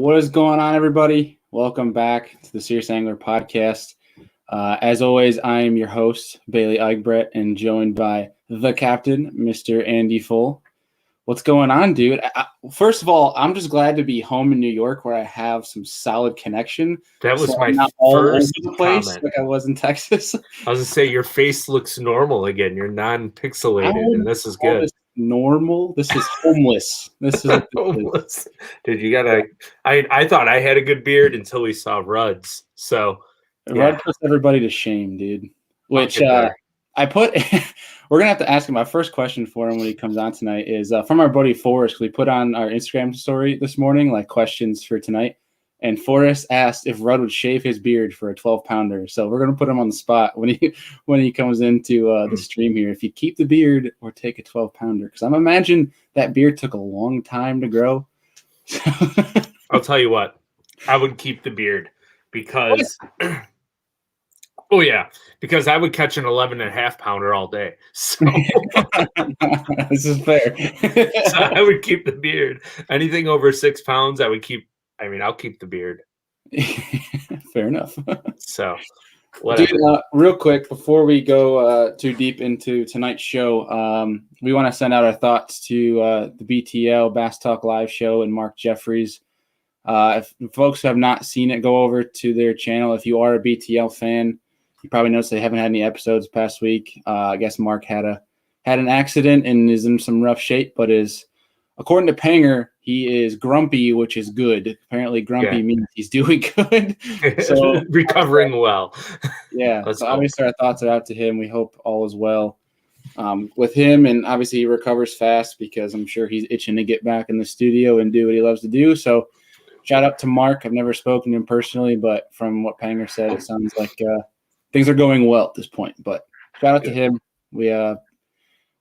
What is going on, everybody? Welcome back to the Serious Angler Podcast. As always, I am your host, Bailey Eichbrett, and joined by the captain, Mr. Andy Full. What's going on, dude? First of all, I'm just glad to be home in New York where I have some solid connection. That was my not all over first the place comment. like I was in Texas. I was going to say, your face looks normal again. You're non-pixelated, and this is good. This normal. This is homeless. This is homeless. Dude, you gotta. I thought I had a good beard until we saw Rudd's. So Rudd puts everybody to shame, dude. Which I put. We're gonna have to ask him. My first question for him when he comes on tonight is from our buddy Forrest. We put on our Instagram story this morning, like questions for tonight, and Forrest asked if Rudd would shave his beard for a 12-pounder. So we're gonna put him on the spot when he comes into the stream here. If you keep the beard or take a 12-pounder, because I'm imagining that beard took a long time to grow. I'll tell you what, I would keep the beard because. Oh, yeah, because I would catch an 11.5-pounder all day. So this is fair. So I would keep the beard. Anything over 6 pounds, I would keep. I mean, I'll keep the beard. Fair enough. So, whatever. Dude, real quick, before we go too deep into tonight's show, we want to send out our thoughts to the BTL Bass Talk Live show and Mark Jeffries. If folks have not seen it, go over to their channel. If you are a BTL fan, you probably noticed they haven't had any episodes past week. I guess Mark had an accident and is in some rough shape, but according to Panger, he is grumpy, which is good. Apparently, grumpy means he's doing good. So recovering well. Yeah. So obviously, our thoughts are out to him. We hope all is well with him, and obviously he recovers fast because I'm sure he's itching to get back in the studio and do what he loves to do. So shout out to Mark. I've never spoken to him personally, but from what Panger said, it sounds like things are going well at this point. But shout out to him. We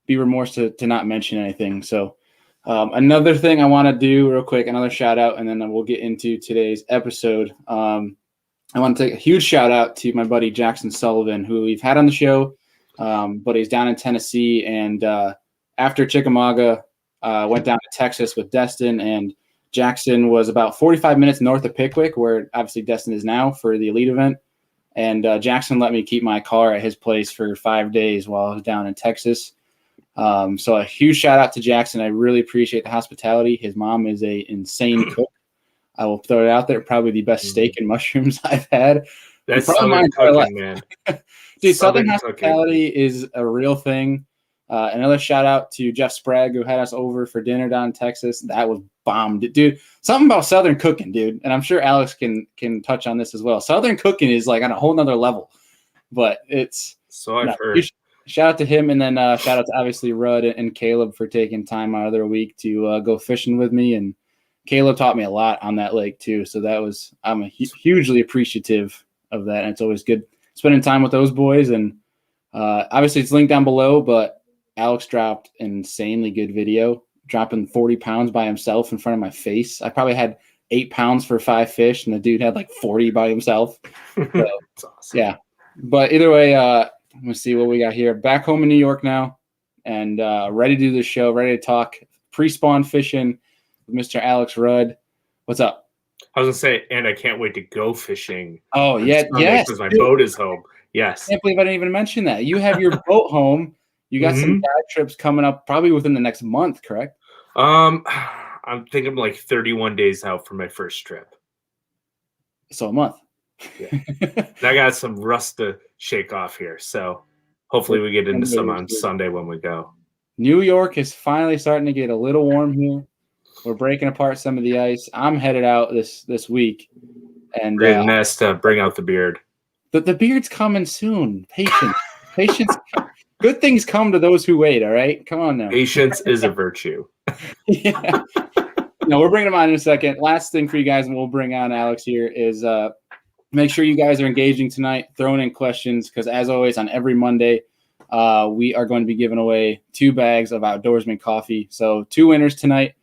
be remorse to not mention anything. So another thing I want to do real quick, another shout out, and then we'll get into today's episode. I want to take a huge shout out to my buddy Jackson Sullivan, who we've had on the show, but he's down in Tennessee. And after Chickamauga, went down to Texas with Destin, and Jackson was about 45 minutes north of Pickwick, where obviously Destin is now for the elite event. And Jackson let me keep my car at his place for 5 days while I was down in Texas. So a huge shout out to Jackson. I really appreciate the hospitality. His mom is an insane cook. I will throw it out there. Probably the best steak and mushrooms I've had. That's Southern cooking, man. Dude, Southern hospitality is a real thing. Another shout out to Jeff Sprague, who had us over for dinner down in Texas. That was bombed, dude. Something about Southern cooking, dude. And I'm sure Alex can touch on this as well. Southern cooking is like on a whole nother level, but it's so I've heard. Shout out to him, and then shout out to obviously Rudd and Caleb for taking time out of their week to go fishing with me. And Caleb taught me a lot on that lake too, so I'm hugely appreciative of that. And it's always good spending time with those boys. And obviously it's linked down below, but Alex dropped an insanely good video, dropping 40 pounds by himself in front of my face. I probably had 8 pounds for 5 fish, and the dude had like 40 by himself. So, that's awesome. Yeah, but either way, let's see what we got here. Back home in New York now, and ready to do this show, ready to talk pre-spawn fishing with Mr. Alex Rudd. What's up? I was gonna say, and I can't wait to go fishing. Oh yeah, yes, because my boat is home. Yes, I can't believe I didn't even mention that. You have your boat home. You got some bad trips coming up, probably within the next month, correct? I'm thinking like 31 days out for my first trip. So a month. Yeah, I got some rust to shake off here, so hopefully we get into some on Sunday when we go. New York is finally starting to get a little warm here. We're breaking apart some of the ice. I'm headed out this week, and that's to bring out the beard. The beard's coming soon. Patience. Good things come to those who wait. All right, come on now. Patience is a virtue. Yeah. No, we're bringing him on in a second. Last thing for you guys, and we'll bring on Alex here, is make sure you guys are engaging tonight, throwing in questions, because as always on every Monday, we are going to be giving away 2 bags of Outdoorsman coffee. So 2 winners tonight.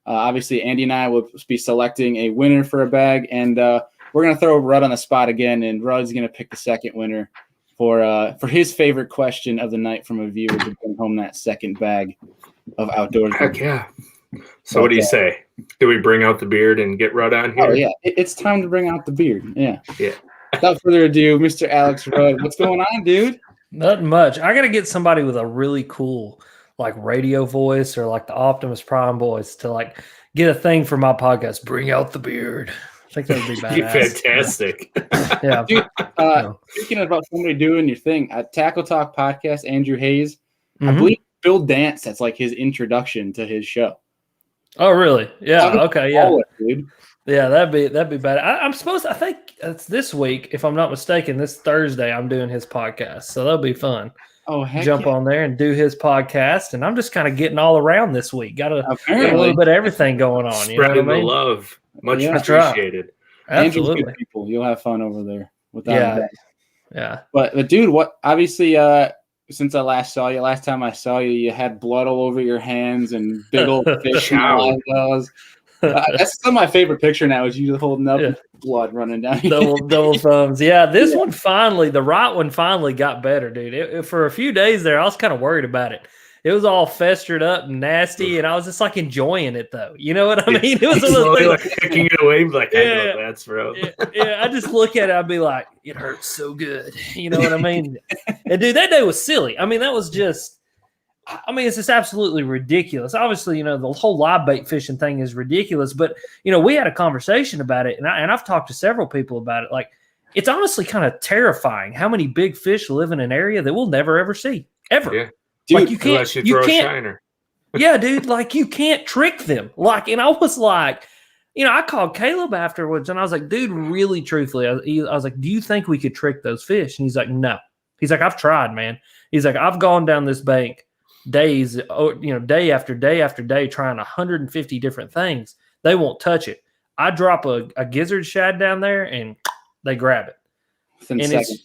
Obviously, Andy and I will be selecting a winner for a bag, and we're going to throw Rudd on the spot again, and Rudd's going to pick the second winner for his favorite question of the night from a viewer to bring home that second bag of Outdoorsman. Heck yeah. So what do you say? Do we bring out the beard and get Rudd on here? Oh yeah, it's time to bring out the beard. Yeah. Yeah. Without further ado, Mr. Alex Rudd, what's going on, dude? Nothing much. I got to get somebody with a really cool like radio voice or like the Optimus Prime voice to like get a thing for my podcast. Bring out the beard. I think that would be badass. Fantastic. Yeah. Dude, speaking about somebody doing your thing, at Tackle Talk Podcast, Andrew Hayes, I Mhm. believe Bill Dance, that's like his introduction to his show. Oh, really? Yeah. Okay. Yeah. Always, dude. Yeah. That'd be bad. I think it's this week, if I'm not mistaken, this Thursday, I'm doing his podcast. So that'll be fun. Oh, heck Jump yeah. on there and do his podcast. And I'm just kind of getting all around this week. Got a Apparently. little bit of everything going on. Spreading You know what I mean? the love. Much Yeah. That's right. appreciated. Andrew's Absolutely. good people. You'll have fun over there. Without Yeah. a doubt. Yeah. But dude, what? Obviously, since I last saw you, last time I saw you, you had blood all over your hands and big old fish and all that. That's still my favorite picture now. Is you holding up Yeah. blood running down. double thumbs. Yeah, this one finally, the right one finally got better, dude. For a few days there, I was kind of worried about it. It was all festered up and nasty, and I was just like enjoying it, though. You know what I mean? It was one of those Slowly, things like, kicking it away, like, I know Yeah. what that's bro. yeah, I just look at it, I'd be like, it hurts so good. You know what I mean? And dude, that day was silly. I mean, that was just, I mean, it's just absolutely ridiculous. Obviously, you know, the whole live bait fishing thing is ridiculous, but you know, we had a conversation about it, and I've talked to several people about it. Like, it's honestly kind of terrifying how many big fish live in an area that we'll never ever see ever. Yeah. Dude, Like, you Unless you can't, throw you a can't, shiner. yeah, dude, like you can't trick them. Like, and I was like, you know, I called Caleb afterwards and I was like, dude, really truthfully, I was like, do you think we could trick those fish? And he's like, no. He's like, I've tried, man. He's like, I've gone down this bank days, you know, day after day after day, trying 150 different things. They won't touch it. I drop a gizzard shad down there and they grab it. Within And seconds.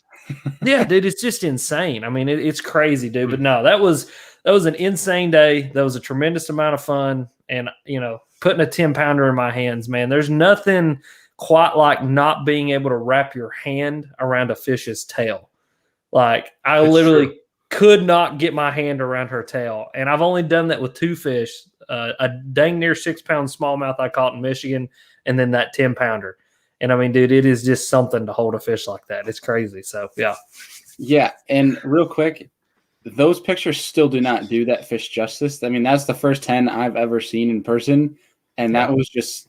Yeah, dude, it's just insane. I mean, it's crazy, dude. But no, that was an insane day. That was a tremendous amount of fun. And, you know, putting a 10-pounder in my hands, man, there's nothing quite like not being able to wrap your hand around a fish's tail. Like, I That's literally true. could not get my hand around her tail. And I've only done that with two fish, a dang near 6-pound smallmouth I caught in Michigan, and then that 10-pounder. And I mean, dude, it is just something to hold a fish like that. It's crazy. So, yeah. Yeah, and real quick, those pictures still do not do that fish justice. I mean, that's the first 10 I've ever seen in person, and that was just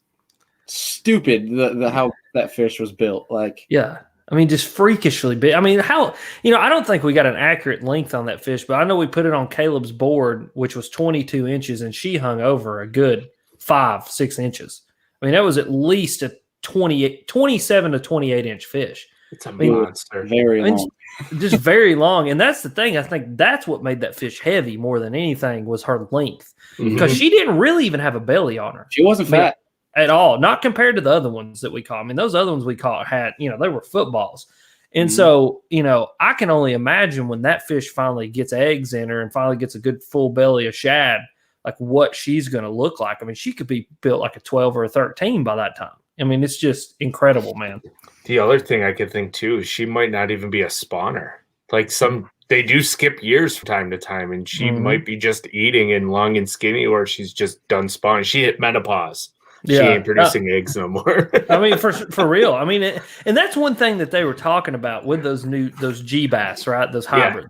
stupid. The how that fish was built. Like, Yeah. I mean, just freakishly big. I mean, how, you know, I don't think we got an accurate length on that fish, but I know we put it on Caleb's board, which was 22 inches, and she hung over a good 5-6 inches. I mean, that was at least a 27 to 28 inch fish. It's a mean, monster. very I mean, long. just very long. And that's the thing. I think that's what made that fish heavy more than anything was her length, because Mhm. she didn't really even have a belly on her She wasn't fat. at all, not compared to the other ones that we caught. I mean, those other ones we caught had, you know, they were footballs. And so, you know, I can only imagine when that fish finally gets eggs in her and finally gets a good full belly of shad, like what she's going to look like. I mean, she could be built like a 12 or a 13 by that time. I mean, it's just incredible, man. The other thing I could think too is she might not even be a spawner. Like they do skip years from time to time, and she might be just eating and long and skinny, or she's just done spawning. She hit menopause. She ain't producing eggs no more. I mean, for real. I mean, and that's one thing that they were talking about with those G bass, right? Those hybrids.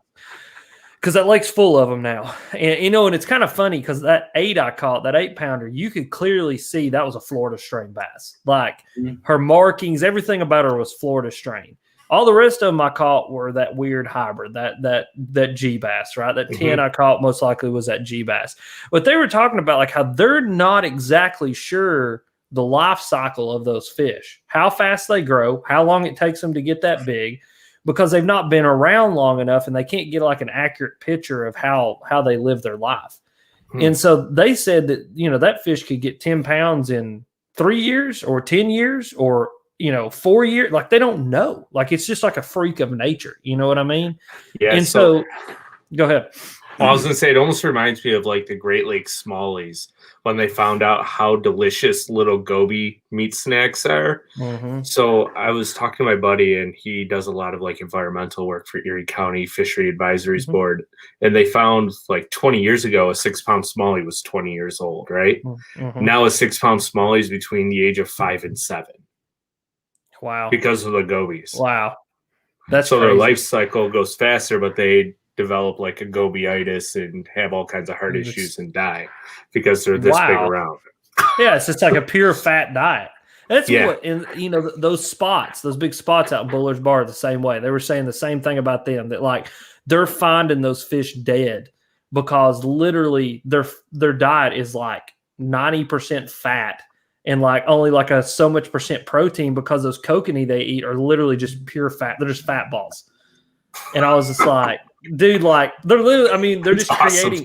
Because that lake's full of them now. And, you know, and it's kind of funny because that 8 I caught, that 8-pounder, you could clearly see that was a Florida strain bass. Like her markings, everything about her was Florida strain. All the rest of them I caught were that weird hybrid, that G bass, right? That 10 I caught most likely was that G bass. But they were talking about like how they're not exactly sure the life cycle of those fish, how fast they grow, how long it takes them to get that big, because they've not been around long enough and they can't get like an accurate picture of how they live their life. And so they said that, you know, that fish could get 10 pounds in 3 years or 10 years or, you know, 4 years. Like they don't know. Like it's just like a freak of nature. You know what I mean? Yeah. And so go ahead. Well, I was gonna say it almost reminds me of like the Great Lakes Smallies when they found out how delicious little goby meat snacks are. Mm-hmm. So I was talking to my buddy, and he does a lot of like environmental work for Erie County Fishery Advisories Board, and they found like 20 years ago a 6-pound smallie was 20 years old, right? Mm-hmm. Now a 6-pound smallie is between the age of 5 and 7. Wow! Because of the gobies. Wow, that's so crazy. Their life cycle goes faster, but they develop like a gobyitis and have all kinds of heart issues and die because they're this big around. Yeah, it's just like a pure fat diet. That's what, and those spots, those big spots out in Buller's Bar, the same way. They were saying the same thing about them, that like they're finding those fish dead because literally their diet is like 90% fat and like only like so much percent protein, because those kokanee they eat are literally just pure fat. They're just fat balls. And I was just like, dude, like they're literally, I mean, they're just creating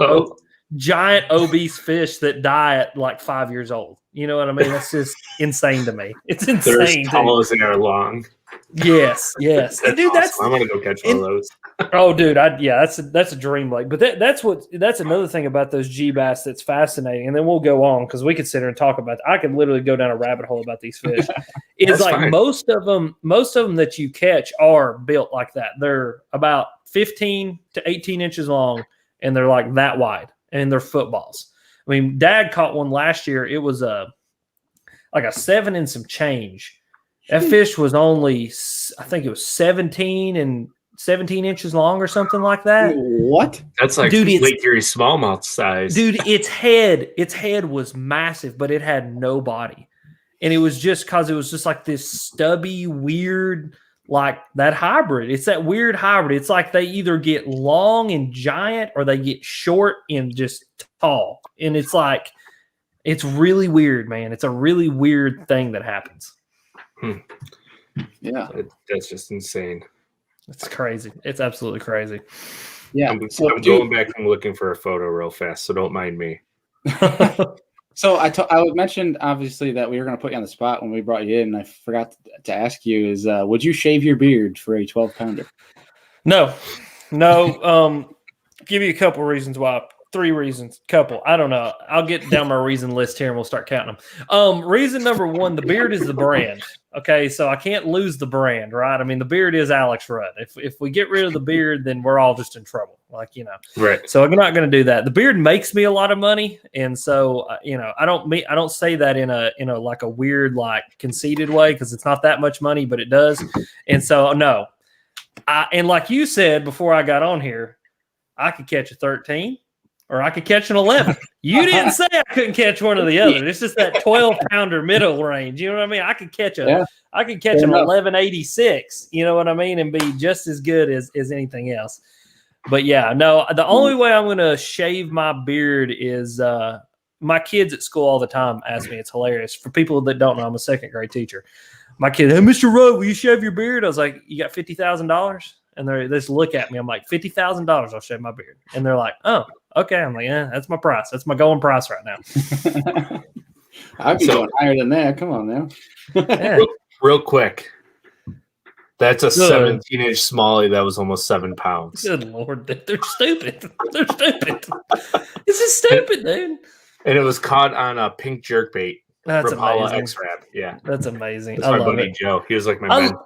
giant obese fish that die at like 5 years old. You know what I mean? That's just insane to me. It's insane. They're as tall as they are long. Yes. That's dude, awesome. I'm gonna go catch one of those. Oh, dude, that's a dream lake. But that's another thing about those G bass that's fascinating. And then we'll go on because we could sit here and talk about. I could literally go down a rabbit hole about these fish. It's like fine. most of them that you catch are built like that. They're about 15 to 18 inches long, and they're like that wide, and they're footballs. I mean, Dad caught one last year. It was like a 7 and some change. That fish was only, I think it was 17 inches long or something like that. What? That's like Lake Erie smallmouth size. Dude, its head was massive, but it had no body. And it was just because it was just like this stubby, weird, like that hybrid. It's that weird hybrid. It's like they either get long and giant or they get short and just tall. And it's like, it's really weird, man. It's a really weird thing that happens. Yeah, that's just insane. It's crazy. It's absolutely crazy. Yeah, I'm going back and looking for a photo real fast, so don't mind me. So I mentioned obviously that we were going to put you on the spot when we brought you in, and I forgot to ask you is would you shave your beard for a 12-pounder? No. Give you a couple reasons why. 3 reasons, couple. I don't know. I'll get down my reason list here and we'll start counting them. Reason number 1, the beard is the brand. Okay, so I can't lose the brand, right? I mean, the beard is Alex Rudd. If we get rid of the beard, then we're all just in trouble, Right. So I'm not going to do that. The beard makes me a lot of money, and so I don't say that in a like a weird like conceited way, because it's not that much money, but it does. And so no, and like you said before I got on here, I could catch a 13. Or I could catch an 11. You didn't say I couldn't catch one or the other. It's just that 12-pounder middle range. You know what I mean? I could catch an 1186. You know what I mean? And be just as good as anything else. But yeah, no. The only way I'm going to shave my beard is my kids at school all the time ask me. It's hilarious. For people that don't know, I'm a 2nd grade teacher. My kid, hey, Mr. Rudd, will you shave your beard? I was like, you got $50,000? And they just look at me. I'm like, $50,000, I'll shave my beard. And they're like, oh, okay. I'm like, yeah, that's my price. That's my going price right now. I'd be going higher than that. Come on now. Yeah. Real quick. That's a 17-inch smallie that was almost 7 pounds. Good Lord. They're stupid. They're stupid. This is stupid, dude. And it was caught on a pink jerkbait. That's from amazing. X-Rap. Yeah. That's amazing. That's my buddy Joe. He was like my mentor.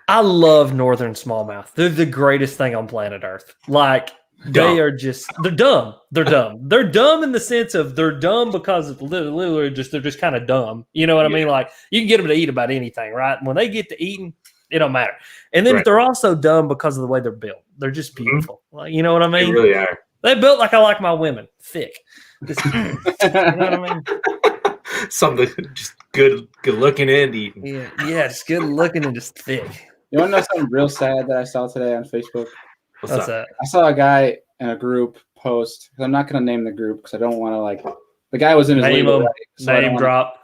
I love northern smallmouth. They're the greatest thing on planet Earth. Like, they are just, they're dumb. They're dumb. They're dumb in the sense of they're dumb because it's literally they're just kind of dumb. You know what I mean? Like, you can get them to eat about anything, right? When they get to eating, it don't matter. And then they're also dumb because of the way they're built. They're just beautiful. Like, you know what I mean? They really are. They built like I like my women, thick. Just, you know what I mean? Something just good looking and eating. Yeah, just good looking and just thick. You want to know something real sad that I saw today on Facebook? What's that? I saw a guy in a group post. I'm not going to name the group because I don't want to the guy was in his name him. Name drop.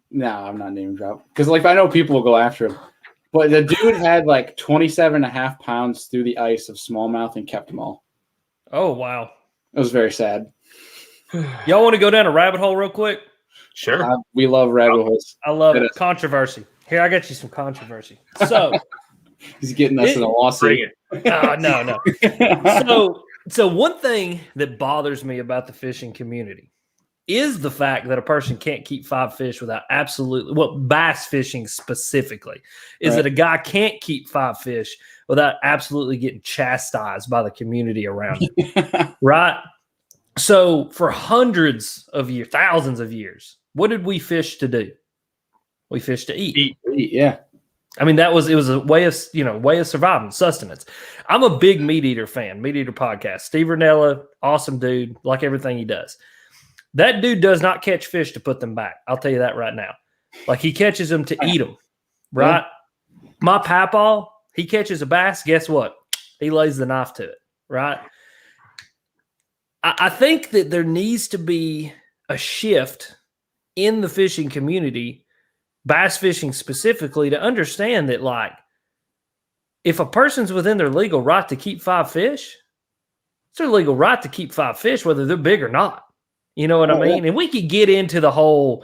No, I'm not name drop because I know people will go after him. But the dude had 27.5 pounds through the ice of smallmouth and kept them all. Oh wow, it was very sad. Y'all want to go down a rabbit hole real quick? Sure. We love rabbit holes. I love it. Controversy. Here, I got you some controversy. So he's getting us in a lawsuit. No. So So one thing that bothers me about the fishing community is the fact that a person can't keep 5 fish without bass fishing specifically, is that a guy can't keep 5 fish without absolutely getting chastised by the community around him, right? So for hundreds of years, thousands of years, what did we fish to do? We fished to eat. Yeah. I mean, it was a way of surviving, sustenance. I'm a big Meat Eater fan, Meat Eater podcast. Steve Ranella, awesome dude, like everything he does. That dude does not catch fish to put them back. I'll tell you that right now. Like, he catches them to eat them, right? Yeah. My papaw, he catches a bass, guess what? He lays the knife to it, right? I think that there needs to be a shift in the fishing community, bass fishing specifically, to understand that, like, if a person's within their legal right to keep 5 fish, it's their legal right to keep 5 fish, whether they're big or not. You know what I mean? And we could get into the whole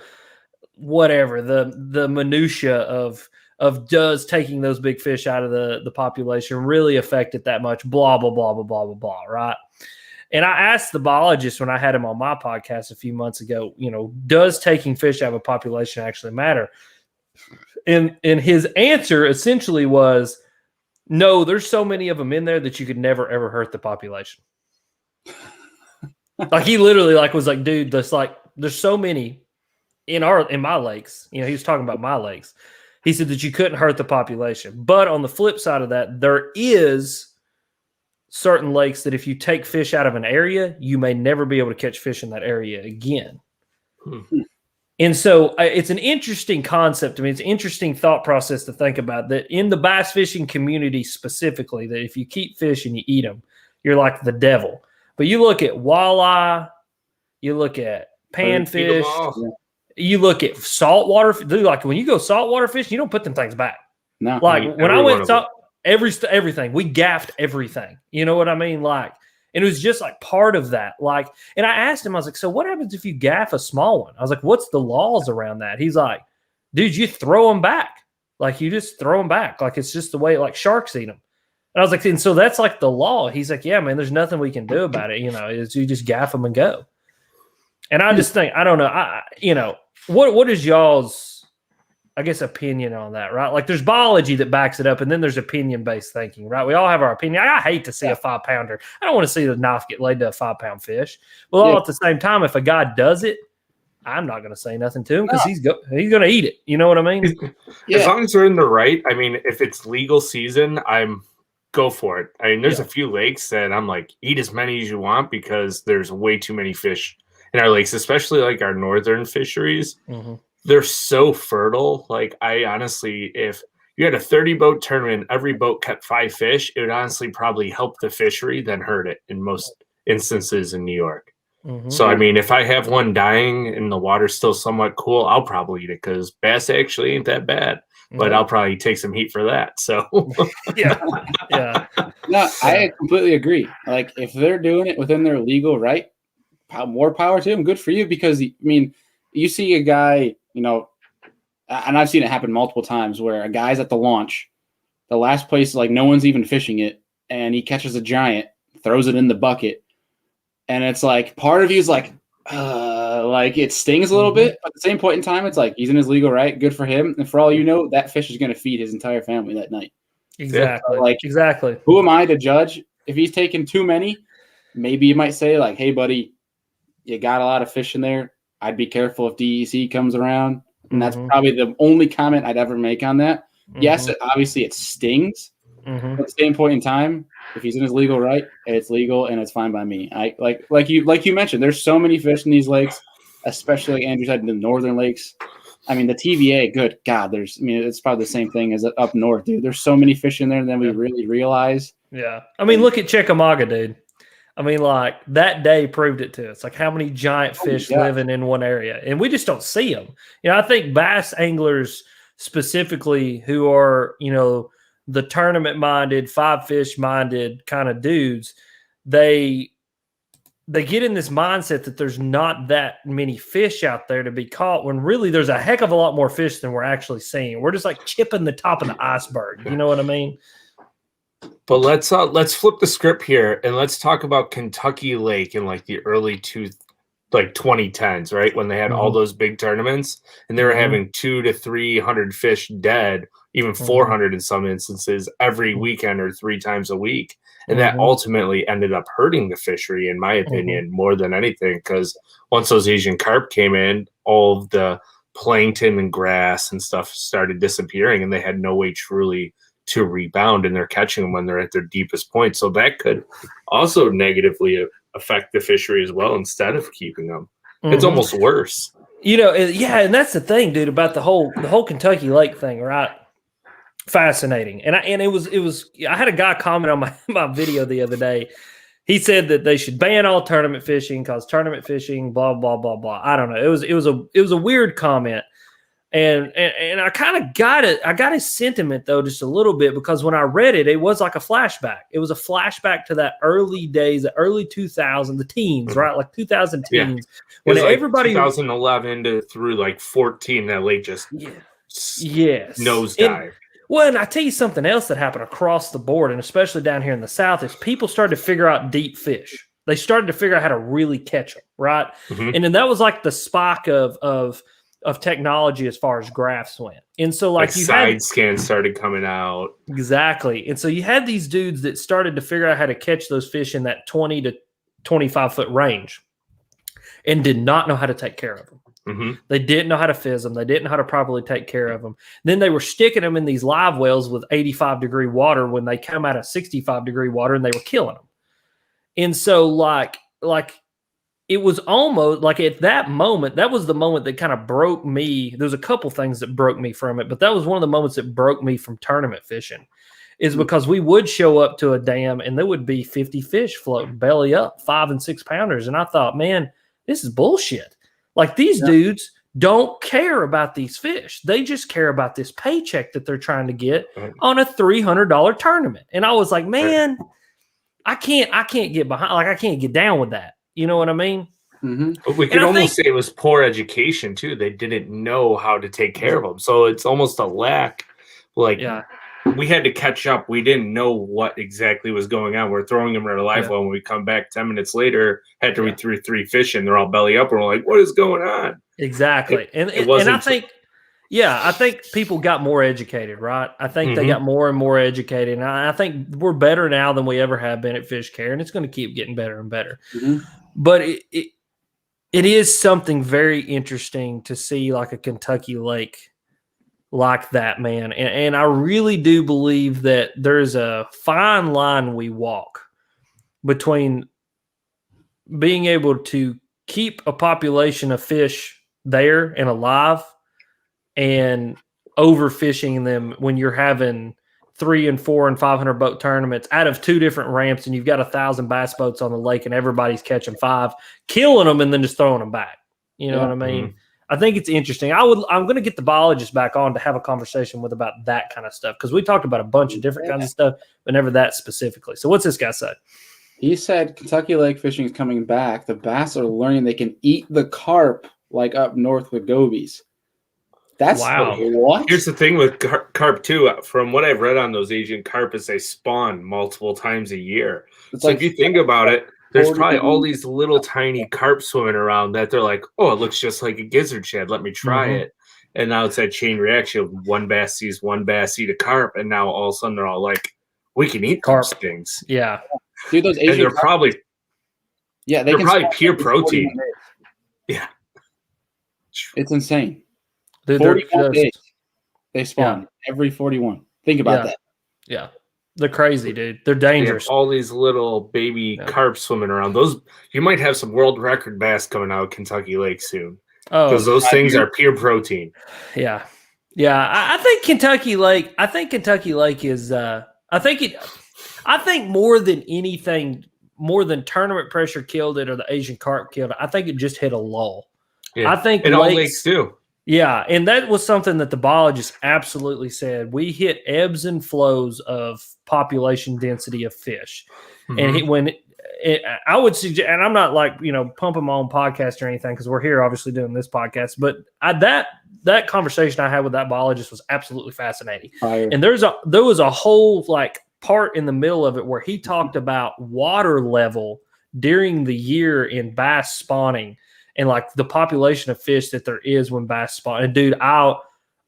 whatever, the minutia of does taking those big fish out of the population really affect it that much, blah, blah, blah, blah, blah, blah, blah, right? And I asked the biologist when I had him on my podcast a few months ago, does taking fish out of a population actually matter? And his answer essentially was, no, there's so many of them in there that you could never, ever hurt the population. Like, he literally was like, dude, there's so many in my lakes. He was talking about my lakes. He said that you couldn't hurt the population. But on the flip side of that, there is certain lakes that if you take fish out of an area, you may never be able to catch fish in that area again. And so it's an interesting concept. I mean, it's an interesting thought process to think about, that in the bass fishing community specifically, that if you keep fish and you eat them, you're like the devil. But you look at walleye, you look at panfish, you look at saltwater. Dude, like, when you go saltwater fishing, you don't put them things back. No, like, when I went everything, we gaffed everything. You know what I mean? Like, and it was just like part of that. Like, and I asked him, I was like, so what happens if you gaff a small one? I was like, what's the laws around that? He's like, dude, you throw them back. Like, you just throw them back. Like, it's just the way, like, sharks eat them. And I was like, and so that's like the law. He's like, yeah, man, there's nothing we can do about it. Is you just gaff them and go. And I just think, I don't know. What is y'all's, I guess, opinion on that, right? Like, there's biology that backs it up, and then there's opinion-based thinking, right? We all have our opinion. I hate to see a 5-pounder. I don't want to see the knife get laid to a 5-pound fish. Well, all at the same time, if a guy does it, I'm not going to say nothing to him because he's going to eat it. You know what I mean? As long as they're in the right. I mean, if it's legal season, go for it. I mean, there's a few lakes that I'm like, eat as many as you want, because there's way too many fish in our lakes, especially like our northern fisheries. Mm-hmm. They're so fertile. Like, I honestly, if you had a 30-boat tournament, every boat kept 5 fish, it would honestly probably help the fishery than hurt it in most instances in New York. Mm-hmm. So, I mean, if I have one dying and the water's still somewhat cool, I'll probably eat it, because bass actually ain't that bad. But I'll probably take some heat for that. So, yeah. No, I completely agree. Like, if they're doing it within their legal right, more power to them. Good for you, because, I mean, you see a guy, and I've seen it happen multiple times, where a guy's at the launch, the last place, like, no one's even fishing it, and he catches a giant, throws it in the bucket, and it's like, part of you's like it stings a little bit, but at the same point in time, it's like, he's in his legal right, good for him, and for all you know, that fish is going to feed his entire family that night. Exactly. So, exactly. Who am I to judge? If he's taking too many, maybe you might say, like, hey, buddy, you got a lot of fish in there. I'd be careful if DEC comes around. And that's probably the only comment I'd ever make on that. Yes, obviously it stings. But at the same point in time, if he's in his legal right, it's legal and it's fine by me. I like you mentioned, there's so many fish in these lakes, especially like Andrew said, in the northern lakes. I mean, the TVA, good God, it's probably the same thing as up north, dude. There's so many fish in there than we really realize. Yeah. I mean, look at Chickamauga, dude. I mean, like, that day proved it to us. Like, how many giant fish living in one area, and we just don't see them. I think bass anglers specifically, who are, the tournament-minded, 5-fish-minded kind of dudes, they get in this mindset that there's not that many fish out there to be caught, when really there's a heck of a lot more fish than we're actually seeing. We're just like chipping the top of the iceberg. You know what I mean? But let's flip the script here and let's talk about Kentucky Lake in like the early 2010s, right? When they had all those big tournaments and they were having 200 to 300 fish dead, even 400 in some instances every weekend or 3 times a week. And that ultimately ended up hurting the fishery, in my opinion, more than anything, because once those Asian carp came in, all of the plankton and grass and stuff started disappearing, and they had no way truly to rebound, and they're catching them when they're at their deepest point. So that could also negatively affect the fishery as well instead of keeping them. It's almost worse. Yeah, and that's the thing, dude, about the whole Kentucky Lake thing, right? Fascinating. And it was I had a guy comment on my video the other day. He said that they should ban all tournament fishing because tournament fishing, blah, blah, blah, blah. I don't know. It was a weird comment. And I kind of got it. I got his sentiment though, just a little bit, because when I read it, it was like a flashback. It was a flashback to that early days, the early 2000s, the teens, right? Like 2000 teens, when like everybody 2011 through like 14, that lake just nosedive. Well, and I tell you something else that happened across the board, and especially down here in the South, is people started to figure out deep fish. They started to figure out how to really catch them, right? And then that was like the spike of technology as far as graphs went. And so like you side scans started coming out. Exactly. And so you had these dudes that started to figure out how to catch those fish in that 20 to 25 foot range and did not know how to take care of them. They didn't know how to fizz them. They didn't know how to properly take care of them. Then they were sticking them in these live wells with 85-degree water when they come out of 65-degree water, and they were killing them. And so like it was almost like at that moment, that was the moment that kind of broke me. There's a couple things that broke me from it, but that was one of the moments that broke me from tournament fishing, is because we would show up to a dam and there would be 50 fish floating belly up, 5 and 6 pounders. And I thought, man, this is bullshit. Like these dudes don't care about these fish. They just care about this paycheck that they're trying to get on a $300 tournament. And I was like, man, I can't get behind. Like I can't get down with that. You know what I mean? But we could almost say it was poor education too. They didn't know how to take care of them. So it's almost a lack. Like we had to catch up. We didn't know what exactly was going on. We're throwing them in a live well. When we come back 10 minutes later, after we threw 3 fish and they're all belly up, and we're like, what is going on? Exactly. And I think, I think people got more educated, right? I think they got more and more educated. And I think we're better now than we ever have been at fish care, and it's going to keep getting better and better. But it is something very interesting to see like a Kentucky Lake like that, man. And I really do believe that there's a fine line we walk between being able to keep a population of fish there and alive and overfishing them when you're having 300 and 400 and 500 boat tournaments out of 2 different ramps, and you've got 1,000 bass boats on the lake and everybody's catching 5, killing them and then just throwing them back. You know what I mean? I think it's interesting. I'm going to get the biologist back on to have a conversation with about that kind of stuff, because we talked about a bunch of different kinds of stuff, but never that specifically. So what's this guy say? He said Kentucky lake fishing is coming back. The bass are learning they can eat the carp like up north with gobies. That's what? Here's the thing with carp too. From what I've read on those Asian carp, is they spawn multiple times a year. It's so if you think about it, there's probably all these little tiny carp swimming around that they're like, oh, it looks just like a gizzard shad. Let me try it. And now it's that chain reaction of one bass sees one bass eat a carp, and now all of a sudden they're all like, we can eat carp things. Yeah. Dude, those Asian and they're probably they're probably pure protein. Yeah. It's insane. 41 days they spawn every 41. Think about that. Yeah. They're crazy, dude. They're dangerous. All these little baby carp swimming around. Those you might have some world record bass coming out of Kentucky Lake soon. Oh, because those things are pure protein. Yeah. Yeah. I think Kentucky Lake is I think more than anything, more than tournament pressure killed it or the Asian carp killed it, I think it just hit a lull. Yeah. I think all lakes do. Yeah, and that was something that the biologist absolutely said. We hit ebbs and flows of population density of fish. And I would suggest, and I'm not like, pumping my own podcast or anything, because we're here obviously doing this podcast, but that conversation I had with that biologist was absolutely fascinating. And there was a whole like part in the middle of it where he talked about water level during the year in bass spawning and like the population of fish that there is when bass spawn. And dude, I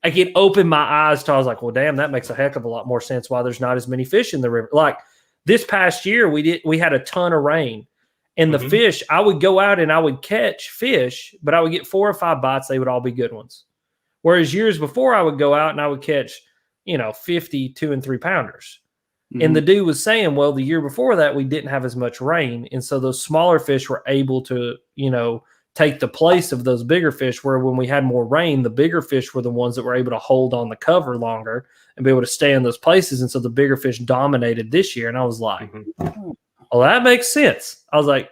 can open my eyes to, I was like, well, damn, that makes a heck of a lot more sense why there's not as many fish in the river. Like this past year, we had a ton of rain, and the fish, I would go out and I would catch fish, but I would get 4 or 5 bites. They would all be good ones. Whereas years before, I would go out and I would catch, 50 2 and 3 pounders. And the dude was saying, well, the year before that, we didn't have as much rain. And so those smaller fish were able to, take the place of those bigger fish, where when we had more rain, the bigger fish were the ones that were able to hold on the cover longer and be able to stay in those places. And so the bigger fish dominated this year. And I was like, well, that makes sense. I was like,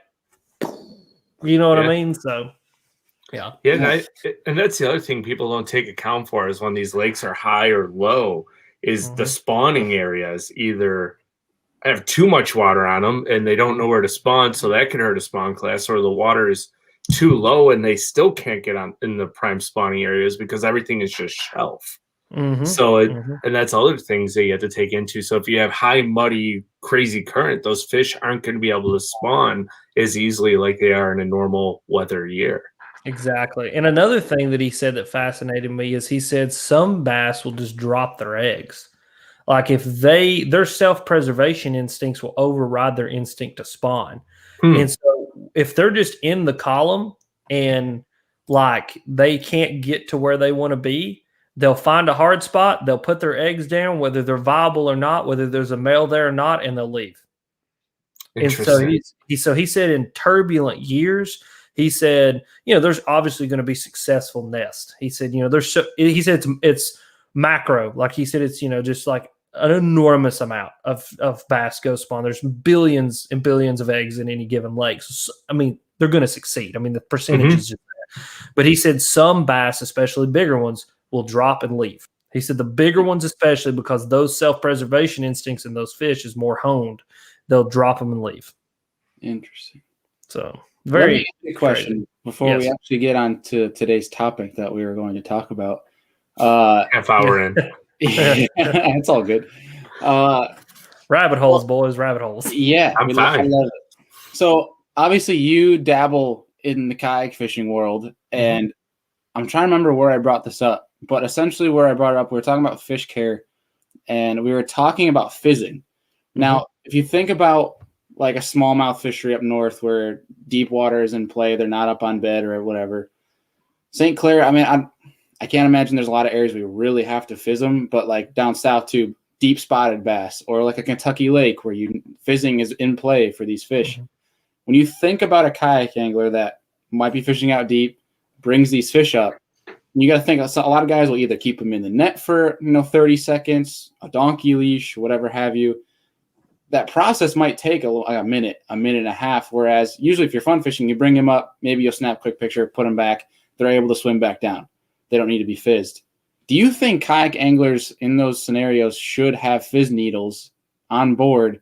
you know what I mean? So, yeah. Yeah. And that's the other thing people don't take account for is when these lakes are high or low is the spawning areas either have too much water on them and they don't know where to spawn. So that can hurt a spawn class, or the water is too low and they still can't get on in the prime spawning areas because everything is just shelf. So and that's other things that you have to take into. So if you have high, muddy, crazy current, those fish aren't going to be able to spawn as easily like they are in a normal weather year. Exactly. And another thing that he said that fascinated me is he said some bass will just drop their eggs. Like if their self-preservation instincts will override their instinct to spawn. And so if they're just in the column and like they can't get to where they want to be, they'll find a hard spot, they'll put their eggs down, whether they're viable or not, whether there's a male there or not, and they'll leave. And so he said in turbulent years, he said, there's obviously going to be successful nests. He said, he said it's macro. Like he said, it's, just like an enormous amount of bass go spawn. There's billions and billions of eggs in any given lake. So, I mean, they're going to succeed. I mean, the percentage is just there. But he said some bass, especially bigger ones, will drop and leave. He said the bigger ones, especially because those self-preservation instincts in those fish is more honed, they'll drop them and leave. Interesting. So very good question before we actually get on to today's topic that we were going to talk about. Half hour in. It's all good. Rabbit holes, boys, rabbit holes. Yeah, I'm fine. I love it. So obviously you dabble in the kayak fishing world, and I'm trying to remember where I brought this up, but essentially where I brought it up, we were talking about fish care, and we were talking about fizzing. Now, if you think about like a smallmouth fishery up north where deep water is in play, they're not up on bed or whatever. St. Clair, I mean, I can't imagine there's a lot of areas we really have to fizz them, but like down south too, deep spotted bass, or like a Kentucky lake where fizzing is in play for these fish. When you think about a kayak angler that might be fishing out deep, brings these fish up, you got to think a lot of guys will either keep them in the net for 30 seconds, a donkey leash, whatever have you. That process might take a minute and a half. Whereas usually if you're fun fishing, you bring them up, maybe you'll snap a quick picture, put them back. They're able to swim back down. They don't need to be fizzed. Do you think kayak anglers in those scenarios should have fizz needles on board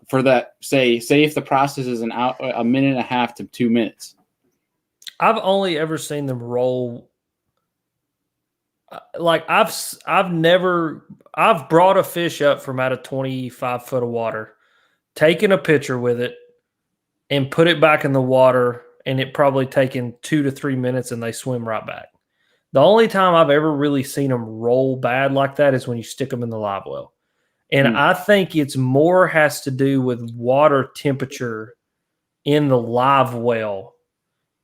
for that? Say if the process is a minute and a half to 2 minutes. I've only ever seen them roll. Like I've brought a fish up from out of 25 foot of water, taken a picture with it, and put it back in the water, and it probably taken 2 to 3 minutes, and they swim right back. The only time I've ever really seen them roll bad like that is when you stick them in the live well. And I think it's more has to do with water temperature in the live well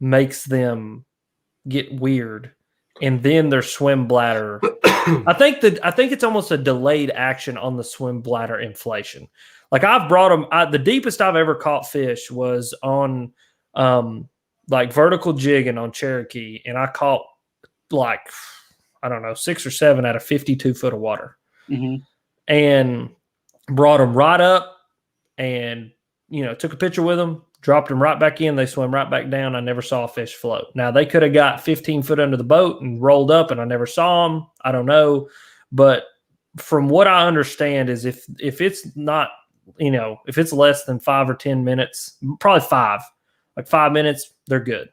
makes them get weird. And then their swim bladder. I think it's almost a delayed action on the swim bladder inflation. Like I've brought them. The deepest I've ever caught fish was on like vertical jigging on Cherokee, and I caught like 6 or 7 out of 52 foot of water, and brought them right up, and took a picture with them. Dropped them right back in. They swam right back down. I never saw a fish float. Now, they could have got 15 foot under the boat and rolled up, and I never saw them. I don't know. But from what I understand is if it's not, if it's less than 5 or 10 minutes, probably 5, like 5 minutes, they're good.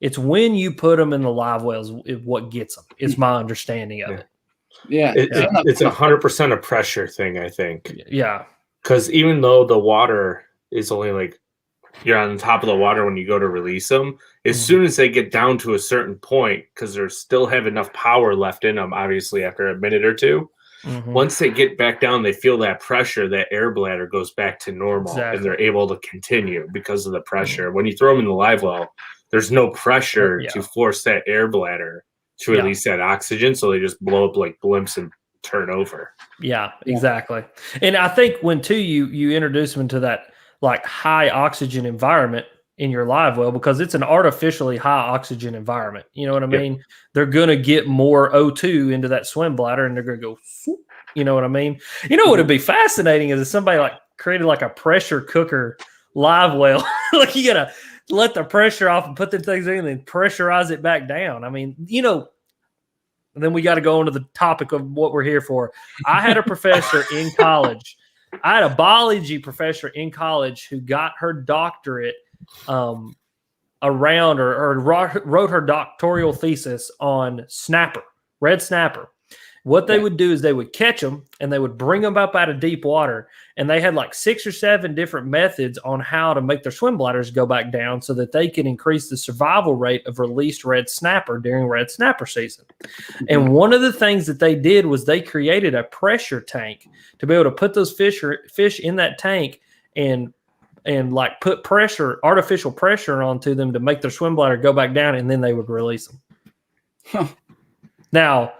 It's when you put them in the live wells what gets them. It's my understanding of it. Yeah. It's 100% a pressure thing, I think. Yeah. Because even though the water is only like you're on the top of the water when you go to release them, as soon as they get down to a certain point, because they still have enough power left in them, obviously after a minute or two, once they get back down, they feel that pressure, that air bladder goes back to normal, and they're able to continue because of the pressure. When you throw them in the live well, there's no pressure to force that air bladder to release that oxygen, so they just blow up like blimps and turn over. Yeah, exactly. And I think when too you introduce them into that like high oxygen environment in your live well, because it's an artificially high oxygen environment. You know what I mean? They're going to get more O2 into that swim bladder, and they're going to go, you know what I mean? You know what would be fascinating is if somebody like created like a pressure cooker live well. Like you got to let the pressure off and put the things in and then pressurize it back down. I mean, you know, then we got to go into the topic of what we're here for. I had a professor in college. I had a biology professor in college who got her doctorate around or wrote her doctoral thesis on snapper, red snapper. What they would do is they would catch them and they would bring them up out of deep water. And they had like 6 or 7 different methods on how to make their swim bladders go back down so that they can increase the survival rate of released red snapper during red snapper season. And one of the things that they did was they created a pressure tank to be able to put those fish in that tank and like put pressure, artificial pressure onto them to make their swim bladder go back down, and then they would release them. Huh. Now,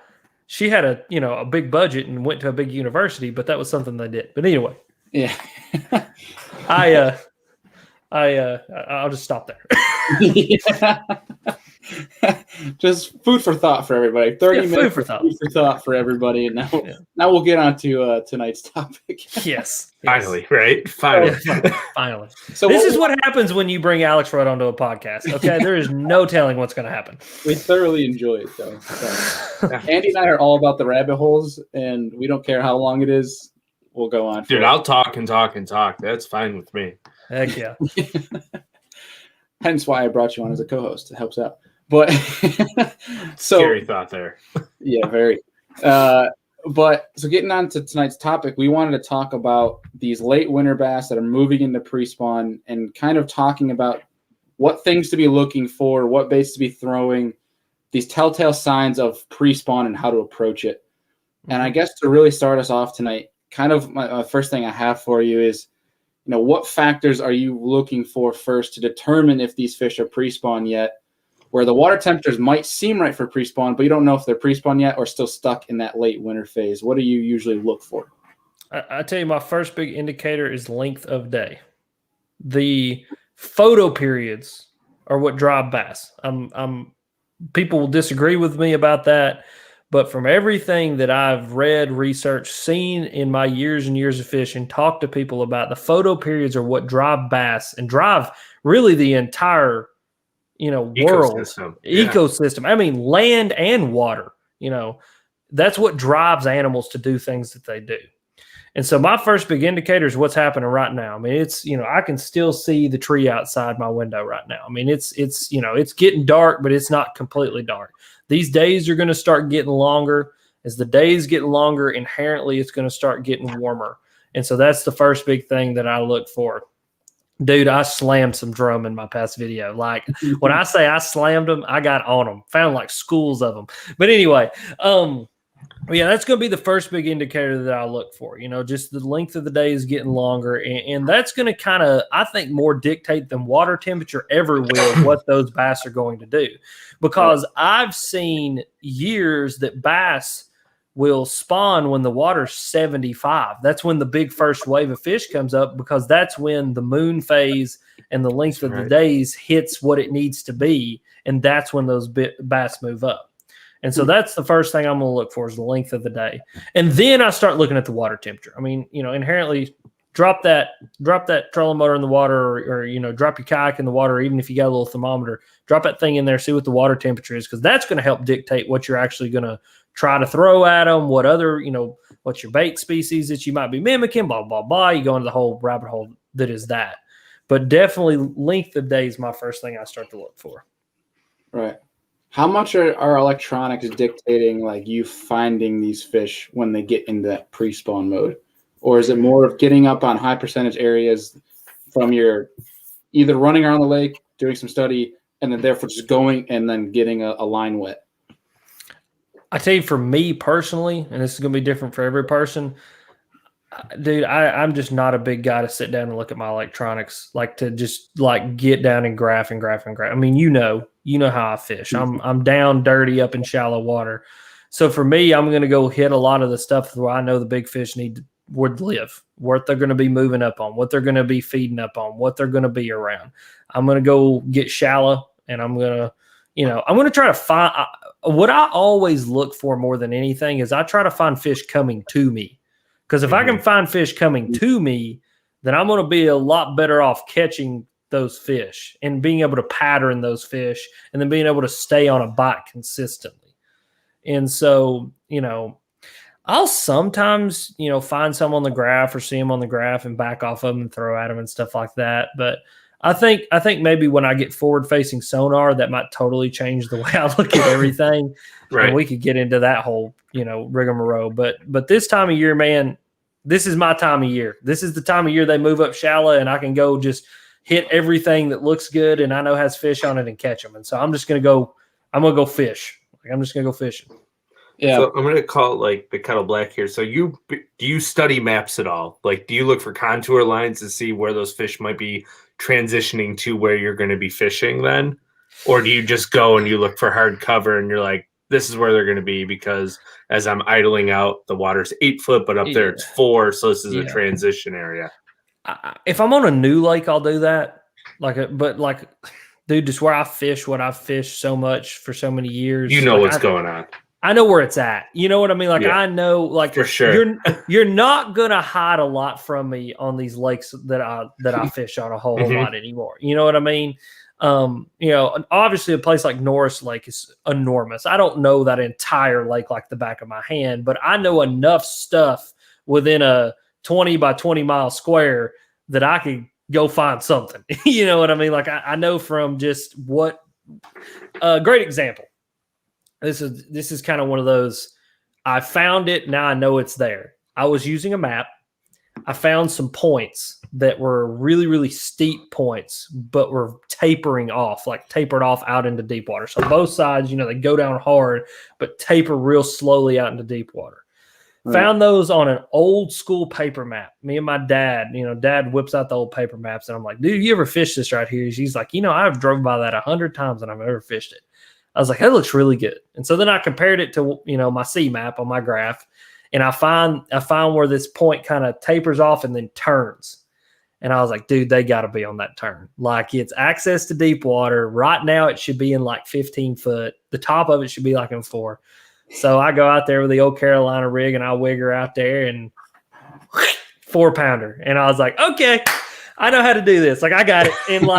she had a big budget and went to a big university, but that was something they did. But anyway, yeah, I'll just stop there. Just food for thought for everybody. 30 minutes food for thought for everybody. And now we'll get on to tonight's topic. Yes. Finally, right? Finally. Finally. So this is what happens when you bring Alex Rudd onto a podcast. Okay, there is no telling what's going to happen. We thoroughly enjoy it, though. So, Andy and I are all about the rabbit holes, and we don't care how long it is. We'll go on. Dude, I'll talk and talk and talk. That's fine with me. Heck yeah. Hence why I brought you on as a co-host. It helps out. But so scary thought there. Yeah, very. But so getting on to tonight's topic, we wanted to talk about these late winter bass that are moving into pre-spawn and kind of talking about what things to be looking for, what baits to be throwing, these telltale signs of pre-spawn and how to approach it. And I guess to really start us off tonight, kind of my first thing I have for you is, what factors are you looking for first to determine if these fish are pre-spawn yet, where the water temperatures might seem right for pre-spawn, but you don't know if they're pre-spawn yet or still stuck in that late winter phase? What do you usually look for? I tell you, my first big indicator is length of day. The photo periods are what drive bass. People will disagree with me about that, but from everything that I've read, researched, seen in my years and years of fishing, talked to people about, the photo periods are what drive bass and drive really the entire world, ecosystem. I mean, land and water, that's what drives animals to do things that they do. And so my first big indicator is what's happening right now. I mean, it's, I can still see the tree outside my window right now. I mean, it's getting dark, but it's not completely dark. These days are going to start getting longer. As the days get longer, inherently, it's going to start getting warmer. And so that's the first big thing that I look for. Dude, I slammed some drum in my past video. Like when I say I slammed them, I got on them, found like schools of them. But anyway, yeah, that's going to be the first big indicator that I look for. Just the length of the day is getting longer. And that's going to kind of, I think, more dictate than water temperature ever will what those bass are going to do. Because I've seen years that bass will spawn when the water's 75. That's when the big first wave of fish comes up, because that's when the moon phase and the length of the days hits what it needs to be. And that's when those bass move up. And so that's the first thing I'm going to look for, is the length of the day. And then I start looking at the water temperature. I mean, inherently drop that trolling motor in the water, or drop your kayak in the water, or even if you got a little thermometer, drop that thing in there, see what the water temperature is, because that's going to help dictate what you're actually going to try to throw at them, what other, what's your bait species that you might be mimicking, blah, blah, blah. You go into the whole rabbit hole that is that. But definitely length of day is my first thing I start to look for. Right. How much are electronics dictating, like, you finding these fish when they get into that pre-spawn mode? or is it more of getting up on high percentage areas from your either running around the lake, doing some study, and then therefore just going and then getting a line wet? I tell you, for me personally, and this is going to be different for every person, dude, I'm just not a big guy to sit down and look at my electronics, like to just like get down and graph and graph and graph. I mean, you know how I fish. I'm down dirty up in shallow water. So for me, I'm going to go hit a lot of the stuff where I know the big fish would live, what they're going to be moving up on, what they're going to be feeding up on, what they're going to be around. I'm going to go get shallow, and I'm going to try to find what I always look for more than anything is I try to find fish coming to me. Because if I can find fish coming to me, then I'm going to be a lot better off catching those fish and being able to pattern those fish and then being able to stay on a bite consistently. And so, I'll sometimes, find some on the graph or see them on the graph and back off of them and throw at them and stuff like that. But I think maybe when I get forward-facing sonar, that might totally change the way I look at everything. Right. And we could get into that whole, rigmarole. But this time of year, man, this is my time of year. This is the time of year they move up shallow, and I can go just hit everything that looks good and I know has fish on it and catch them. And so I'm just going to go. I'm going to go fish. I'm just going to go fishing. Yeah. So I'm going to call it like the Kettle Black here. So do you study maps at all? Like, do you look for contour lines to see where those fish might be transitioning to where you're going to be fishing then? Or do you just go and you look for hard cover and you're like, this is where they're going to be because as I'm idling out, the water's 8 foot, but up there it's 4. So this is a transition area. If I'm on a new lake, I'll do that. Dude, just where I fish, what I've fished so much for so many years. What's going on. I know where it's at. You know what I mean? I know, for sure. You're not gonna hide a lot from me on these lakes that I fish on a whole lot anymore. You know what I mean? Obviously a place like Norris Lake is enormous. I don't know that entire lake like the back of my hand, but I know enough stuff within a 20 by 20 mile square that I could go find something. You know what I mean? I know from just what great example. This is kind of one of those, I found it, now I know it's there. I was using a map. I found some points that were really, really steep points, but were tapered off out into deep water. So both sides, they go down hard, but taper real slowly out into deep water. Right. Found those on an old school paper map. Me and my dad, Dad whips out the old paper maps, and I'm like, dude, you ever fish this right here? He's like, I've drove by that 100 times and I've never fished it. I was like, that looks really good. And so then I compared it to, my C map on my graph, and I find where this point kind of tapers off and then turns. And I was like, dude, they got to be on that turn. It's access to deep water. Right now it should be in 15 foot. The top of it should be in 4. So I go out there with the old Carolina rig and I wigger out there and 4-pounder. And I was like, okay, I know how to do this. I got it. And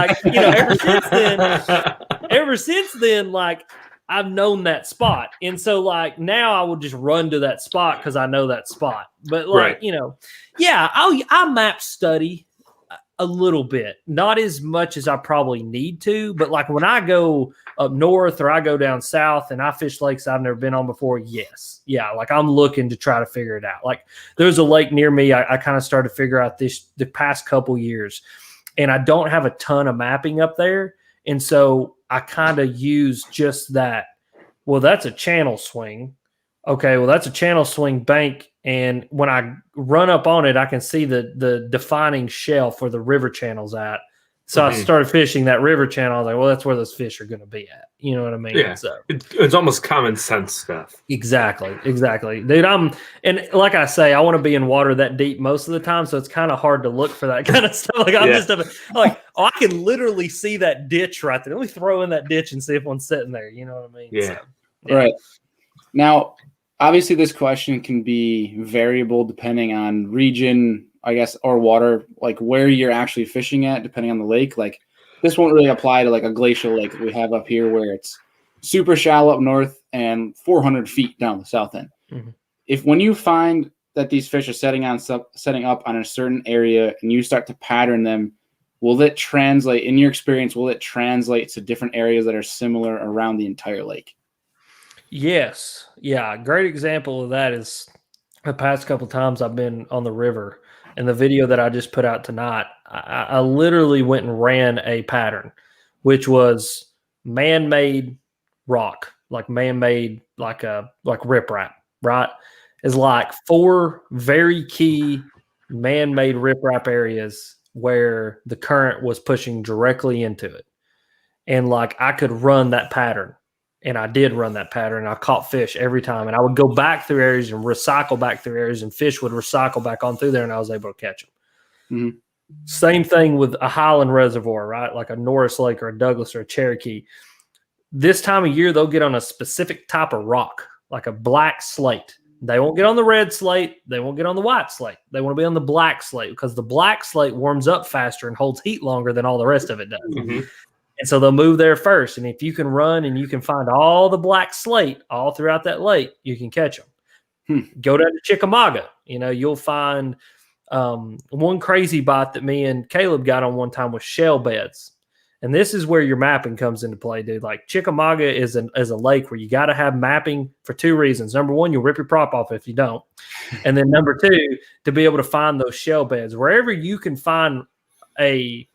ever since then, I've known that spot. And so now I would just run to that spot because I know that spot. But I map study a little bit, not as much as I probably need to. But when I go up north or I go down south and I fish lakes I've never been on before, yes. Yeah. I'm looking to try to figure it out. There's a lake near me. I kind of started to figure out the past couple years, and I don't have a ton of mapping up there. And so I kind of use just that. Well, that's a channel swing. Okay, well, that's a channel swing bank. And when I run up on it, I can see the defining shelf where the river channel's at. So I started fishing that river channel. I was like, well, that's where those fish are going to be at. You know what I mean? Yeah. So it's almost common sense stuff. Exactly. Dude, and like I say, I want to be in water that deep most of the time. So it's kind of hard to look for that kind of stuff. I can literally see that ditch right there. Let me throw in that ditch and see if one's sitting there. You know what I mean? Yeah. So, right. Now, obviously this question can be variable depending on region, I guess, or water, where you're actually fishing at, depending on the lake. This won't really apply to a glacial lake we have up here where it's super shallow up north and 400 feet down the south end. Mm-hmm. When you find that these fish are setting up on a certain area and you start to pattern them, will it translate, in your experience, to different areas that are similar around the entire lake? Yes. Yeah. A great example of that is the past couple times I've been on the river, and the video that I just put out tonight, I literally went and ran a pattern, which was man-made rock, like man-made, like riprap, right? Is like 4 very key man-made riprap areas where the current was pushing directly into it. And like I could run that pattern. And I did run that pattern. And I caught fish every time. And I would go back through areas and recycle back through areas, and fish would recycle back on through there, and I was able to catch them. Mm-hmm. Same thing with a highland reservoir, right? Like a Norris Lake or a Douglas or a Cherokee. This time of year, they'll get on a specific type of rock, like a black slate. They won't get on the red slate. They won't get on the white slate. They want to be on the black slate because the black slate warms up faster and holds heat longer than all the rest of it does. Mm-hmm. And so they'll move there first. And if you can run and you can find all the black slate all throughout that lake, you can catch them. Go down to Chickamauga. You'll find one crazy bite that me and Caleb got on one time was shell beds. And this is where your mapping comes into play, dude. Like Chickamauga is a lake where you got to have mapping for 2 reasons. Number one, you'll rip your prop off if you don't. And then number 2, to be able to find those shell beds. Wherever you can find a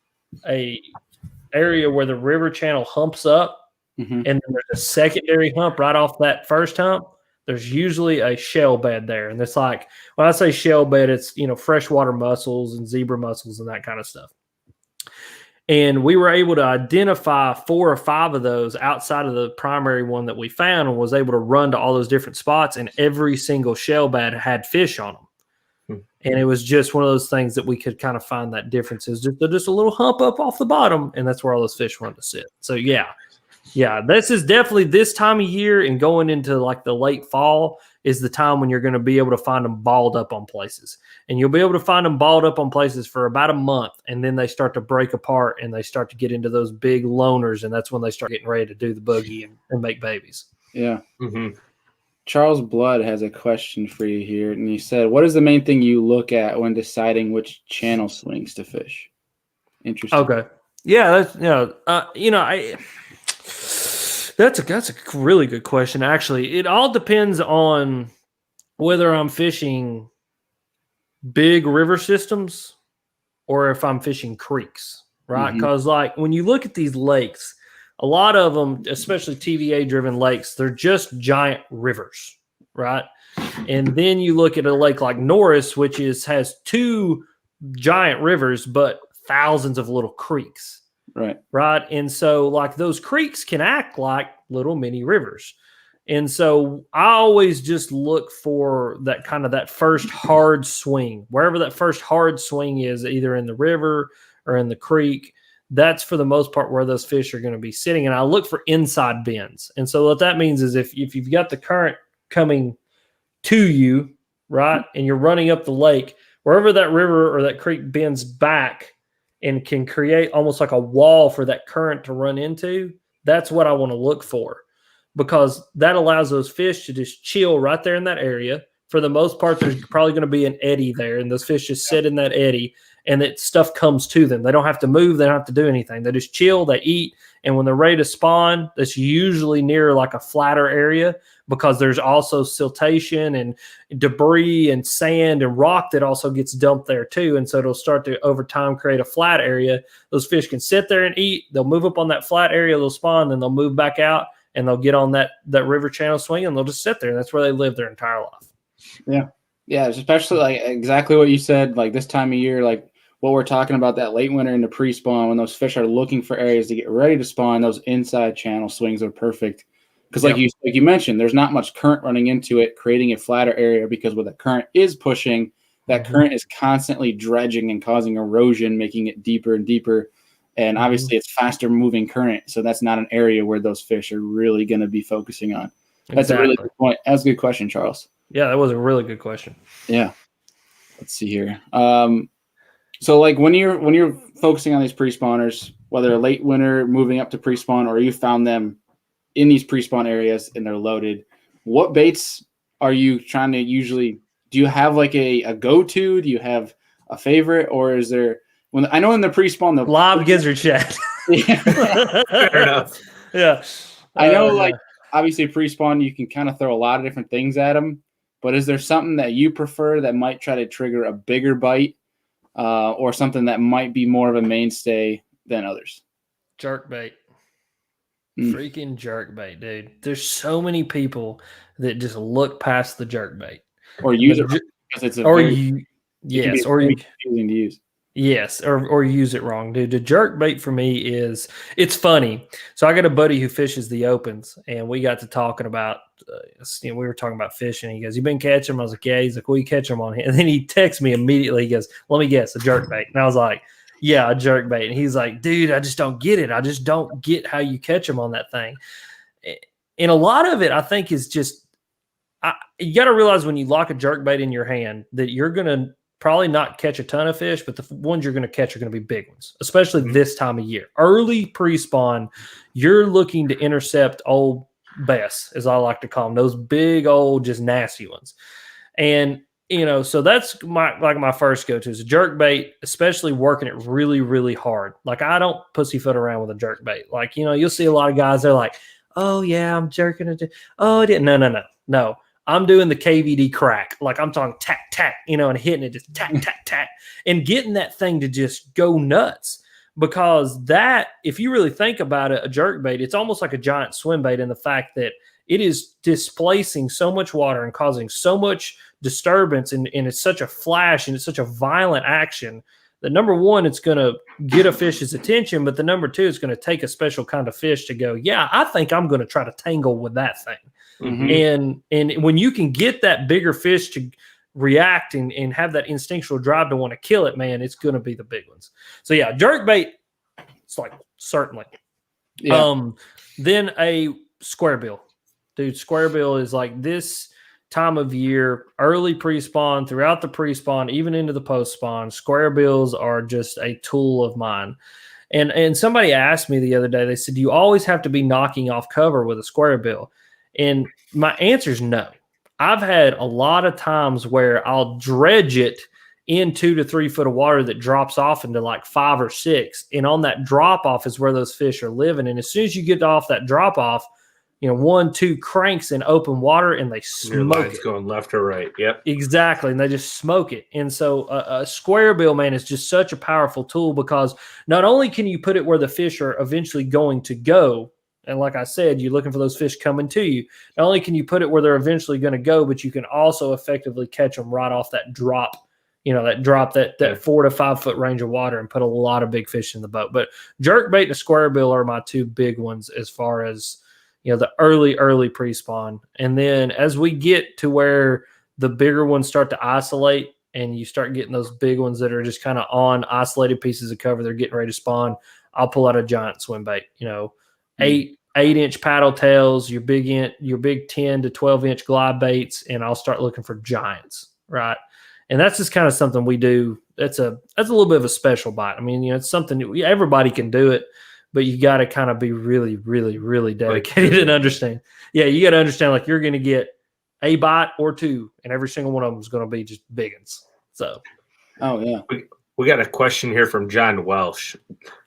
area where the river channel humps up, and then there's a secondary hump right off that first hump, there's usually a shell bed there. And it's like, when I say shell bed, it's, freshwater mussels and zebra mussels and that kind of stuff. And we were able to identify 4 or 5 of those outside of the primary one that we found, and was able to run to all those different spots, and every single shell bed had fish on them. And it was just one of those things that we could kind of find that difference is just a little hump up off the bottom, and that's where all those fish run to sit. So yeah, this is definitely this time of year, and going into like the late fall is the time when you're going to be able to find them balled up on places. And you'll be able to find them balled up on places for about a month, and then they start to break apart and they start to get into those big loners, and that's when they start getting ready to do the boogie and make babies. Yeah. Mm-hmm. Charles Blood has a question for you here, and he said, what is the main thing you look at when deciding which channel swings to fish? Interesting. Okay. Yeah, that's a really good question, actually. It all depends on whether I'm fishing big river systems or if I'm fishing creeks, right? Because like when you look at these lakes, a lot of them, especially TVA-driven lakes, they're just giant rivers, right? And then you look at a lake like Norris, which has 2 giant rivers, but thousands of little creeks, right? And so like those creeks can act like little mini rivers. And so I always just look for that kind of that first hard swing, wherever that first hard swing is, either in the river or in the creek. That's for the most part where those fish are going to be sitting. And I look for inside bends. And so what that means is if you've got the current coming to you, right, and you're running up the lake, wherever that river or that creek bends back and can create almost like a wall for that current to run into, that's what I want to look for, because that allows those fish to just chill right there in that area. For the most part, there's probably going to be an eddy there, and those fish just sit in that eddy, and that stuff comes to them. They don't have to move. They don't have to do anything. They just chill, they eat, and when they're ready to spawn, that's usually near like a flatter area, because there's also siltation and debris and sand and rock that also gets dumped there too. And so it'll start to, over time, create a flat area. Those fish can sit there and eat. They'll move up on that flat area, they'll spawn, then they'll move back out, and they'll get on that river channel swing, and they'll just sit there. And that's where they live their entire life. Yeah. Yeah. Especially like exactly what you said, like this time of year, like what we're talking about, that late winter and the pre-spawn, when those fish are looking for areas to get ready to spawn, those inside channel swings are perfect. Because like you mentioned, there's not much current running into it, creating a flatter area, because what the current is pushing, that current is constantly dredging and causing erosion, making it deeper and deeper. And obviously it's faster moving current. So that's not an area where those fish are really going to be focusing on. That's a really good point. That's a good question, Charles. Yeah, that was a really good question. Yeah. Let's see here. So like when you're focusing on these pre-spawners, whether late winter moving up to pre-spawn, or you found them in these pre-spawn areas and they're loaded, what baits are you trying to usually, do you have like a go-to? Do you have a favorite, or is there, when I know in the pre-spawn, the live gizzard chat. Fair enough. Yeah. I know like obviously pre-spawn, you can kind of throw a lot of different things at them. but is there something that you prefer that might try to trigger a bigger bite, or something that might be more of a mainstay than others? Jerkbait. Freaking jerkbait, dude. There's so many people that just look past the jerkbait. Or use it because it's confusing to use. Yes, or use it wrong, dude. The jerkbait for me it's funny. So I got a buddy who fishes the opens, and we got to talking about, we were talking about fishing. He goes, "You been catching them?" I was like, "Yeah." He's like, "What do you catch them on?" And then he texts me immediately. He goes, "Let me guess, a jerkbait." And I was like, "Yeah, a jerkbait." And he's like, "Dude, I just don't get it. I just don't get how you catch them on that thing." And a lot of it, I think, is just you got to realize when you lock a jerkbait in your hand that you're going to probably not catch a ton of fish, but the ones you're going to catch are going to be big ones, especially this time of year. Early pre-spawn, you're looking to intercept old bass, as I like to call them, those big old just nasty ones. And so that's my first go-to is a jerkbait, especially working it really, really hard. Like, I don't pussyfoot around with a jerkbait. Like, you'll see a lot of guys, they're like, "Oh yeah, I'm jerking it." Oh, I didn't. No. I'm doing the KVD crack. Like, I'm talking tack, tack, and hitting it just tack, tack, tack, and getting that thing to just go nuts. Because that, if you really think about it, a jerkbait, it's almost like a giant swim bait in the fact that it is displacing so much water and causing so much disturbance, and it's such a flash and it's such a violent action that, number one, it's going to get a fish's attention, but the number two, it's going to take a special kind of fish to go, "Yeah, I think I'm going to try to tangle with that thing." Mm-hmm. And when you can get that bigger fish to react and have that instinctual drive to want to kill it, man, it's going to be the big ones. So yeah, jerkbait, it's like certainly. Yeah. Then a square bill. Dude, square bill is like this time of year, early pre-spawn, throughout the pre-spawn, even into the post-spawn. Square bills are just a tool of mine. And somebody asked me the other day, they said, "Do you always have to be knocking off cover with a square bill?" And my answer is no. I've had a lot of times where I'll dredge it in 2 to 3 foot of water that drops off into like 5 or 6. And on that drop off is where those fish are living. And as soon as you get off that drop off, 1, 2 cranks in open water and they smoke it. Going left or right. Yep. Exactly. And they just smoke it. And so a square bill, man, is just such a powerful tool because not only can you put it where the fish are eventually going to go, and like I said, you're looking for those fish coming to you. Not only can you put it where they're eventually going to go, but you can also effectively catch them right off that drop, that 4 to 5 foot range of water and put a lot of big fish in the boat. But jerkbait and square bill are my two big ones as far as, the early pre-spawn. And then as we get to where the bigger ones start to isolate and you start getting those big ones that are just kind of on isolated pieces of cover, they're getting ready to spawn, I'll pull out a giant swim bait, 8-inch paddle tails, your big 10 to 12-inch glide baits, and I'll start looking for giants, right? And that's just kind of something we do. That's a little bit of a special bite. I mean, it's something everybody can do it, but you got to kind of be really, really, really dedicated and understand. Yeah, you got to understand, like, you're going to get a bite or two, and every single one of them is going to be just big ones. So, oh yeah, we got a question here from John Welsh.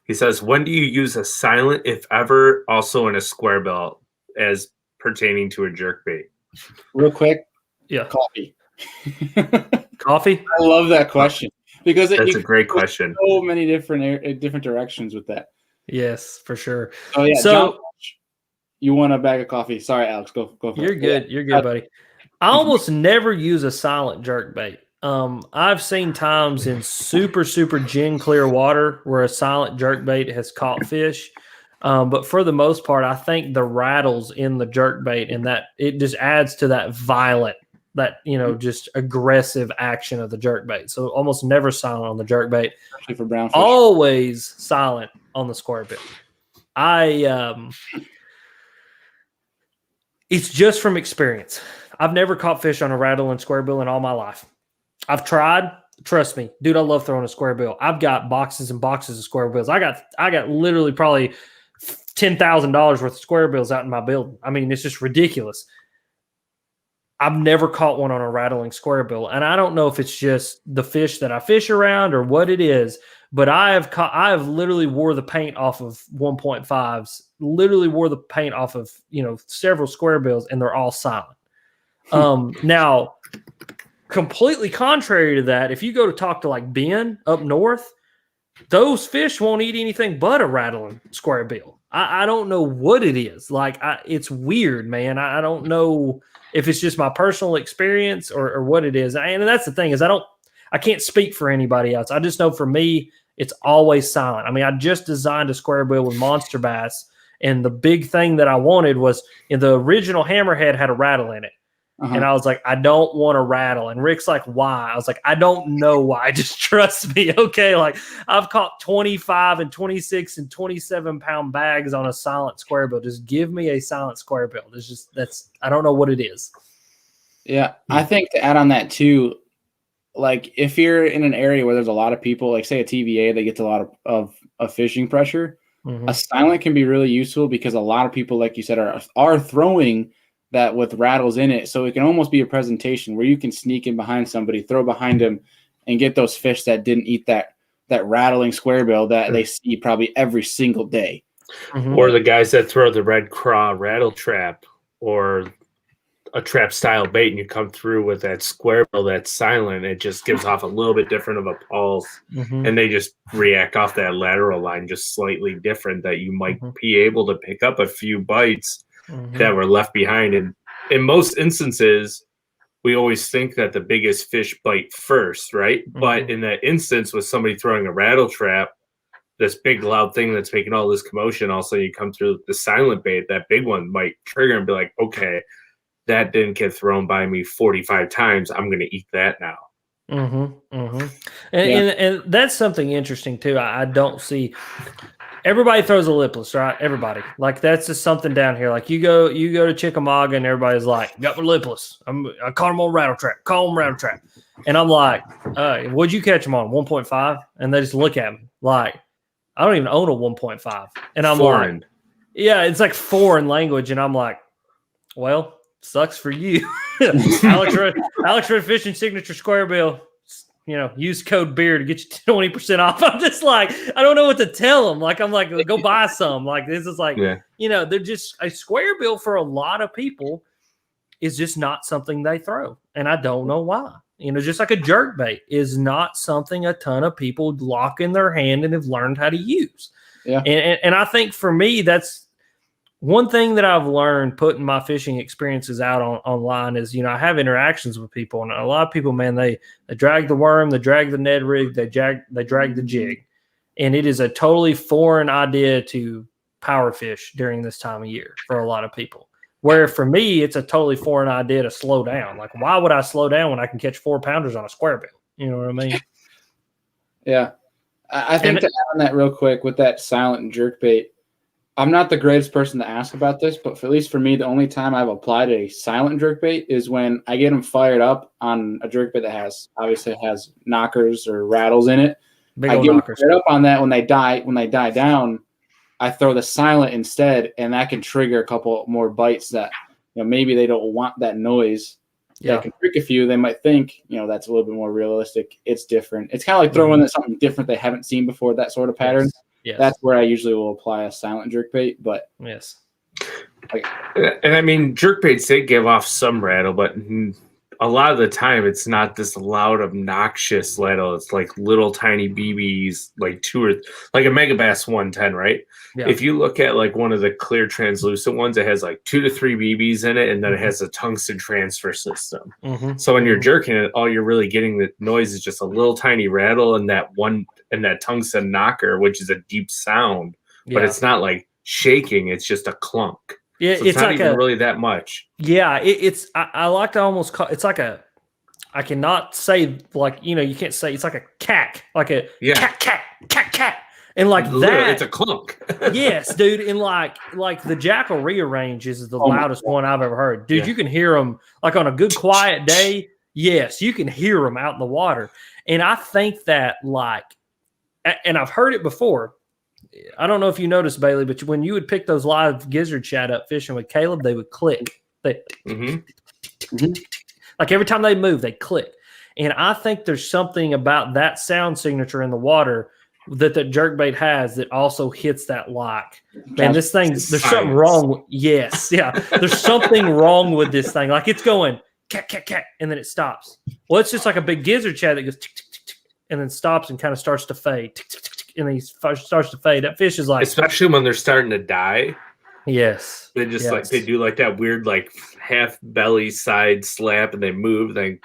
He says, "When do you use a silent, if ever, also in a square bill as pertaining to a jerkbait?" Real quick, yeah, coffee. Coffee. I love that question because that's a great question. So many different directions with that. Yes, for sure. Oh yeah. So John, you want a bag of coffee? Sorry, Alex. Go. You're good. You're good, buddy. I almost never use a silent jerkbait. I've seen times in super, super gin clear water where a silent jerkbait has caught fish. But for the most part, I think the rattles in the jerkbait and that it just adds to that violent, just aggressive action of the jerkbait. So almost never silent on the jerkbait. Especially for brownfish. Always silent on the square bill. It's just from experience. I've never caught fish on a rattle and square bill in all my life. I've tried. Trust me, dude, I love throwing a square bill. I've got boxes and boxes of square bills. I got literally probably $10,000 worth of square bills out in my building. I mean, it's just ridiculous. I've never caught one on a rattling square bill, and I don't know if it's just the fish that I fish around or what it is, but I have literally wore the paint off of 1.5s, literally wore the paint off of, several square bills, and they're all silent. Now, completely contrary to that, if you go to talk to like Ben up north, those fish won't eat anything but a rattling square bill. I don't know what it is. Like, it's weird, man. I don't know if it's just my personal experience or what it is. And that's the thing is I can't speak for anybody else. I just know for me, it's always silent. I mean, I just designed a square bill with monster bass, and the big thing that I wanted was the original hammerhead had a rattle in it. And I was like, I don't want to rattle. And Rick's like, why? I was like, I don't know why. Just trust me. Okay. Like, I've caught 25 and 26 and 27 pound bags on a silent square bill. Just give me a silent square bill. I don't know what it is. Yeah. I think to add on that too, like if you're in an area where there's a lot of people, like say a TVA that gets a lot of fishing pressure, a silent can be really useful because a lot of people, like you said, are throwing that with rattles in it. So it can almost be a presentation where you can sneak in behind somebody, throw behind them, and get those fish that didn't eat that rattling square bill that they see probably every single day. Or the guys that throw the red craw rattle trap or a trap style bait, and you come through with that square bill that's silent. It just gives off a little bit different of a pulse, and they just react off that lateral line just slightly different, that you might be able to pick up a few bites that were left behind. And in most instances, we always think that the biggest fish bite first, right? But in that instance, with somebody throwing a rattle trap, this big loud thing that's making all this commotion, also you come through the silent bait, that big one might trigger and be like, okay, that didn't get thrown by me 45 times. I'm going to eat that now. And that's something interesting too. I don't see. Everybody throws a lipless, right? Everybody. Like, that's just something down here. Like, you go to Chickamauga and everybody's like, got my lipless. I caught him on rattle trap. Call him rattle trap. And I'm like, what'd you catch him on? 1.5? And they just look at me like, I don't even own a 1.5. And I'm like, yeah, it's like foreign language. And I'm like, well, sucks for you. Alex Red Fishing Signature Square Bill. Use code BEER to get you 20% off. I'm just like, I don't know what to tell them. Like, I'm like, go buy some. Like, this is like, they're just, a square bill for a lot of people is just not something they throw. And I don't know why. Just like a jerk bait is not something a ton of people lock in their hand and have learned how to use. Yeah. And I think for me, that's one thing that I've learned putting my fishing experiences out online is, I have interactions with people, and a lot of people, man, they drag the worm, they drag the Ned rig, they drag the jig. And it is a totally foreign idea to power fish during this time of year for a lot of people. Where for me, it's a totally foreign idea to slow down. Like, why would I slow down when I can catch 4-pounders on a square bill? You know what I mean? Yeah. I think to add on that real quick with that silent jerk bait, I'm not the greatest person to ask about this, but at least for me, the only time I've applied a silent jerkbait is when I get them fired up on a jerkbait that has knockers or rattles in it. I get them fired up on that. When they die down, I throw the silent instead, and that can trigger a couple more bites that maybe they don't want that noise. Yeah, I can trick a few. They might think that's a little bit more realistic. It's different. It's kind of like throwing something different they haven't seen before. That sort of pattern. Yes. That's where I usually will apply a silent jerkbait, but yes. And I mean, jerkbaits, they give off some rattle, but a lot of the time it's not this loud, obnoxious rattle. It's like little tiny BBs, like like a Megabass 110, right? Yeah. If you look at like one of the clear translucent ones, it has like 2 to 3 BBs in it, and then it has a tungsten transfer system. So when you're jerking it, all you're really getting the noise is just a little tiny rattle and that tungsten knocker, which is a deep sound, but it's not like shaking. It's just a clunk. Yeah, so it's not like even really that much. Yeah, I like to almost call it's like a. I cannot say like you can't say it's like a cack, like a cat, and like that. It's a clunk. Yes, dude, and like the Jackal rearrange is the loudest one I've ever heard, dude. Yeah. You can hear them like on a good quiet day. Yes, you can hear them out in the water, and I think that and I've heard it before. I don't know if you noticed, Bailey, but when you would pick those live gizzard shad up fishing with Caleb, they would click. Like every time they move, they click. And I think there's something about that sound signature in the water that the jerkbait has that also hits that lock. Man, this thing, there's something wrong. Yes. Yeah. There's something wrong with this thing. Like it's going, cat, cat, cat, and then it stops. Well, it's just like a big gizzard shad that goes tick, tick, tick, tick, and then stops and kind of starts to fade. Tick, tick, tick, tick, and then he starts to fade. That fish is like, especially when they're starting to die. Yes. They just like they do like that weird like half belly side slap, and they move, then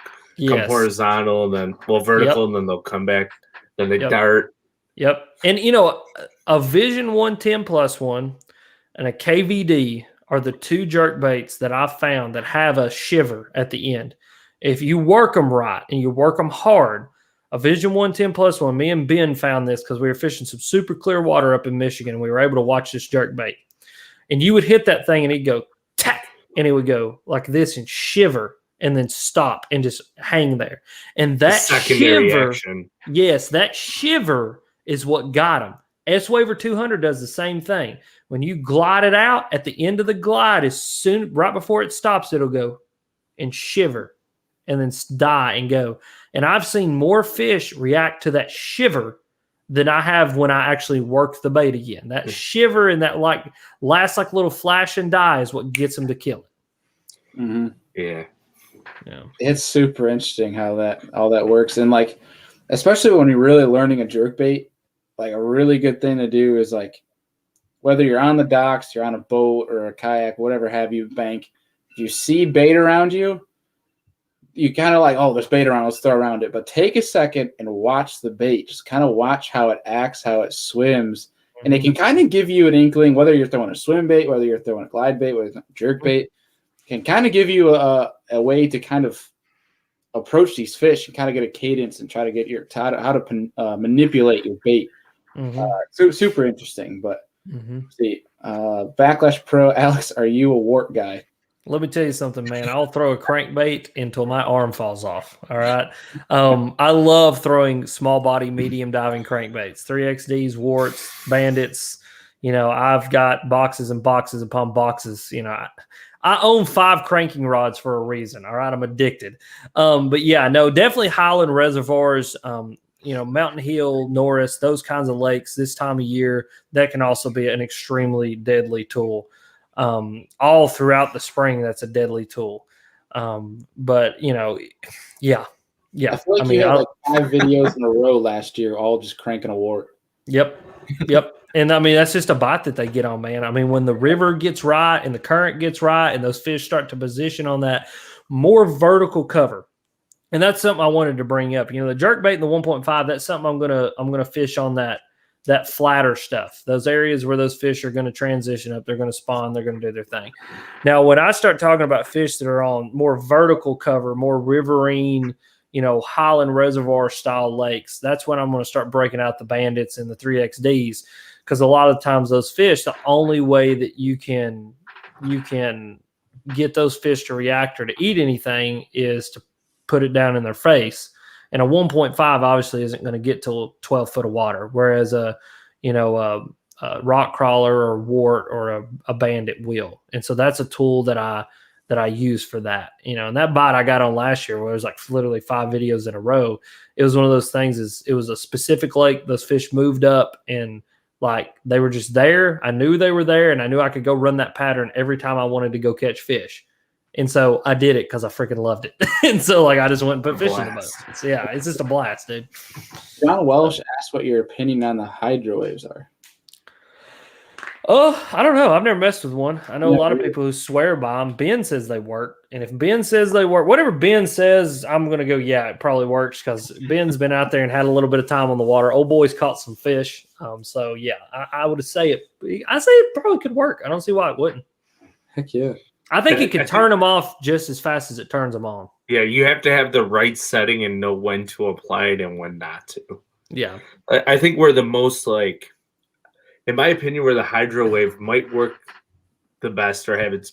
come horizontal, and then vertical, and then they'll come back. Then they dart. Yep. And you know, a Vision 110 plus one and a KVD are the two jerk baits that I've found that have a shiver at the end. If you work them right and you work them hard, a Vision 110 plus one, me and Ben found this because we were fishing some super clear water up in Michigan, and we were able to watch this jerk bait. And you would hit that thing and it'd go tack, and it would go like this and shiver and then stop and just hang there. And that shiver, yes, that shiver is what got them. S-Waver 200 does the same thing. When you glide it out, at the end of the glide, right before it stops, it'll go and shiver and then die and go. And I've seen more fish react to that shiver than I have when I actually work the bait again. That shiver and that like last like little flash and die is what gets them to kill it. Mm-hmm. Yeah. It's super interesting how all that works. And like, especially when you're really learning a jerkbait, like a really good thing to do is like, whether you're on the docks, you're on a boat or a kayak, whatever have you, bank, if you see bait around you, you kind of like, oh, there's bait around, let's throw around it. But take a second and watch the bait. Just kind of watch how it acts, how it swims. And it can kind of give you an inkling, whether you're throwing a swim bait, whether you're throwing a glide bait, whether it's a jerk bait, can kind of give you a way to kind of approach these fish and kind of get a cadence and try to get how to manipulate your bait. So super interesting. But see, Backlash Pro, Alex, are you a wart guy? Let me tell you something, man. I'll throw a crankbait until my arm falls off. All right. I love throwing small body, medium diving crankbaits, 3XDs, warts, bandits. You know, I've got boxes and boxes upon boxes. You know, I own 5 cranking rods for a reason. All right. I'm addicted. But yeah, no, definitely Highland reservoirs, you know, Mountain Hill, Norris, those kinds of lakes this time of year, that can also be an extremely deadly tool. All throughout the spring, that's a deadly tool. But you know, yeah. I feel like you had like 5 videos in a row last year, all just cranking a wart. Yep. And I mean, that's just a bite that they get on, man. I mean, when the river gets right and the current gets right and those fish start to position on that more vertical cover. And that's something I wanted to bring up. You know, the jerkbait and the 1.5, that's something I'm gonna fish on that flatter stuff, those areas where those fish are going to transition up, they're going to spawn, they're going to do their thing. Now, when I start talking about fish that are on more vertical cover, more riverine, you know, Highland reservoir style lakes, that's when I'm going to start breaking out the bandits and the 3XDs, because a lot of times those fish, the only way that you can get those fish to react or to eat anything is to put it down in their face. And a 1.5 obviously isn't going to get to 12 foot of water, whereas a rock crawler or wart or a bandit will. And so that's a tool that I use for that. You know, and that bite I got on last year, where it was like literally 5 videos in a row. It was one of those things. It was a specific lake. Those fish moved up and like they were just there. I knew they were there, and I knew I could go run that pattern every time I wanted to go catch fish. And so I did it because I freaking loved it. And so like I just went and put fish in the boat. So yeah, it's just a blast, dude. John Welsh asked what your opinion on the hydro waves are. Oh, I don't know. I've never messed with one. I know a lot of people who swear by them. Ben says they work. And if Ben says they work, whatever Ben says, I'm going to go, yeah, it probably works, because Ben's been out there and had a little bit of time on the water. Old boy's caught some fish. So yeah, I would say it probably could work. I don't see why it wouldn't. Heck yeah. I think it could turn them off just as fast as it turns them on. Yeah, you have to have the right setting and know when to apply it and when not to. Yeah. I think where the most, like, in my opinion, where the hydro wave might work the best or have its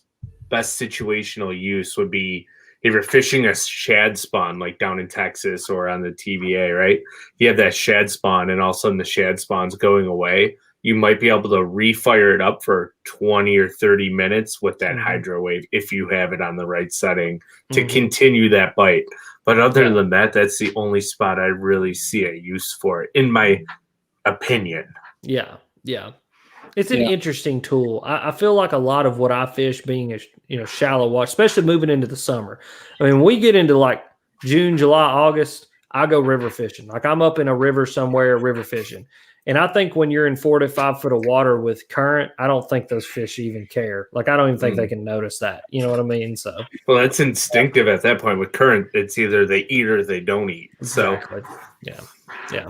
best situational use would be if you're fishing a shad spawn, like down in Texas or on the TVA, right? You have that shad spawn and all of a sudden the shad spawn's going away. You might be able to refire it up for 20 or 30 minutes with that hydro wave if you have it on the right setting to continue that bite. But other than that, that's the only spot I really see a use for it, in my opinion. Yeah. It's an interesting tool. I feel like a lot of what I fish being a shallow water, especially moving into the summer. I mean, when we get into like June, July, August, I go river fishing. Like I'm up in a river somewhere, river fishing. And I think when you're in 4 to 5 foot of water with current, I don't think those fish even care. Like I don't even think they can notice that. You know what I mean? So well, that's instinctive at that point. With current, it's either they eat or they don't eat. exactly. So yeah.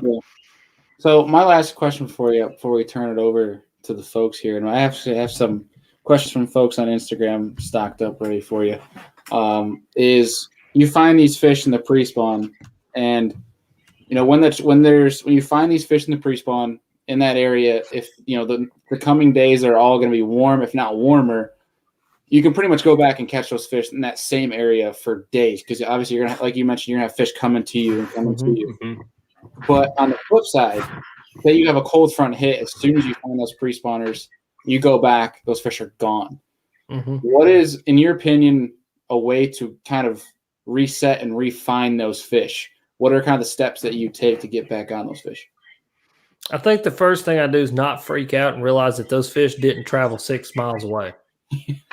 So my last question for you before we turn it over to the folks here, and I actually have some questions from folks on Instagram stocked up ready for you. Is you find these fish in the pre-spawn, and when you find these fish in the pre-spawn in that area, if the coming days are all going to be warm, if not warmer, you can pretty much go back and catch those fish in that same area for days, because obviously you're gonna, like you mentioned, you're gonna have fish coming to you and coming to you. Mm-hmm. But on the flip side, say you have a cold front hit, as soon as you find those pre-spawners, you go back, those fish are gone. Mm-hmm. What is, in your opinion, a way to kind of reset and refine those fish? What are kind of the steps that you take to get back on those fish? I think the first thing I do is not freak out and realize that those fish didn't travel 6 miles away.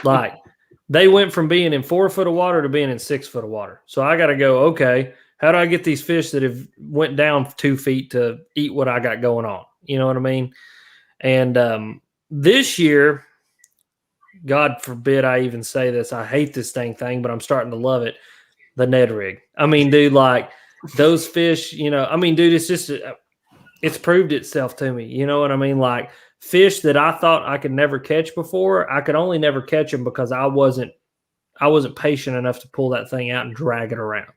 Like they went from being in 4 foot of water to being in 6 foot of water. So I got to go, okay, how do I get these fish that have went down 2 feet to eat what I got going on? You know what I mean? And this year, God forbid I even say this, I hate this thing, but I'm starting to love it. The Ned rig. I mean, dude, like those fish, dude, it's just, it's proved itself to me. You know what I mean? Like fish that I thought I could never catch before, I could only never catch them because I wasn't patient enough to pull that thing out and drag it around.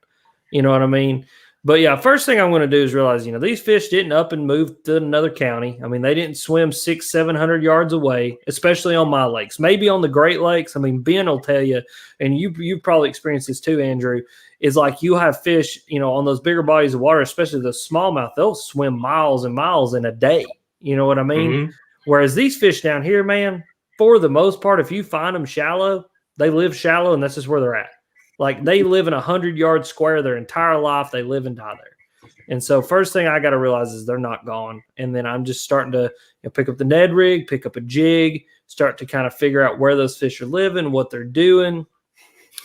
You know what I mean? But yeah, first thing I'm going to do is realize, these fish didn't up and move to another county. I mean, they didn't swim 600-700 yards away, especially on my lakes. Maybe on the Great Lakes. I mean, Ben will tell you, and you probably experienced this too, Andrew, is like you have fish, on those bigger bodies of water, especially the smallmouth, they'll swim miles and miles in a day. You know what I mean? Mm-hmm. Whereas these fish down here, man, for the most part, if you find them shallow, they live shallow, and that's just where they're at. Like they live in 100-yard square their entire life. They live and die there. And so first thing I got to realize is they're not gone. And then I'm just starting to pick up the Ned rig, pick up a jig, start to kind of figure out where those fish are living, what they're doing.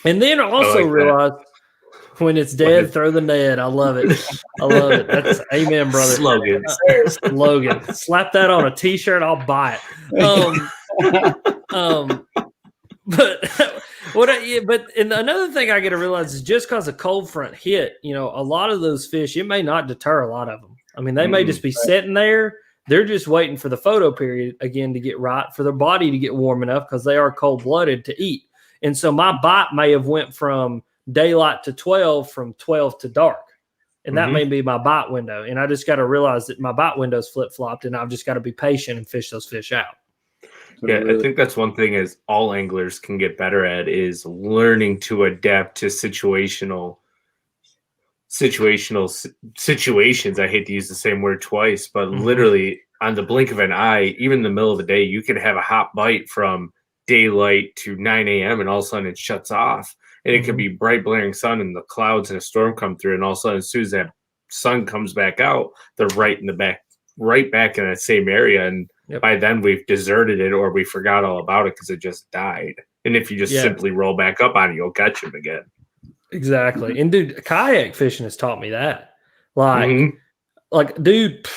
And then also realize when it's dead, throw the Ned. I love it. I love it. That's amen, brother. Slogan. Slap that on a T-shirt. I'll buy it. But another thing I got to realize is just because a cold front hit, a lot of those fish, it may not deter a lot of them. I mean, they may just be sitting there. They're just waiting for the photo period again to get right, for their body to get warm enough because they are cold-blooded to eat. And so my bite may have went from daylight to 12, from 12 to dark. And that may be my bite window. And I just got to realize that my bite window is flip-flopped, and I've just got to be patient and fish those fish out. Yeah, I think that's one thing is all anglers can get better at is learning to adapt to situational situations. I hate to use the same word twice, but literally on the blink of an eye, even in the middle of the day, you can have a hot bite from daylight to 9 a.m. and all of a sudden it shuts off. And it could be bright blaring sun and the clouds and a storm come through. And all of a sudden, as soon as that sun comes back out, they're right back in that same area. And by then we've deserted it or we forgot all about it because it just died. And if you just simply roll back up on it, you'll catch them again. Exactly. And dude, kayak fishing has taught me that. Like, dude,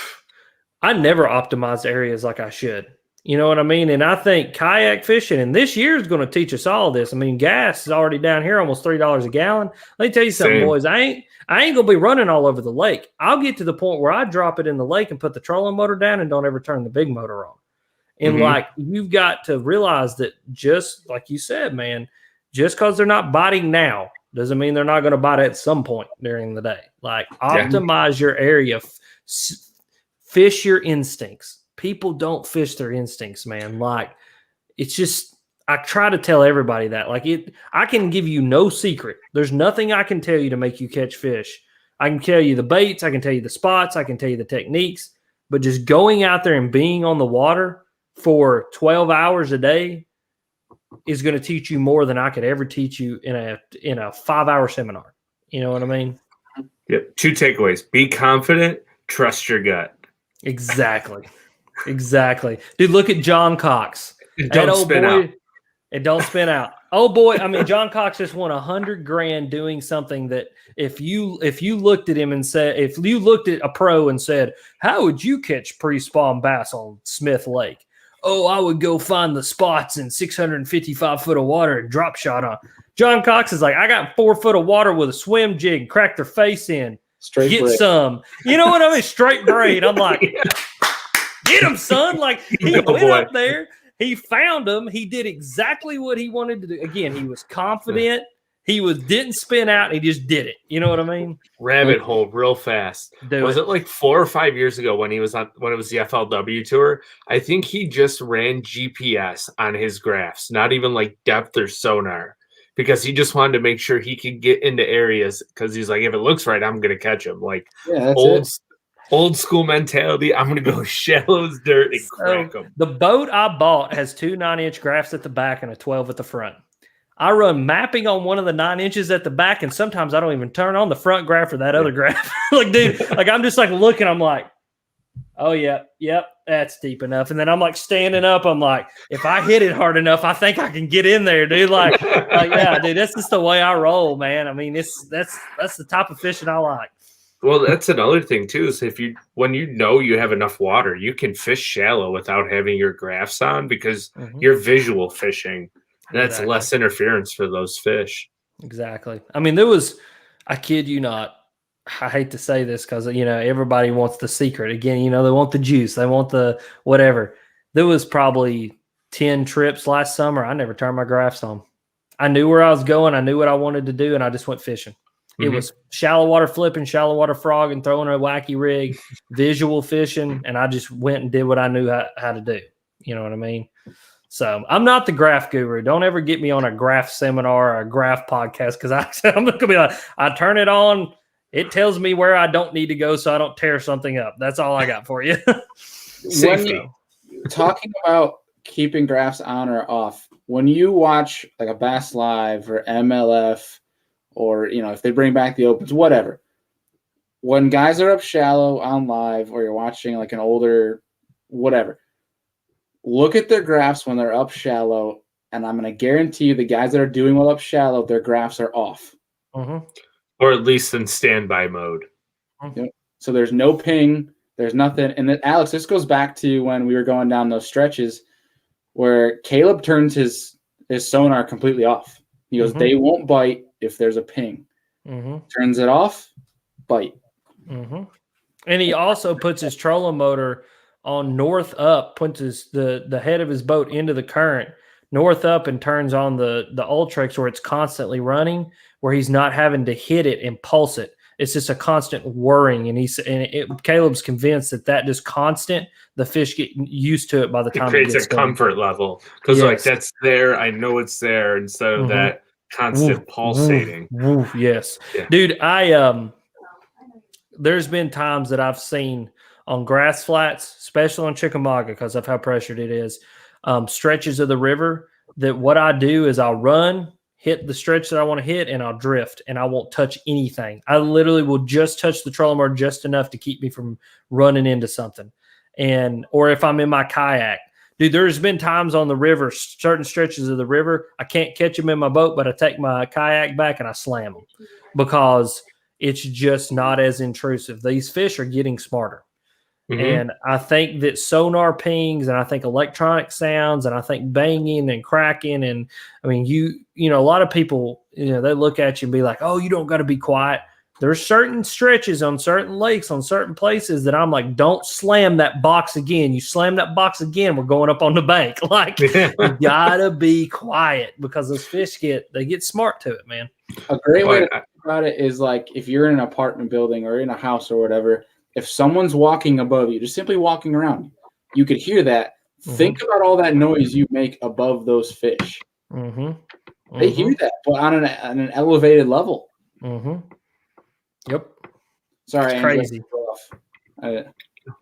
I never optimized areas like I should. You know what I mean? And I think kayak fishing, and this year is going to teach us all this. I mean, gas is already down here, almost $3 a gallon. Let me tell you something, boys. I ain't going to be running all over the lake. I'll get to the point where I drop it in the lake and put the trolling motor down and don't ever turn the big motor on. And like, you've got to realize that, just like you said, man, just because they're not biting now doesn't mean they're not going to bite at some point during the day. Like, optimize your area, fish your instincts. People don't fish their instincts, man. Like, it's just, I try to tell everybody that. Like, I can give you no secret. There's nothing I can tell you to make you catch fish. I can tell you the baits, I can tell you the spots, I can tell you the techniques, but just going out there and being on the water for 12 hours a day is going to teach you more than I could ever teach you in a 5-hour seminar. You know what I mean? Yep. 2 takeaways. Be confident, trust your gut. Exactly. Exactly. Dude, look at John Cox. Don't spin out. It don't spin out. Oh boy, I mean, John Cox just won $100,000 doing something that if you looked at him and said, if you looked at a pro and said, how would you catch pre-spawn bass on Smith Lake? Oh, I would go find the spots in 655 foot of water and drop shot on. John Cox is like, I got 4 foot of water with a swim jig, crack their face in, Straight get braid. some. You know what I mean? Straight braid. I'm like, get him, son. Like he went up there. He found him. He did exactly what he wanted to do. Again, he was confident. He didn't spin out. He just did it. You know what I mean? Rabbit hole real fast. Was it like 4 or 5 years ago when it was the FLW tour? I think he just ran GPS on his graphs, not even like depth or sonar, because he just wanted to make sure he could get into areas because he's like, if it looks right, I'm gonna catch him. Like old school mentality. I'm gonna go shallow as dirt and crack them. The boat I bought has 2 9-inch graphs at the back and a 12 at the front. I run mapping on one of the 9 inches at the back, and sometimes I don't even turn on the front graph or that other graph. Like, dude, like I'm just like looking. I'm like, oh yeah, yep, that's deep enough. And then I'm like standing up. I'm like, if I hit it hard enough, I think I can get in there, dude. Like yeah, dude, that's just the way I roll, man. I mean, that's the type of fishing I like. Well, that's another thing too, is when you know you have enough water, you can fish shallow without having your graphs on because you're visual fishing. And that's less interference for those fish. Exactly. I mean, I kid you not, I hate to say this because, everybody wants the secret. Again, they want the juice. They want the whatever. There was probably 10 trips last summer. I never turned my graphs on. I knew where I was going. I knew what I wanted to do, and I just went fishing. It was shallow water flipping, shallow water frogging, throwing a wacky rig, visual fishing, and I just went and did what I knew how to do. You know what I mean? So I'm not the graph guru. Don't ever get me on a graph seminar or a graph podcast because I'm going to be like, I turn it on. It tells me where I don't need to go so I don't tear something up. That's all I got for you. Safety. Talking about keeping graphs on or off, when you watch like a Bass Live or MLF or, if they bring back the Opens, whatever, when guys are up shallow on live or you're watching like an older whatever, look at their graphs when they're up shallow, and I'm going to guarantee you the guys that are doing well up shallow, their graphs are off. Or at least in standby mode. So there's no ping, there's nothing. And then, Alex, this goes back to when we were going down those stretches where Caleb turns his sonar completely off. He goes, they won't bite if there's a ping. Turns it off, bite. And he also puts his trolling motor on north up, puts the head of his boat into the current, north up, and turns on the Ultrex where it's constantly running, where he's not having to hit it and pulse it. It's just a constant whirring, and Caleb's convinced that just constant, the fish get used to it by the time it creates a comfort level because like that's there. I know it's there instead of that constant pulsating. Yes, yeah. Dude, there's been times that I've seen on grass flats, especially on Chickamauga because of how pressured it is, stretches of the river, that what I do is I'll run, hit the stretch that I want to hit, and I'll drift, and I won't touch anything. I literally will just touch the trolling motor just enough to keep me from running into something. Or if I'm in my kayak, dude, there's been times on the river, certain stretches of the river, I can't catch them in my boat, but I take my kayak back and I slam them because it's just not as intrusive. These fish are getting smarter. And I think that sonar pings, and I think electronic sounds, and I think banging and cracking, and I mean, a lot of people, they look at you and be like, "Oh, you don't got to be quiet." There's certain stretches on certain lakes, on certain places that I'm like, "Don't slam that box again. You slam that box again, we're going up on the bank." Like, you gotta be quiet because those fish get smart to it, man. A great way to think about it is like if you're in an apartment building or in a house or whatever. If someone's walking above you, just simply walking around, you could hear that. Think about all that noise you make above those fish. They hear that, but on an elevated level. Yep. Sorry, it's crazy.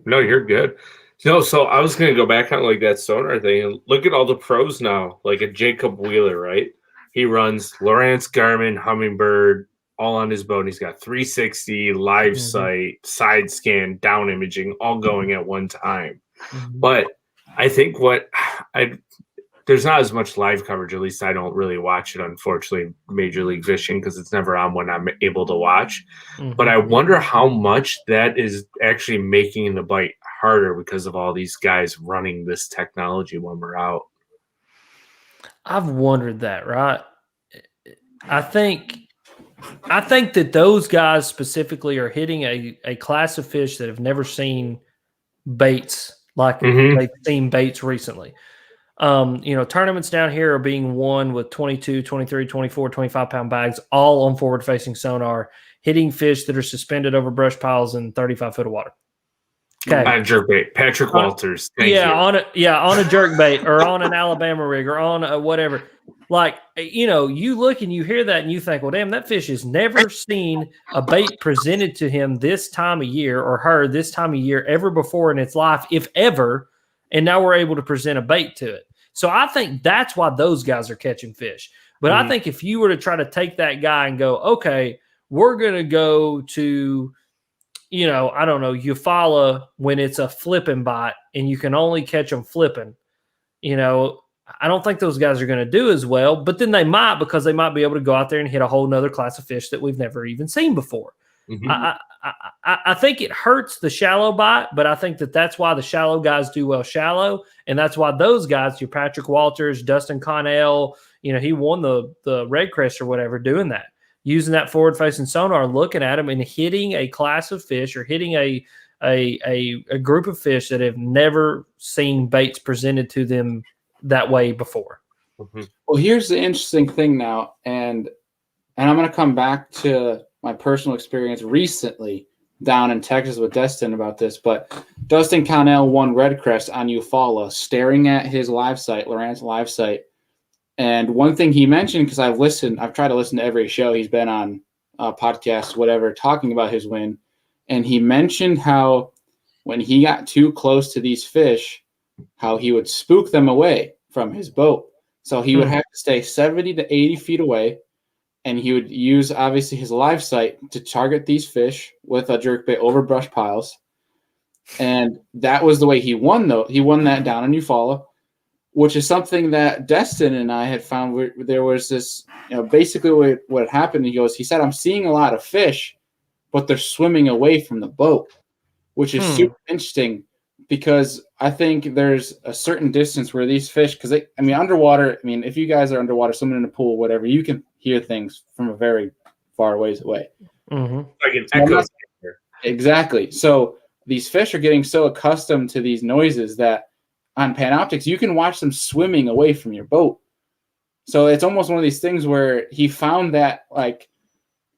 No, you're good. So I was going to go back on like that sonar thing and look at all the pros now, like a Jacob Wheeler, right? He runs Lowrance, Garmin, Humminbird, all on his boat. He's got 360, live sight, side scan, down imaging, all going at one time. But I think there's not as much live coverage. At least I don't really watch it, unfortunately, Major League Fishing, because it's never on when I'm able to watch. But I wonder how much that is actually making the bite harder because of all these guys running this technology when we're out. I've wondered that, right? I think that those guys specifically are hitting a class of fish that have never seen baits like they've seen baits recently. Tournaments down here are being won with 22, 23, 24, 25-pound bags, all on forward-facing sonar, hitting fish that are suspended over brush piles in 35 foot of water. Okay. Jerkbait. Patrick Walters. Thank you. on a jerkbait or on an Alabama rig or on a whatever. Like, you look and you hear that and you think, well, damn, that fish has never seen a bait presented to him this time of year or her this time of year ever before in its life, if ever. And now we're able to present a bait to it. So I think that's why those guys are catching fish. But I think if you were to try to take that guy and go, okay, we're going to go to, I don't know, Eufaula when it's a flipping bite and you can only catch them flipping, I don't think those guys are going to do as well, but then they might, because they might be able to go out there and hit a whole nother class of fish that we've never even seen before. I think it hurts the shallow bite, but I think that's why the shallow guys do well shallow, and that's why those guys, your Patrick Walters, Dustin Connell, he won the Red Crest or whatever, doing that, using that forward-facing sonar, looking at them and hitting a class of fish or hitting a group of fish that have never seen baits presented to them that way before. Well, here's the interesting thing now, and I'm going to come back to my personal experience recently down in Texas with Dustin about this, but Dustin Connell won Red Crest on Eufaula, staring at his live site, Lowrance live site. And one thing he mentioned, because I've tried to listen to every show he's been on, podcasts, whatever, talking about his win. And he mentioned how when he got too close to these fish, how he would spook them away from his boat. So he would have to stay 70 to 80 feet away, and he would use, obviously, his live site to target these fish with a jerkbait over brush piles. And that was the way he won, though. He won that down in Eufaula, which is something that Destin and I had found. Where there was this, basically what happened, he said, I'm seeing a lot of fish, but they're swimming away from the boat, which is super interesting, because I think there's a certain distance where these fish, because underwater, if you guys are underwater, someone in a pool, whatever, you can hear things from a very far ways away. Like an echo. Exactly. So these fish are getting so accustomed to these noises that on Panoptics, you can watch them swimming away from your boat. So it's almost one of these things where he found that, and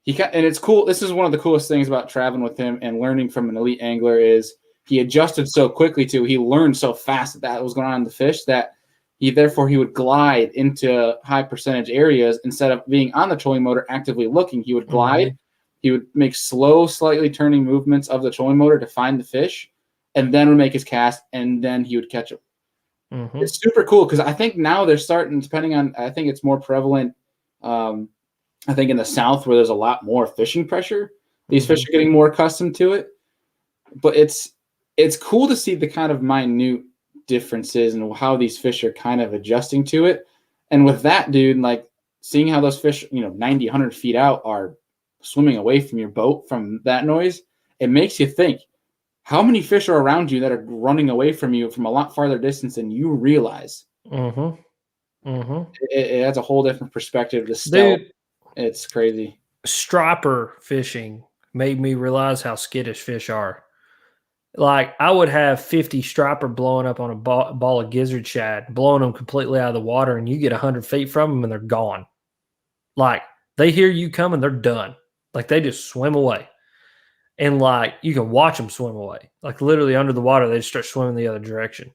it's cool. This is one of the coolest things about traveling with him and learning from an elite angler is he adjusted so quickly he learned so fast that was going on in the fish that he would glide into high percentage areas instead of being on the trolling motor actively looking. He would glide. He would make slow, slightly turning movements of the trolling motor to find the fish, and then would make his cast, and then he would catch them. It's super cool, because I think now they're starting, depending on, I think it's more prevalent, I think in the South where there's a lot more fishing pressure. These fish are getting more accustomed to it. But it's cool to see the kind of minute differences and how these fish are kind of adjusting to it. And with that, dude, seeing how those fish, 90, 100 feet out are swimming away from your boat from that noise, it makes you think, how many fish are around you that are running away from you from a lot farther distance than you realize? It adds a whole different perspective to stealth. Dude, it's crazy. Striper fishing made me realize how skittish fish are. I would have 50 striper blowing up on a ball of gizzard shad, blowing them completely out of the water, and you get 100 feet from them and they're gone. They hear you coming, they're done. They just swim away. And you can watch them swim away. Literally under the water, they just start swimming the other direction.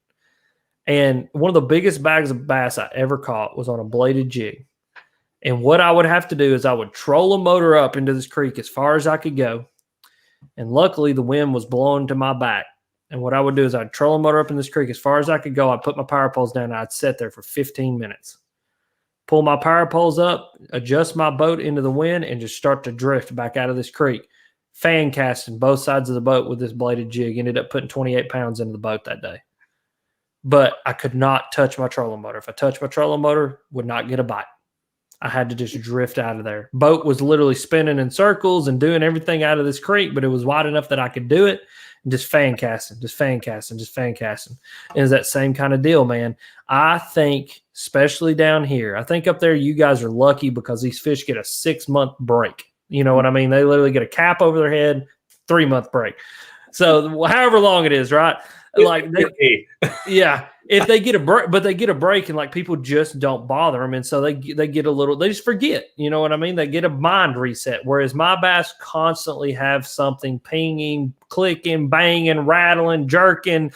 And one of the biggest bags of bass I ever caught was on a bladed jig. And what I would have to do is I would troll a motor up into this creek as far as I could go. And luckily, the wind was blowing to my back. And what I would do is I'd troll a motor up in this creek as far as I could go. I'd put my power poles down, and I'd sit there for 15 minutes. Pull my power poles up, adjust my boat into the wind, and just start to drift back out of this creek. Fan casting both sides of the boat with this bladed jig. Ended up putting 28 pounds into the boat that day. but I could not touch my trolling motor. If I touched my trolling motor, would not get a bite. I had to just drift out of there. Boat was literally spinning in circles and doing everything out of this creek, but it was wide enough that I could do it. And just fan casting. And it's that same kind of deal, man. I think, especially down here, I think up there you guys are lucky because these fish get a 6-month break. You know what I mean? They literally get a cap over their head, 3-month break. So however long it is, right? Like, yeah, if they get a break, but they get a break, and like people just don't bother them, and so they get a little, they just forget. You know what I mean? They get a mind reset. Whereas my bass constantly have something pinging, clicking, banging, rattling, jerking,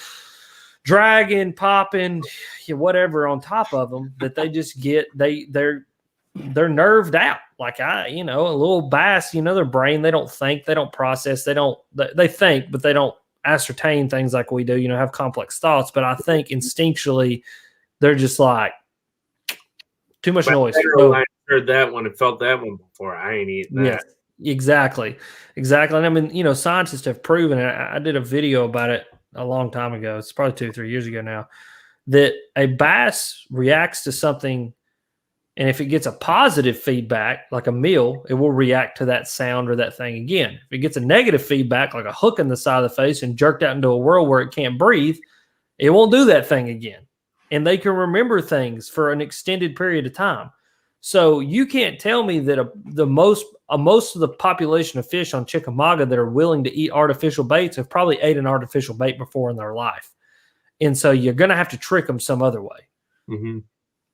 dragging, popping, whatever on top of them that they just get. They're nerved out. Like a little bass. Their brain, they don't think, they don't process, they think, but they don't ascertain things like we do, have complex thoughts. But I think instinctually they're just like, too much noise. I heard that one and felt that one before. I ain't eating that. Yeah, exactly. And I mean, scientists have proven it. I did a video about it a long time ago. It's probably 2 or 3 years ago now, that a bass reacts to something. And if it gets a positive feedback, like a meal, it will react to that sound or that thing again. If it gets a negative feedback, like a hook in the side of the face and jerked out into a world where it can't breathe, it won't do that thing again. And they can remember things for an extended period of time. So you can't tell me that most of the population of fish on Chickamauga that are willing to eat artificial baits have probably ate an artificial bait before in their life. And so you're going to have to trick them some other way. Mm-hmm.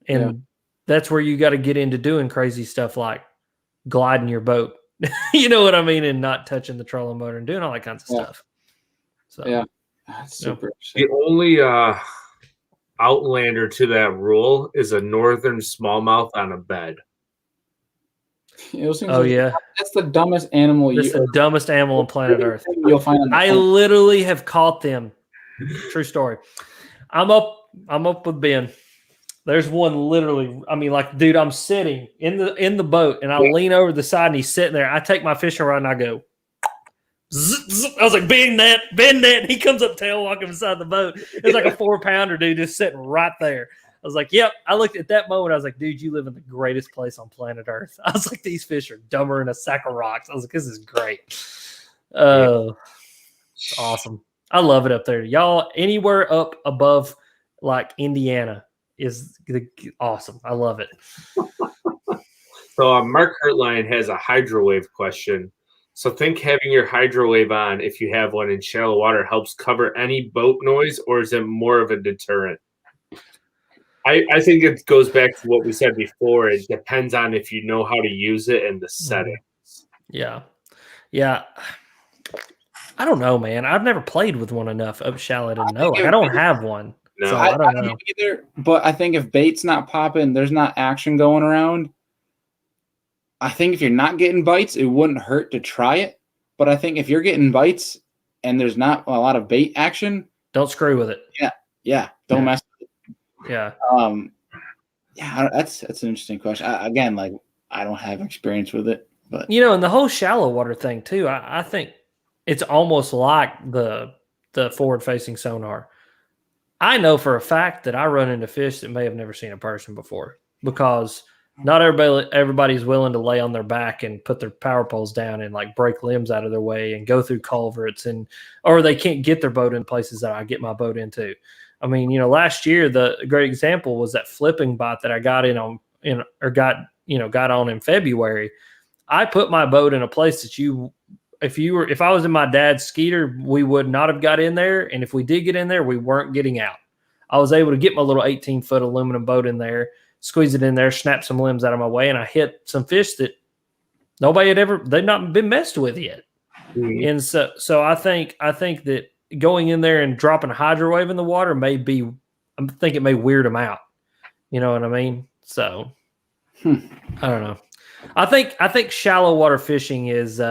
And that's where you got to get into doing crazy stuff like gliding your boat, you know what I mean, and not touching the trolling motor and doing all that kinds of stuff. So that's super. The only outlander to that rule is a northern smallmouth on a bed. That's the dumbest animal. That's the dumbest animal on planet Earth. You'll find. I literally have caught them. True story. I'm up with Ben. There's one literally, I mean, like, dude, I'm sitting in the boat and I lean over the side and he's sitting there. I take my fishing rod and I go, zip, zip. I was like, bend that. And he comes up tail walking beside the boat. It's like a 4-pounder, dude, just sitting right there. I was like, yep. I looked at that moment. I was like, dude, you live in the greatest place on planet Earth. I was like, these fish are dumber than a sack of rocks. I was like, this is great. It's awesome. I love it up there. Y'all, anywhere up above like Indiana is awesome. I love it. So Mark Hurtline has a hydrowave question. So think having your hydrowave on, if you have one in shallow water, helps cover any boat noise, or is it more of a deterrent? I think it goes back to what we said before. It depends on if you know how to use it and the settings. Yeah. I don't know, man. I've never played with one enough up shallow to know. Like, I don't have one. No, so I don't know either. But I think if bait's not popping, there's not action going around. I think if you're not getting bites, it wouldn't hurt to try it. But I think if you're getting bites and there's not a lot of bait action, don't screw with it. Yeah. Don't mess with it. Yeah. That's an interesting question. I don't have experience with it, but and the whole shallow water thing too. I think it's almost like the forward-facing sonar. I know for a fact that I run into fish that may have never seen a person before, because not everybody's willing to lay on their back and put their power poles down and like break limbs out of their way and go through culverts, or they can't get their boat in places that I get my boat into. I mean, last year the great example was that flipping bite that I got got on in February. I put my boat in a place that if I was in my dad's Skeeter, we would not have got in there. And if we did get in there, we weren't getting out. I was able to get my little 18-foot aluminum boat in there, squeeze it in there, snap some limbs out of my way, and I hit some fish that they've not been messed with yet. Mm-hmm. And so I think that going in there and dropping a hydrowave in the water I think it may weird them out. You know what I mean? So I don't know. I think shallow water fishing is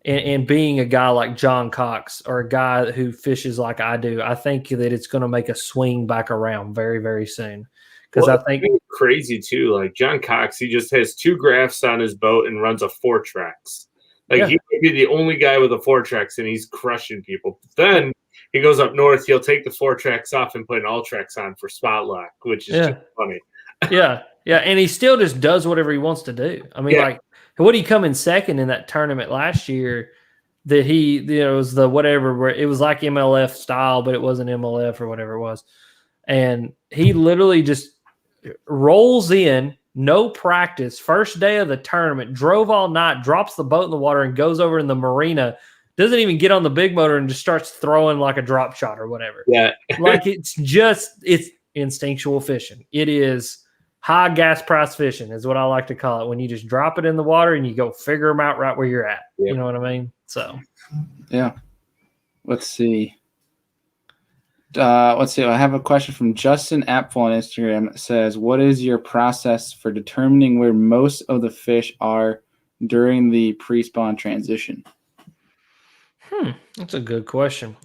and being a guy like John Cox, or a guy who fishes like I do, I think that it's going to make a swing back around very, very soon. Because I think it's crazy too. Like John Cox, he just has 2 graphs on his boat and runs a 4-tracks. Like he could be the only guy with a 4-tracks, and he's crushing people. But then he goes up north, he'll take the 4-tracks off and put an all-tracks on for spot lock, which is just funny. Yeah, and he still just does whatever he wants to do. I mean, like, what did he come in second in that tournament last year? That he, it was the whatever, where it was like MLF style, but it wasn't MLF or whatever it was. And he literally just rolls in, no practice, first day of the tournament, drove all night, drops the boat in the water, and goes over in the marina. Doesn't even get on the big motor and just starts throwing like a drop shot or whatever. Yeah. Like it's instinctual fishing. It is high gas price fishing is what I like to call it. When you just drop it in the water and you go figure them out right where you're at. Yep. You know what I mean? So, yeah. Let's see. I have a question from Justin Apfel on Instagram. It says, what is your process for determining where most of the fish are during the pre-spawn transition? That's a good question.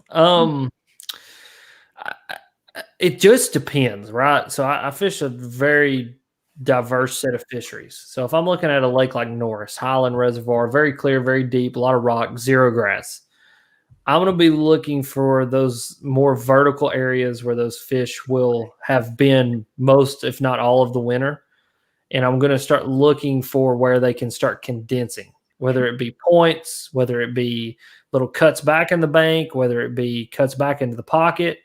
It just depends, right? So I fish a very diverse set of fisheries. So if I'm looking at a lake like Norris, Highland Reservoir, very clear, very deep, a lot of rock, zero grass, I'm going to be looking for those more vertical areas where those fish will have been most, if not all of the winter. And I'm going to start looking for where they can start condensing, whether it be points, whether it be little cuts back in the bank, whether it be cuts back into the pocket.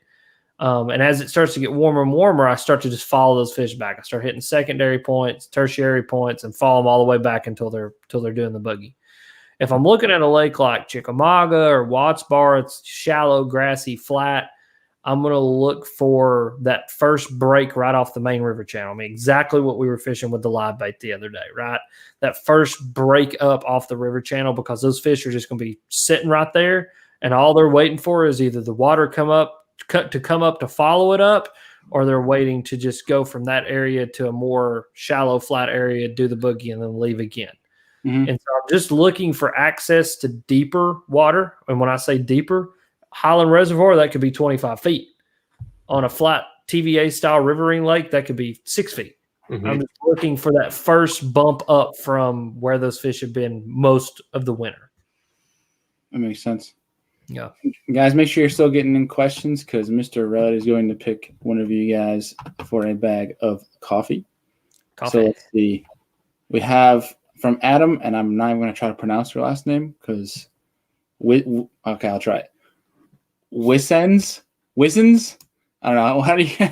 And as it starts to get warmer and warmer, I start to just follow those fish back. I start hitting secondary points, tertiary points, and follow them all the way back until they're doing the boogie. If I'm looking at a lake like Chickamauga or Watts Bar, it's shallow, grassy, flat, I'm going to look for that first break right off the main river channel. I mean, exactly what we were fishing with the live bait the other day, right? That first break up off the river channel, because those fish are just going to be sitting right there, and all they're waiting for is either the water come up to follow it up, or they're waiting to just go from that area to a more shallow, flat area, do the boogie, and then leave again. Mm-hmm. And so I'm just looking for access to deeper water. And when I say deeper, Highland Reservoir, that could be 25 feet. On a flat TVA-style riverine lake, that could be 6 feet. Mm-hmm. I'm just looking for that first bump up from where those fish have been most of the winter. That makes sense. Yeah. Guys, make sure you're still getting in questions, because Mr. Rudd is going to pick one of you guys for a bag of coffee. So let's see. We have from Adam, and I'm not even going to try to pronounce her last name because okay, I'll try it. Wissens? I don't know. How do you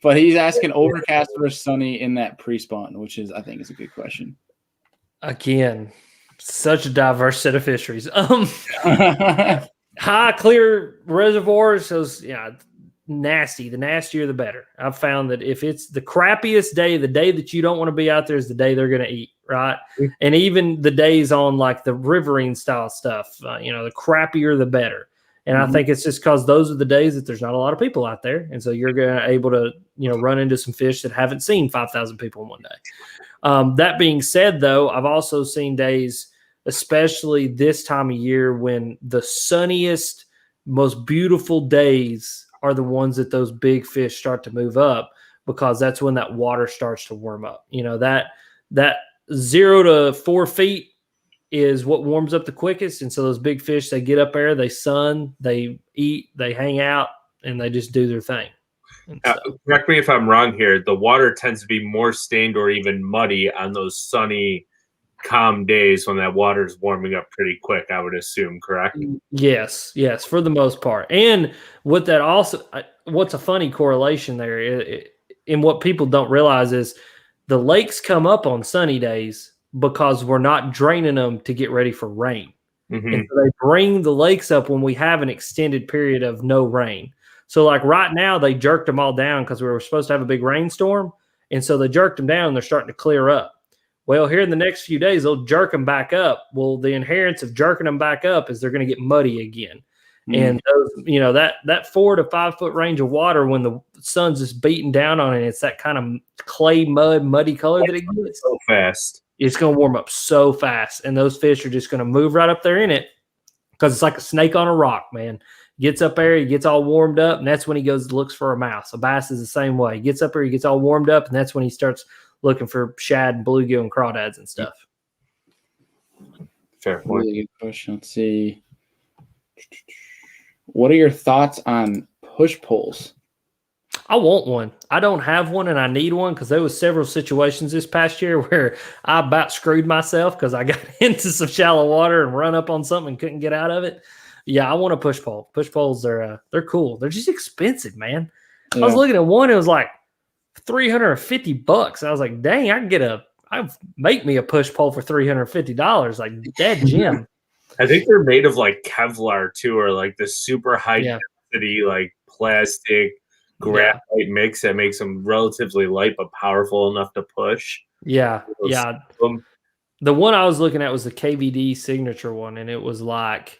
but he's asking overcast versus sunny in that pre-spawn, which is, I think, is a good question. Again, such a diverse set of fisheries. High clear reservoirs, those nasty. The nastier the better. I've found that if it's the crappiest day, the day that you don't want to be out there is the day they're going to eat, right? Mm-hmm. And even the days on like the riverine style stuff, the crappier the better. And I think it's just because those are the days that there's not a lot of people out there. And so you're going to able to, run into some fish that haven't seen 5,000 people in one day. That being said, though, I've also seen days, especially this time of year, when the sunniest, most beautiful days are the ones that those big fish start to move up, because that's when that water starts to warm up. That 0 to 4 feet is what warms up the quickest. And so those big fish, they get up there, they sun, they eat, they hang out, and they just do their thing. Correct me if I'm wrong here. The water tends to be more stained or even muddy on those sunny, calm days when that water is warming up pretty quick, I would assume, correct? Yes, for the most part. And what that also, what's a funny correlation there, and what people don't realize is the lakes come up on sunny days because we're not draining them to get ready for rain. Mm-hmm. And so they bring the lakes up when we have an extended period of no rain. So like right now, they jerked them all down because we were supposed to have a big rainstorm. And so they jerked them down and they're starting to clear up. Well, here in the next few days, they'll jerk them back up. Well, the inherence of jerking them back up is they're going to get muddy again. Mm-hmm. And those, that 4 to 5 foot range of water, when the sun's just beating down on it, it's that kind of clay, muddy color that it gets. So fast. It's going to warm up so fast. And those fish are just going to move right up there in it, because it's like a snake on a rock, man. Gets up there, he gets all warmed up, and that's when he goes and looks for a mouse. A bass is the same way. He gets up there, he gets all warmed up, and that's when he starts looking for shad and bluegill and crawdads and stuff. Fair point. Really good question. Let's see. What are your thoughts on push poles? I want one. I don't have one, and I need one because there was several situations this past year where I about screwed myself because I got into some shallow water and run up on something and couldn't get out of it. Yeah, I want a push pole. Push poles are they're cool. They're just expensive, man. Yeah. I was looking at one; it was like $350. I was like, dang, I make me a push pole for $350. Like, dead Jim. I think they're made of like Kevlar too, or like the super high density like plastic graphite mix that makes them relatively light but powerful enough to push. Yeah. The one I was looking at was the KVD signature one, and it was like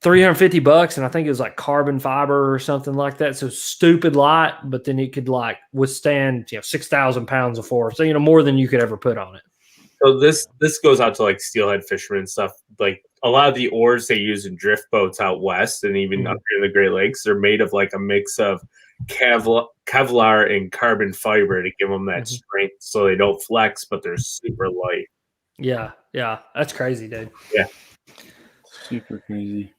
$350, and I think it was like carbon fiber or something like that. So stupid light, but then it could like withstand 6,000 pounds of force. So more than you could ever put on it. So this goes out to like steelhead fishermen and stuff. Like a lot of the oars they use in drift boats out west and even up here in the Great Lakes, they're made of like a mix of Kevlar and carbon fiber to give them that strength, so they don't flex, but they're super light. Yeah, that's crazy, dude. Yeah, super crazy.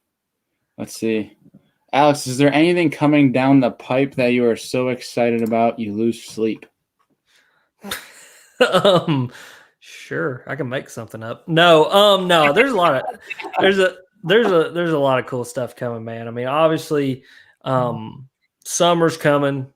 Let's see, Alex, is there anything coming down the pipe that you are so excited about you lose sleep? Sure, I can make something up. No, there's a lot of there's a lot of cool stuff coming, man. I mean, obviously, summer's coming,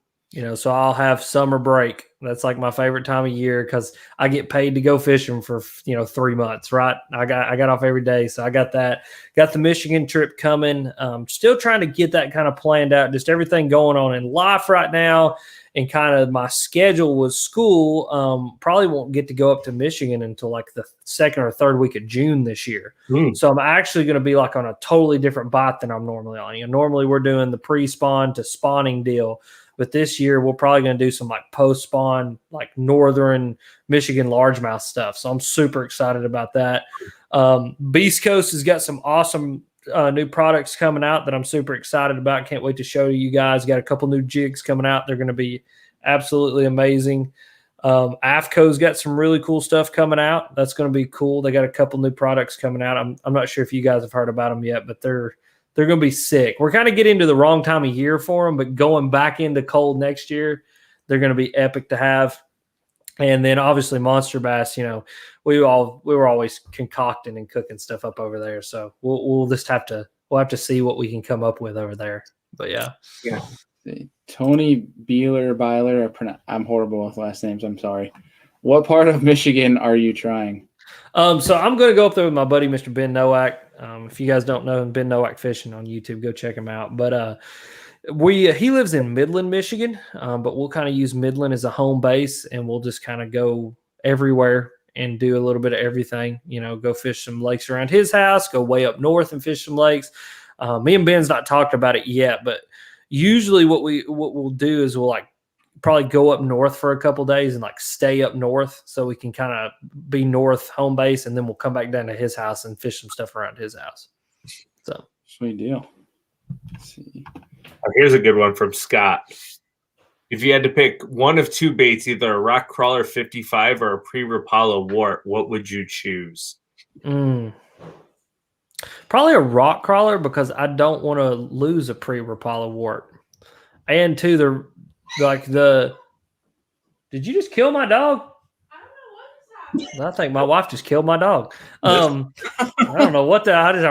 so I'll have summer break. That's like my favorite time of year because I get paid to go fishing for 3 months, right? I got off every day, so I got that. Got the Michigan trip coming. Still trying to get that kind of planned out. Just everything going on in life right now. And kind of my schedule with school, probably won't get to go up to Michigan until like the second or third week of June this year. So I'm actually going to be like on a totally different bite than I'm normally on. Normally we're doing the pre-spawn to spawning deal, but this year we're probably going to do some like post-spawn, like northern Michigan largemouth stuff. So I'm super excited about that. Beast Coast has got some awesome new products coming out that I'm super excited about. Can't wait to show you guys. Got a couple new jigs coming out. They're going to be absolutely amazing. AFTCO's got some really cool stuff coming out. That's going to be cool. They got a couple new products coming out. I'm not sure if you guys have heard about them yet, but they're going to be sick. We're kind of getting into the wrong time of year for them, but going back into cold next year, they're going to be epic to have. And then obviously Monster Bass, we were always concocting and cooking stuff up over there. So we'll just have to see what we can come up with over there. But yeah. Tony Byler. I'm horrible with last names. I'm sorry. What part of Michigan are you trying? So I'm going to go up there with my buddy, Mr. Ben Nowak. If you guys don't know him, Ben Nowak Fishing on YouTube, go check him out. But he lives in Midland, Michigan, but we'll kind of use Midland as a home base, and we'll just kind of go everywhere and do a little bit of everything. Go fish some lakes around his house, go way up north and fish some lakes. Me and Ben's not talked about it yet, but usually what we'll do is we'll like probably go up north for a couple days and like stay up north so we can kind of be north home base, and then we'll come back down to his house and fish some stuff around his house. So sweet deal. Let's see. Here's a good one from Scott. If you had to pick one of two baits, either a rock crawler 55 or a pre-Rapala wart, what would you choose? Probably a rock crawler because I don't want to lose a pre-Rapala wart. And two, did you just kill my dog? I don't know what is happening. I think my wife just killed my dog. I don't know what I just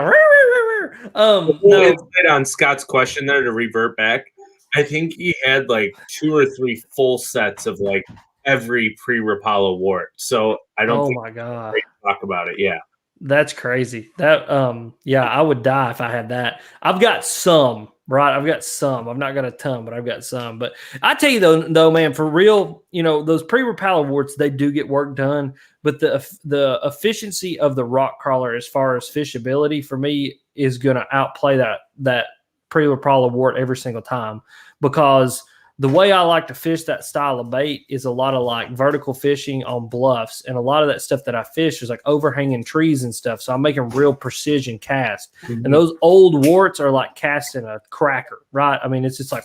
insight on Scott's question there to revert back. I think he had like 2 or 3 full sets of like every pre-Rapala wart. So I don't think my God. Talk about it. Yeah. That's crazy. That I would die if I had that. I've got some, right? I've got some. I've not got a ton, but I've got some. But I tell you though, man, for real, those pre-Rapala warts, they do get work done, but the efficiency of the rock crawler as far as fishability for me is going to outplay that pre-Rapala wart every single time, because the way I like to fish that style of bait is a lot of like vertical fishing on bluffs, and a lot of that stuff that I fish is like overhanging trees and stuff. So I'm making real precision casts, and those old warts are like casting a cracker, right? I mean, it's just like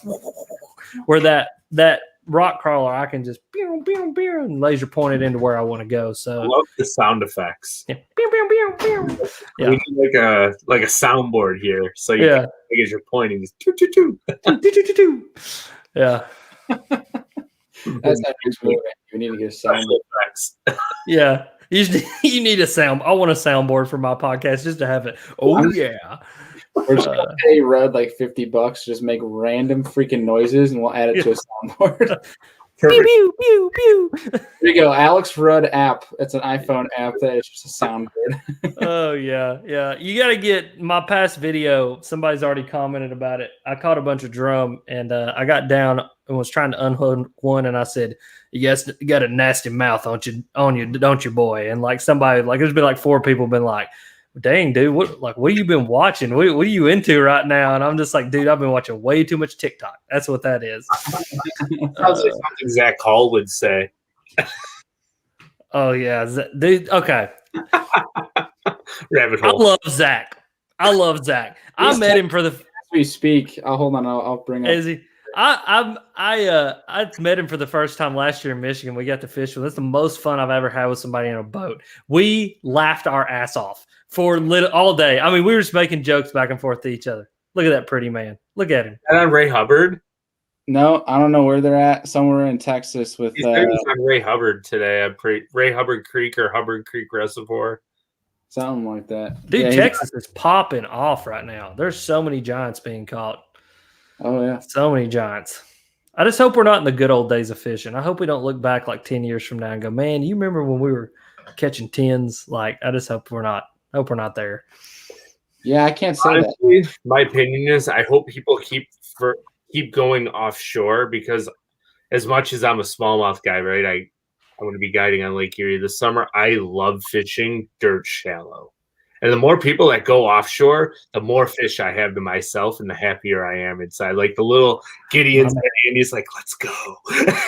where that rock crawler, I can just pew, pew, pew, and laser point it into where I want to go. I So love the sound effects. yeah, pew, pew, pew, pew. We Yeah, need like a soundboard here, so you yeah. can, as you're pointing, just choo, choo, choo. Yeah, That's not just moving. You need to get a sound. Special effects. yeah. You need a sound. I want a soundboard for my podcast just to have it. Oh yeah. We're just gonna pay RUDD like $50 to just make random freaking noises, and we'll add it to a soundboard. Pew, pew, pew, pew. There you go, Alex RUDD app. It's an iPhone app that is just a soundboard. Oh yeah. You got to get my past video. Somebody's already commented about it. I caught a bunch of drum, and I got down and was trying to unhook one, and I said, "You guys got a nasty mouth on you, don't you, boy?" And like somebody, like there's been like 4 people been like, "Dang, dude, what you been watching? What are you into right now?" And I'm just like, dude, I've been watching way too much TikTok. That's what that is. Sounds like something Zach Hall would say. Oh yeah, dude. Okay. Rabbit I hole. love Zach. I met him for the. As we speak, hold on. I'll bring up. Is he? I met him for the first time last year in Michigan. We got to fish with. That's the most fun I've ever had with somebody in a boat. We laughed our ass off for all day. I mean, we were just making jokes back and forth to each other. Look at that pretty man. Look at him. And on Ray Hubbard. No, I don't know where they're at. Somewhere in Texas with. He's on Ray Hubbard today. Ray Hubbard Creek or Hubbard Creek Reservoir. Something like that. Dude, Yeah, Texas is popping off right now. There's so many giants being caught. Oh yeah. So many giants. I just hope we're not in the good old days of fishing. I hope we don't look back like 10 years from now and go, man, you remember when we were catching tens? Like, I just hope we're not there. Yeah, I can't say Honestly, my opinion is I hope people keep going offshore, because as much as I'm a smallmouth guy, right? I want to be guiding on Lake Erie this summer. I love fishing dirt shallow. And the more people that go offshore, the more fish I have to myself, and the happier I am inside. Like the little Gideon's and he's like, let's go.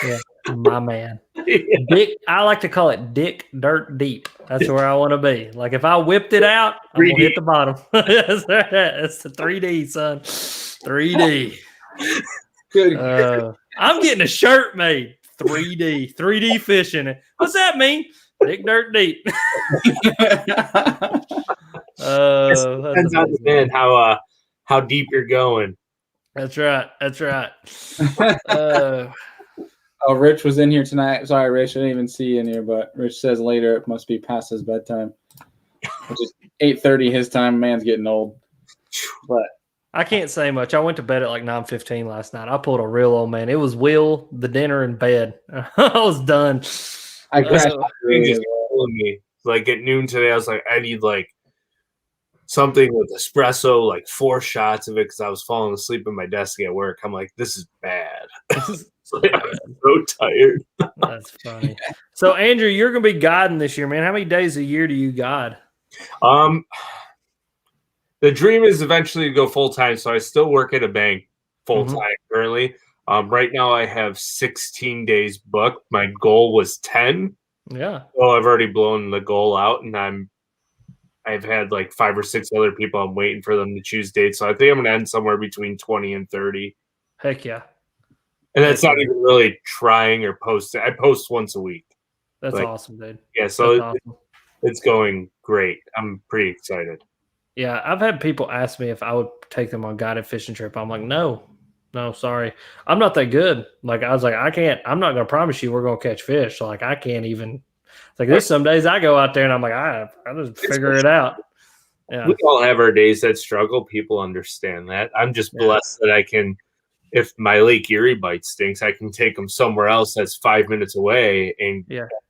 Yeah, my man. Yeah. Dick, I like to call it dick dirt deep. That's where I want to be. Like if I whipped it out, I'm gonna hit the bottom. That's the 3D, son. 3D. Good. I'm getting a shirt made. 3D fishing. What's that mean? Dick dirt deep. Depends on the man how deep you're going. That's right. Oh, Rich was in here tonight. Sorry, Rich. I didn't even see you in here, but Rich says later it must be past his bedtime. Which is 8:30 his time. Man's getting old. But I can't say much. I went to bed at like 9:15 last night. I pulled a real old man. It was Will, the dinner, and bed. I was done. I crashed. Just killing me. Like at noon today, I was like, I need like something with espresso, like 4 shots of it, because I was falling asleep at my desk at work. I'm like, this is bad. I'm so tired. That's funny. So, Andrew, you're going to be guiding this year, man. How many days a year do you guide? The dream is eventually to go full-time, so I still work at a bank full-time currently. Right now I have 16 days booked. My goal was 10. Yeah. So I've already blown the goal out, and I've had like 5 or 6 other people. I'm waiting for them to choose dates. So I think I'm going to end somewhere between 20 and 30. Heck yeah. And that's not even really trying or posting. I post once a week. That's awesome, dude. Yeah, so awesome. It's going great. I'm pretty excited. Yeah, I've had people ask me if I would take them on a guided fishing trip. I'm like, no, sorry. I'm not that good. Like, I was like, I'm not going to promise you we're going to catch fish. Like, I can't even. It's like, there's some days I go out there and I'm like, I just figure it out. Yeah. We all have our days that struggle. People understand that. I'm just blessed that I can, if my Lake Erie bite stinks, I can take them somewhere else that's 5 minutes away and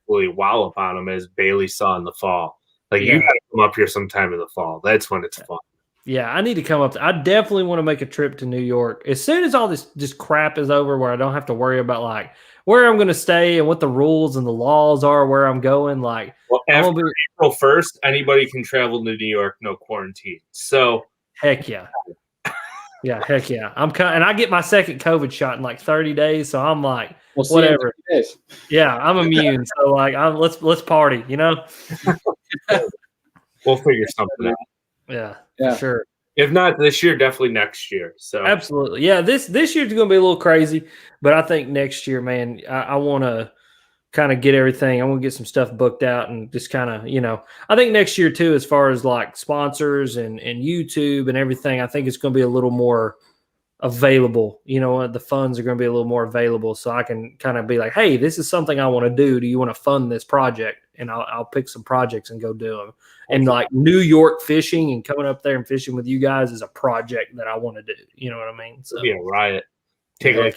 really wallop on them, as Bailey saw in the fall. Like, you got to come up here sometime in the fall. That's when it's fun. Yeah, I need to come up. I definitely want to make a trip to New York. As soon as all this just crap is over, where I don't have to worry about like where I'm going to stay and what the rules and the laws are, where I'm going. Like, well, after April 1st, anybody can travel to New York, no quarantine. So, heck yeah. Yeah, heck yeah. And I get my second COVID shot in like 30 days. So I'm like, whatever. Yeah, I'm immune. So like, let's party, you know? We'll figure something out. Yeah, for sure. If not this year, definitely next year. So Absolutely. Yeah, this year's going to be a little crazy, but I think next year, man, I want to kind of get everything. I want to get some stuff booked out and just kind of, I think next year too, as far as like sponsors and YouTube and everything, I think it's going to be a little more available. The funds are going to be a little more available, so I can kind of be like, hey, this is something I want to do. Do you want to fund this project? And I'll pick some projects and go do them. And like New York fishing and coming up there and fishing with you guys is a project that I want to do. You know what I mean? So it'll be a riot. Take a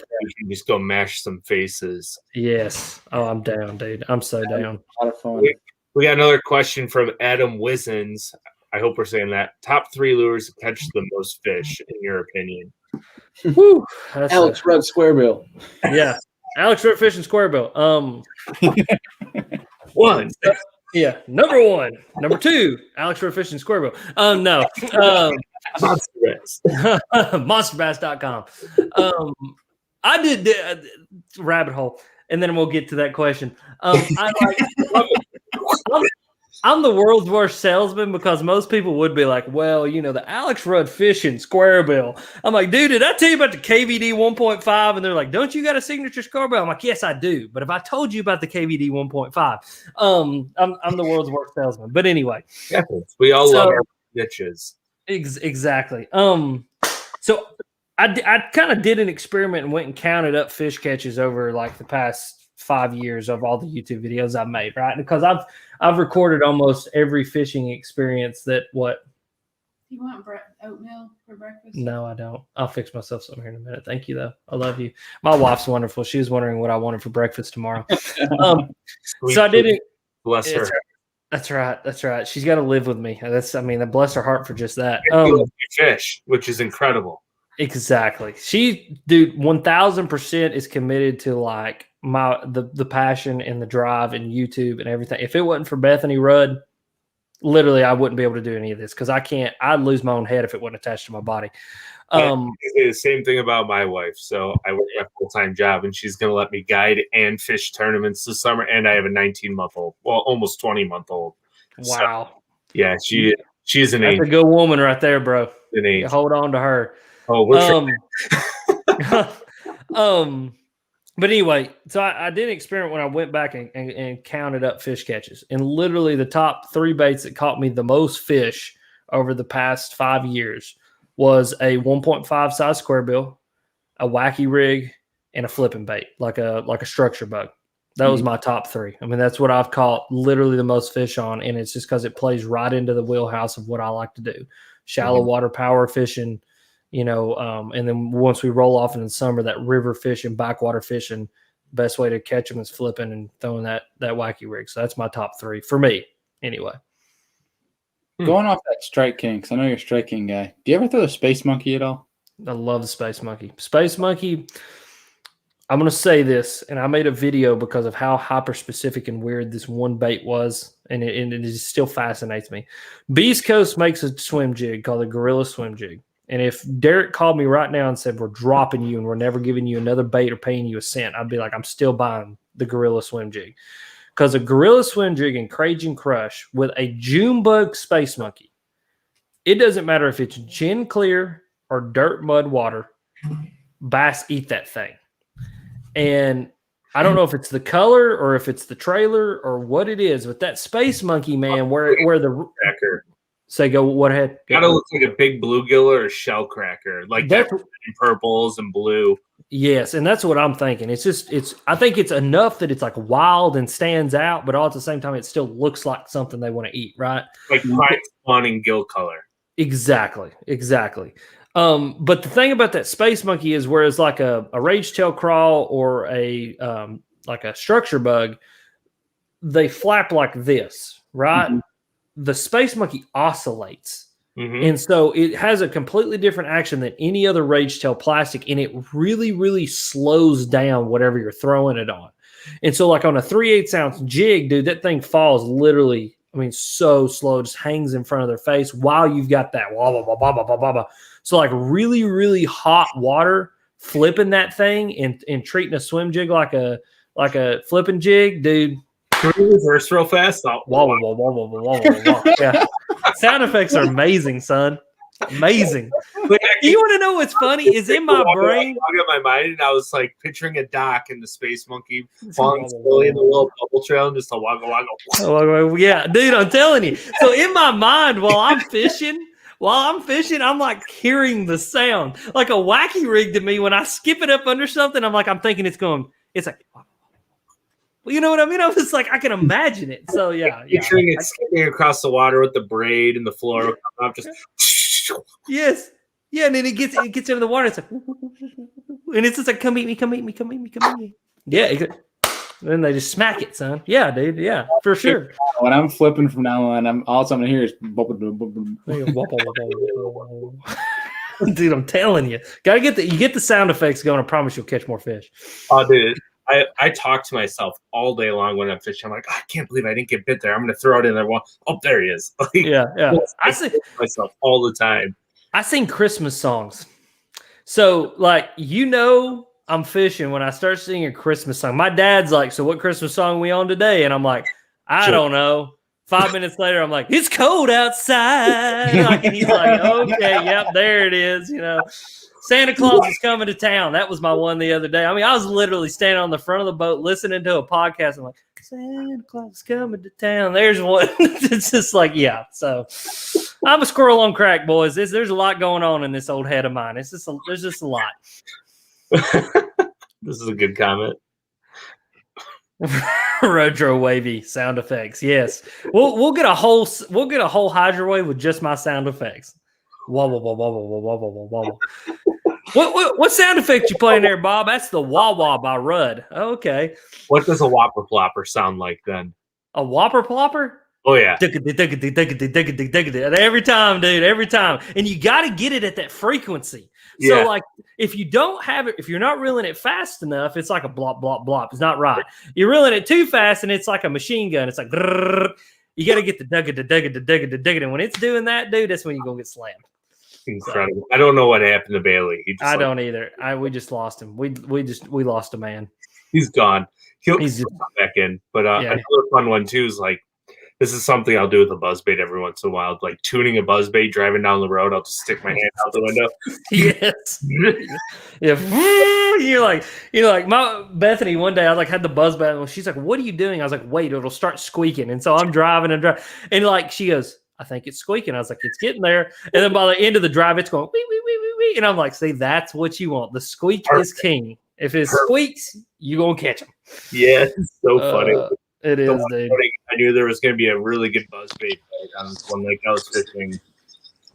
just go mash some faces. Yes. Oh, I'm down, dude. I'm so down. A lot of fun. We got another question from Adam Wizens. I hope we're saying that. Top 3 lures to catch the most fish, in your opinion. Whew, Alex Rudd Squarebill. Yeah. Alex Rudd Fishing Squarebill. 1. Yeah. Number 1. Number 2, Alex Rudd Fishing Squarebill. No. Monsterbass.com. I did rabbit hole, and then we'll get to that question. I'm the world's worst salesman because most people would be like, well, the Alex Rudd Fishing Squarebill. I'm like, dude, did I tell you about the KVD 1.5? And they're like, don't you got a signature Squarebill? I'm like, yes, I do. But if I told you about the KVD 1.5, I'm the world's worst salesman. But anyway. We all love our niches. Exactly. So I kind of did an experiment and went and counted up fish catches over like the past 5 years of all the YouTube videos I've made, right? Because I've recorded almost every fishing experience that what. You want oatmeal for breakfast? No, I don't. I'll fix myself something here in a minute. Thank you, though. I love you. My wife's wonderful. She was wondering what I wanted for breakfast tomorrow. So I didn't. Bless her. That's right. That's right. She's got to live with me. Bless her heart for just that. Fish, which is incredible. Exactly. She, dude, 1000% is committed to like the passion and the drive and YouTube and everything. If it wasn't for Bethany Rudd, literally I wouldn't be able to do any of this because I'd lose my own head if it wasn't attached to my body. The same thing about my wife. So I work a full-time job and she's going to let me guide and fish tournaments this summer. And I have a 19-month-old, well, almost 20-month-old. Wow. So, yeah, she's an angel. That's a good woman right there, bro. An angel. Hold on to her. Oh, we're But anyway, so I did an experiment when I went back and counted up fish catches. And literally the top 3 baits that caught me the most fish over the past 5 years was a 1.5 size squarebill, a wacky rig, and a flipping bait, like a structure bug. That was my top 3. I mean, that's what I've caught literally the most fish on. And it's just because it plays right into the wheelhouse of what I like to do. Shallow water power fishing. And then once we roll off in the summer, that river fishing, backwater fishing, best way to catch them is flipping and throwing that wacky rig. So that's my top 3 for me, anyway. Going off that Strike King, because I know you're a Strike King guy. Do you ever throw the Space Monkey at all? I love the Space Monkey. Space Monkey, I'm going to say this, and I made a video because of how hyper-specific and weird this one bait was, and it still fascinates me. Beast Coast makes a swim jig called the Gorilla Swim Jig. And if Derek called me right now and said, we're dropping you and we're never giving you another bait or paying you a cent, I'd be like, I'm still buying the Gorilla Swim Jig. Because a Gorilla Swim Jig and Cajun Crush with a June bug Space Monkey, it doesn't matter if it's gin clear or dirt mud water, bass eat that thing. And I don't know if it's the color or if it's the trailer or what it is, but that Space Monkey, man, where the cracker. Say go what ahead? Gotta look like a big bluegill or a shell cracker, like that in purples and blue. Yes, and that's what I'm thinking. I think it's enough that it's like wild and stands out, but all at the same time, it still looks like something they want to eat, right? Like bright spawning gill color. Exactly. But the thing about that Space Monkey is, whereas like a rage tail crawl or a like a structure bug, they flap like this, right? Mm-hmm. The Space Monkey oscillates. Mm-hmm. And so it has a completely different action than any other rage tail plastic, and it really, really slows down whatever you're throwing it on. And so like on a 3/8 ounce jig, dude, that thing falls literally, so slow, just hangs in front of their face while you've got that blah, blah, blah, blah, blah, blah, blah. So like really, really hot water, flipping that thing and treating a swim jig like a flipping jig, dude. Can we reverse real fast? Wah, wah, wah, wah, wah, wah, wah, wah. Yeah. Sound effects are amazing, son. Amazing. Like, You want to know what's funny? Is in my brain. I got my mind, and I was like picturing a dock and the space monkey falling slowly in the little bubble trail, and just a wagga wagga. Oh, yeah, dude, I'm telling you. So in my mind, while I'm fishing, I'm like hearing the sound like a wacky rig to me. When I skip it up under something, I'm thinking it's like, well, you know what I mean? I was like, I can imagine it. So yeah. Picturing it skipping across the water with the braid and the floor coming up, just. Yes. Yeah, and then it gets into the water. It's like, and it's just like, come eat me, come eat me, come eat me, come eat me. Yeah. Then they just smack it, son. Yeah, dude. Yeah, for sure. When I'm flipping from now on, all I'm gonna hear is. Dude, I'm telling you, you get the sound effects going. I promise you'll catch more fish. Oh, dude. I talk to myself all day long when I'm fishing. I'm like, I can't believe I didn't get bit there. I'm going to throw it in there. Oh, there he is. Like, yeah. I see myself all the time. I sing Christmas songs. So, like, I'm fishing when I start singing a Christmas song. My dad's like, so what Christmas song are we on today? And I'm like, I don't know. 5 minutes later, I'm like, it's cold outside. And he's like, okay, yep, there it is. Santa Claus is coming to town. That was my one the other day. I mean, I was literally standing on the front of the boat listening to a podcast. I'm like, Santa Claus is coming to town. There's one. It's just like, yeah. So I'm a squirrel on crack, boys. There's a lot going on in this old head of mine. There's just a lot. This is a good comment. Retro wavy sound effects. Yes, we'll get a whole hydro wave with just my sound effects. Wobble, wobble, wobble, wobble, wobble. What sound effect you playing there, Bob? That's the wah wah by RUDD. Okay. What does a whopper plopper sound like then? A whopper plopper? Oh yeah. Every time, dude. Every time, and you got to get it at that frequency. So, like, if you don't have it, if you're not reeling it fast enough, it's like a blop, blop, blop. It's not right. You're reeling it too fast, and it's like a machine gun. It's like, grrr. You got to get the dugga. And when it's doing that, dude, that's when you're going to get slammed. Incredible. I don't know what happened to Bailey. I don't either. We just lost him. We lost a man. He's gone. He's just come back in. But another fun one, too, is like, this is something I'll do with a buzzbait every once in a while. Like tuning a buzzbait, driving down the road, I'll just stick my hand out the window. Yes. Yeah. You're like my Bethany. One day I had the buzzbait. She's like, "What are you doing?" I was like, "Wait, it'll start squeaking." And so I'm driving, and like she goes, "I think it's squeaking." I was like, "It's getting there." And then by the end of the drive, it's going wee wee wee wee wee. And I'm like, "See, that's what you want. The squeak is king. If it squeaks, you gonna catch them." Yeah, it's so funny. It is, dude. I knew there was going to be a really good buzzbait on this one lake I was fishing.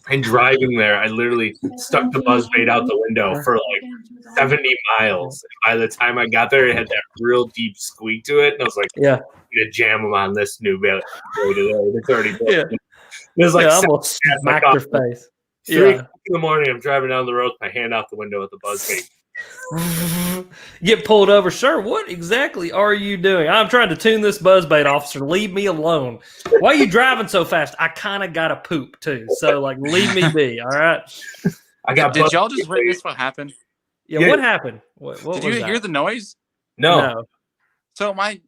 And driving there, I literally stuck the buzzbait out the window for like 70 miles. And by the time I got there, it had that real deep squeak to it. And I was like, yeah, I'm going to jam them on this new bait today. It's already built. Yeah. It was like, almost smacked their face. 3 o'clock in the morning, I'm driving down the road with my hand out the window with the buzzbait. Get pulled over, sir. What exactly are you doing? I'm trying to tune this buzzbait, officer. Leave me alone. Why are you driving so fast? I kind of got to poop too, so like leave me be. All right. Did y'all just witness what happened? Yeah. What happened? What did you hear the noise? No. So my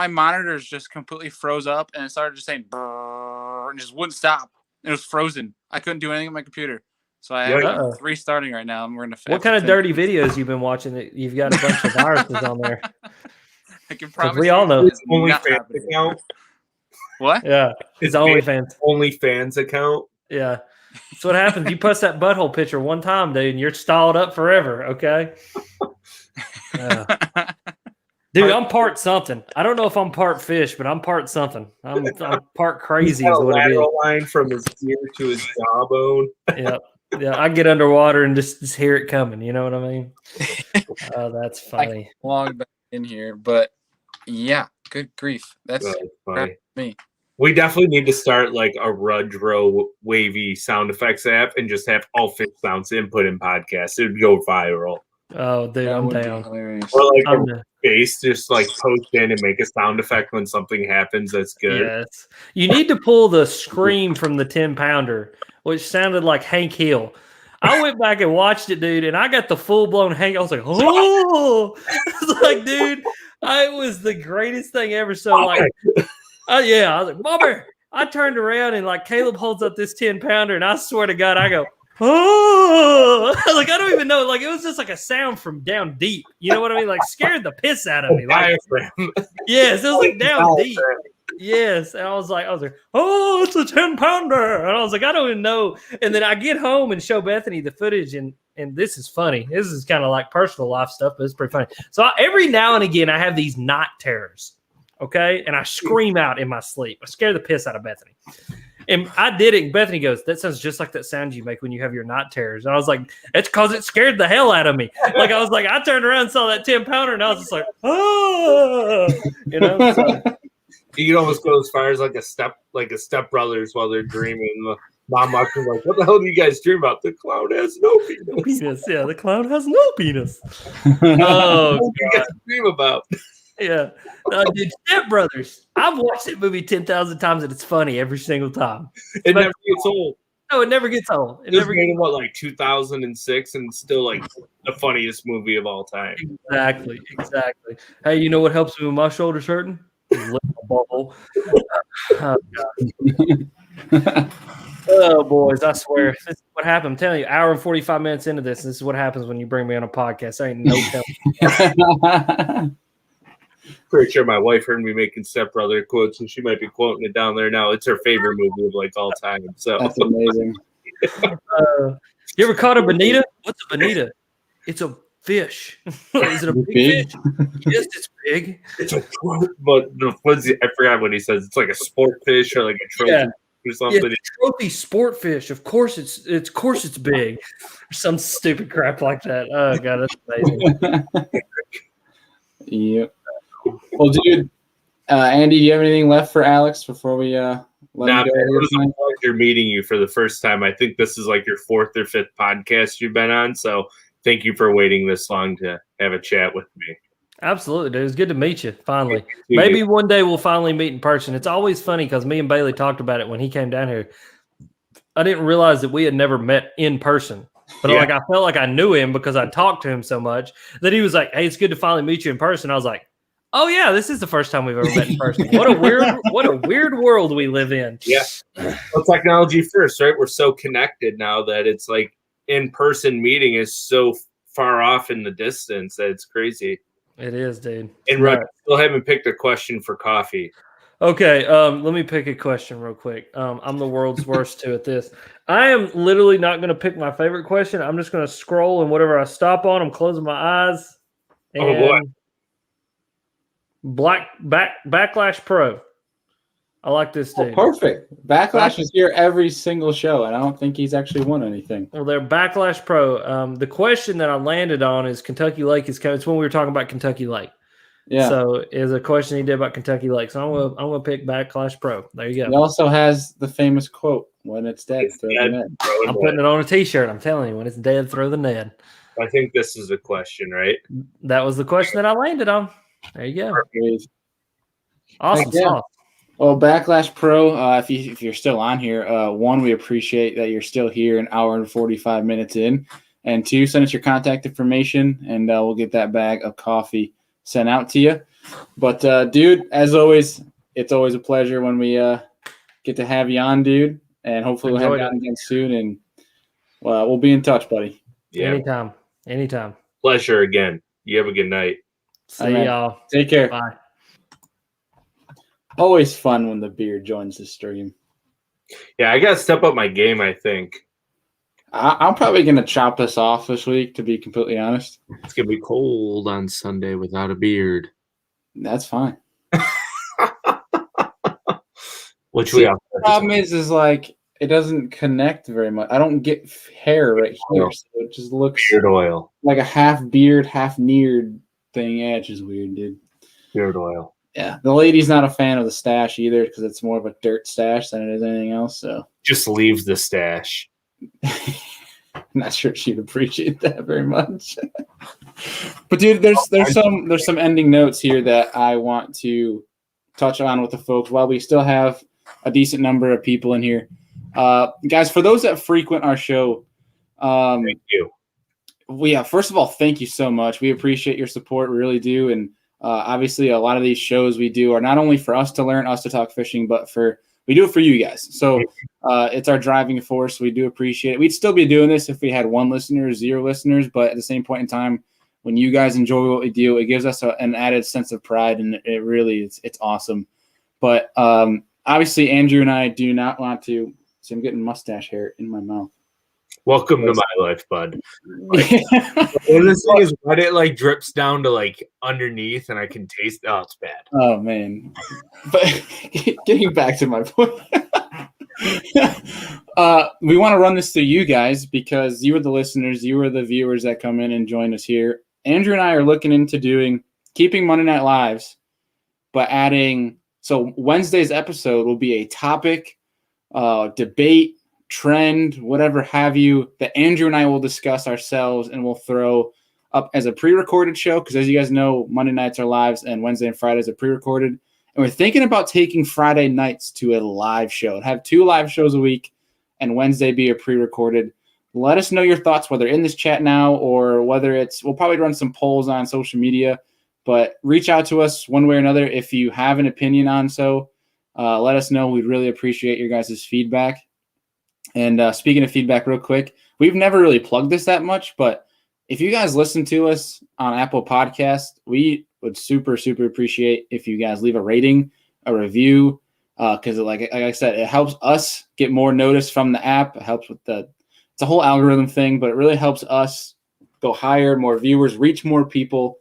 monitors just completely froze up and it started just saying brrr, and just wouldn't stop. It was frozen. I couldn't do anything on my computer. So I have restarting right now. And we're gonna. What kind of dirty videos you've been watching that you've got a bunch of viruses on there? I can promise. We all know. It's OnlyFans account. What? Yeah, it's OnlyFans account. Yeah, that's what happens. You post that butthole picture one time, dude, and you're stalled up forever. Okay. Dude, I'm part something. I don't know if I'm part fish, but I'm part something. I'm part crazy. Is what it is. Line from his ear to his jawbone. Yep. Yeah, I get underwater and just hear it coming. You know what I mean? Oh, that's funny. I log back in here, but yeah, good grief. That's funny. Me. We definitely need to start like a Rudro wavy sound effects app and just have all fish sounds input in podcasts. It would go viral. Oh, dude, I'm down. Or like a bass, just like post in and make a sound effect when something happens. That's good. Yes. You need to pull the scream from the 10-pounder, which sounded like Hank Hill. I went back and watched it, dude, and I got the full-blown Hank. I was like, oh! It's like, dude, it was the greatest thing ever. So, like, I was like, Bobby, I turned around and like Caleb holds up this 10-pounder, and I swear to God, I go, oh, like I don't even know. Like it was just like a sound from down deep. You know what I mean? Like scared the piss out of me. Like, yes, it was like down deep. Yes, and I was like, oh, it's a 10-pounder, and I was like, I don't even know. And then I get home and show Bethany the footage, and this is funny. This is kind of like personal life stuff, but it's pretty funny. So every now and again, I have these knot terrors, okay, and I scream out in my sleep. I scare the piss out of Bethany, and I did it. And Bethany goes, "That sounds just like that sound you make when you have your knot terrors." And I was like, "It's because it scared the hell out of me." Like I was like, I turned around and saw that 10-pounder, and I was just like, oh, you know. So, you can almost go as far as like a step brothers while they're dreaming. Mom watching like, what the hell do you guys dream about? The clown has no penis. Yeah, the clown has no penis. Oh, what do you guys dream about? Yeah. Dude, Step Brothers. I've watched that movie 10,000 times, and it's funny every single time. It never gets old. No, it never gets old. It was made in what, like 2006, and still like the funniest movie of all time. Exactly. Hey, you know what helps me with my shoulders hurting? Bubble. Oh, God. Oh, boys, I swear. This is what happened. I'm telling you, hour and 45 minutes into this is what happens when you bring me on a podcast. There ain't no telling. Pretty sure my wife heard me making stepbrother quotes, and she might be quoting it down there now. It's her favorite movie of like all time. So that's amazing. You ever caught a bonita? What's a bonita? It's a fish. Is it a big fish? Yes, it's big. It's a but I forgot what he says. It's like a sport fish or like a trophy or something. Yeah, trophy sport fish. Of course it's big. Or some stupid crap like that. Oh God, that's amazing. Yep. Well, dude, Andy, do you have anything left for Alex before we let him go? It was a pleasure meeting you for the first time. I think this is like your 4th or 5th podcast you've been on. So thank you for waiting this long to have a chat with me. Absolutely, dude. It's good to meet you, finally. Maybe one day we'll finally meet in person. It's always funny because me and Bailey talked about it when he came down here. I didn't realize that we had never met in person. But like I felt like I knew him because I talked to him so much that he was like, hey, it's good to finally meet you in person. I was like, oh yeah, this is the first time we've ever met in person. What a weird world we live in. Yeah. Well, technology first, right? We're so connected now that it's like in-person meeting is so far off in the distance that it's crazy. It is, dude. And Rudd, still haven't picked a question for coffee. Okay, let me pick a question real quick. I'm the world's worst at this. I am literally not going to pick my favorite question. I'm just going to scroll, and whatever I stop on, I'm closing my eyes. And oh boy! Backlash Pro. I like this dude. Oh, perfect. Backlash is here every single show, and I don't think he's actually won anything. Well, they're Backlash Pro. The question that I landed on is Kentucky Lake is coming. It's when we were talking about Kentucky Lake. Yeah. So is a question he did about Kentucky Lake. So I'm gonna pick Backlash Pro. There you go. He also has the famous quote, "When it's dead, throw the Ned." I'm putting it on a T-shirt. I'm telling you, when it's dead, throw the Ned. I think this is a question, right? That was the question that I landed on. There you go. Perfect. Awesome sauce. Well, Backlash Pro, if you're still on here, one, we appreciate that you're still here an hour and 45 minutes in. And two, send us your contact information, and we'll get that bag of coffee sent out to you. But, dude, as always, it's always a pleasure when we get to have you on, dude. And hopefully we'll have you on again soon. And we'll be in touch, buddy. Yeah. Anytime. Pleasure again. You have a good night. See y'all. Take care. Bye. Always fun when the beard joins the stream. Yeah, I got to step up my game, I think. I'm probably going to chop us off this week, to be completely honest. It's going to be cold on Sunday without a beard. That's fine. The problem is like it doesn't connect very much. I don't get hair right here, so it just looks beard oil. Like a half beard, half neared thing. Yeah, it's just weird, dude. Beard oil. Yeah, the lady's not a fan of the stash either because it's more of a dirt stash than it is anything else. So just leave the stash. I'm not sure she'd appreciate that very much. But dude, there's some ending notes here that I want to touch on with the folks while we still have a decent number of people in here. Guys, for those that frequent our show, thank you. First of all, thank you so much. We appreciate your support, we really do. And obviously, a lot of these shows we do are not only for us to learn, us to talk fishing, but for we do it for you guys. So it's our driving force. We do appreciate it. We'd still be doing this if we had 1 listener or 0 listeners, but at the same point in time, when you guys enjoy what we do, it gives us an added sense of pride, and it really it's awesome. But obviously, Andrew and I do not want to. So I'm getting mustache hair in my mouth. Welcome to my life, bud. Like, this thing is when it like drips down to like underneath, and I can taste. Oh, it's bad. Oh man! But getting back to my point, we want to run this through you guys because you are the listeners, you are the viewers that come in and join us here. Andrew and I are looking into keeping Monday Night Lives, but adding. So Wednesday's episode will be a topic, debate, trend, whatever have you, that Andrew and I will discuss ourselves and we'll throw up as a pre-recorded show. Because as you guys know, Monday nights are lives and Wednesday and Fridays are pre-recorded. And we're thinking about taking Friday nights to a live show and have 2 live shows a week and Wednesday be a pre-recorded. Let us know your thoughts, whether in this chat now or whether we'll probably run some polls on social media, but reach out to us one way or another. If you have an opinion on let us know. We'd really appreciate your guys' feedback. And speaking of feedback real quick, we've never really plugged this that much, but if you guys listen to us on Apple Podcast, we would super, super appreciate if you guys leave a rating, a review, because like I said, it helps us get more notice from the app. It helps with it's a whole algorithm thing, but it really helps us go higher, more viewers, reach more people.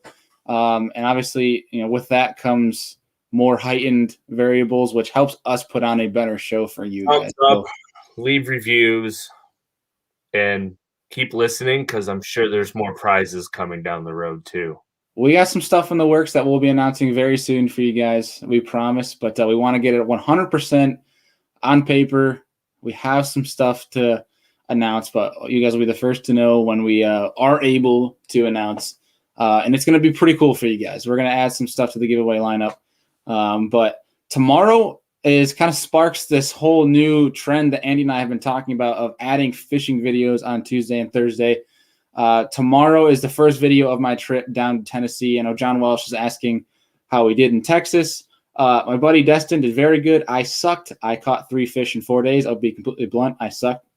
And obviously, with that comes more heightened variables, which helps us put on a better show for you guys. So, leave reviews and keep listening because I'm sure there's more prizes coming down the road too. We got some stuff in the works that we'll be announcing very soon for you guys. We promise, but we want to get it 100% on paper. We have some stuff to announce, but you guys will be the first to know when we are able to announce. And it's going to be pretty cool for you guys. We're going to add some stuff to the giveaway lineup. But tomorrow is kind of sparks this whole new trend that Andy and I have been talking about of adding fishing videos on Tuesday and Thursday. Tomorrow is the first video of my trip down to Tennessee. I know John Welsh is asking how we did in Texas. My buddy Destin did very good. I sucked. I caught 3 fish in 4 days. I'll be completely blunt. I sucked.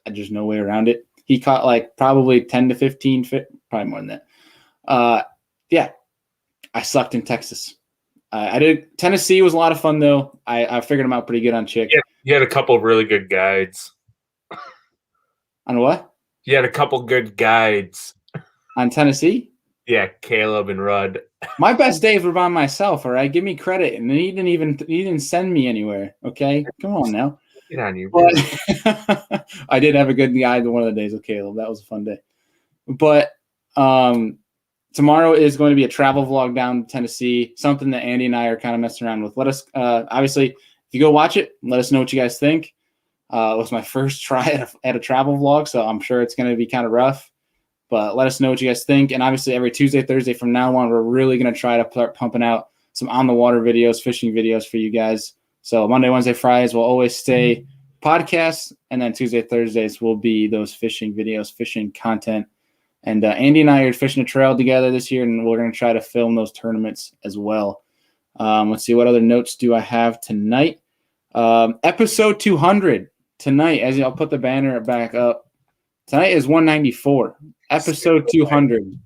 There's no way around it. He caught like probably 10 to 15 fish, probably more than that. Yeah, I sucked in Texas. I did. Tennessee was a lot of fun though. I figured them out pretty good on Chick. Yeah, you had a couple of really good guides. On what? You had a couple good guides on Tennessee. Yeah, Caleb and Rudd. My best days were by myself. All right, give me credit. And he didn't send me anywhere. Okay, come on now. Get on you. But I did have a good guide one of the days with Caleb. That was a fun day. But tomorrow is going to be a travel vlog down to Tennessee, something that Andy and I are kind of messing around with. Let us, obviously, if you go watch it, let us know what you guys think. It was my first try at a travel vlog, so I'm sure it's going to be kind of rough. But let us know what you guys think. And obviously, every Tuesday, Thursday from now on, we're really going to try to start pumping out some on-the-water videos, fishing videos for you guys. So Monday, Wednesday, Fridays will always stay podcasts, and then Tuesday, Thursdays will be those fishing videos, fishing content. And Andy and I are fishing a trail together this year, and we're going to try to film those tournaments as well. Let's see, what other notes do I have tonight? Episode 200 tonight, as I'll put the banner back up. Tonight is 194, episode 200.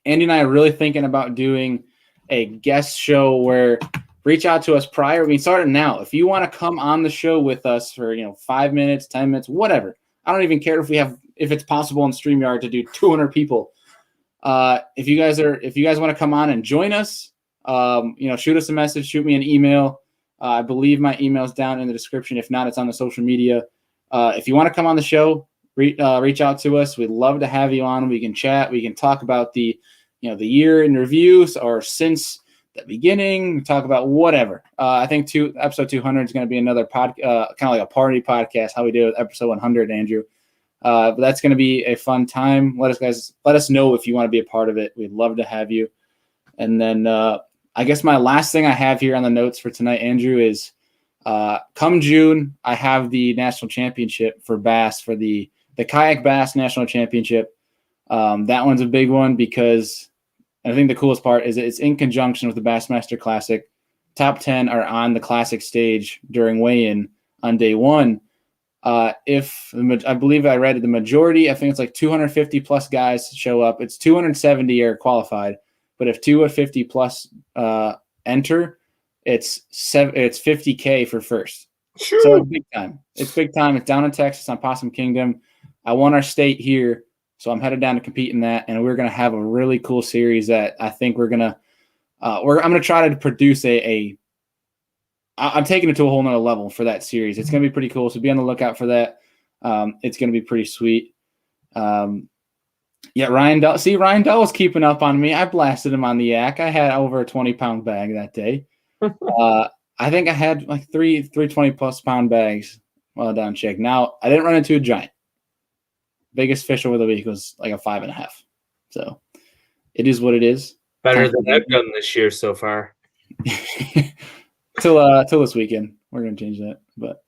Andy and I are really thinking about doing a guest show where reach out to us prior. We can start it now. If you want to come on the show with us for 5 minutes, 10 minutes, whatever. I don't even care if it's possible in StreamYard to do 200 people. If you guys want to come on and join us, shoot us a message, shoot me an email. I believe my email's down in the description. If not, it's on the social media. If you want to come on the show, reach out to us. We'd love to have you on. We can chat. We can talk about the year in reviews or since the beginning. Talk about whatever. I think episode 200 is going to be another kind of like a party podcast. How we did with episode 100, Andrew. But that's going to be a fun time. Let us know if you want to be a part of it. We'd love to have you. And then I guess my last thing I have here on the notes for tonight, Andrew, is come June, I have the national championship for bass, for the kayak bass national championship. That one's a big one because I think the coolest part is it's in conjunction with the Bassmaster Classic. top 10 are on the classic stage during weigh-in on day one. I believe I read the majority, I think it's like 250 plus guys show up. It's 270 are qualified, but if 250 plus enter, it's $50K for first. Sure. So it's big time. It's big time. It's down in Texas on Possum Kingdom. I won our state here, so I'm headed down to compete in that, and we're gonna have a really cool series that I think we're gonna. I'm gonna try to produce I'm taking it to a whole nother level for that series. It's gonna be pretty cool. So be on the lookout for that. It's gonna be pretty sweet. Yeah, Ryan Dull. See, Ryan Dull was keeping up on me. I blasted him on the yak. I had over a 20-pound bag that day. I think I had like three 20-plus pound bags while down check. Now, I didn't run into a giant. Biggest fish over the week was like a 5.5. So it is what it is. Better than I've done this year so far. till this weekend. We're going to change that. But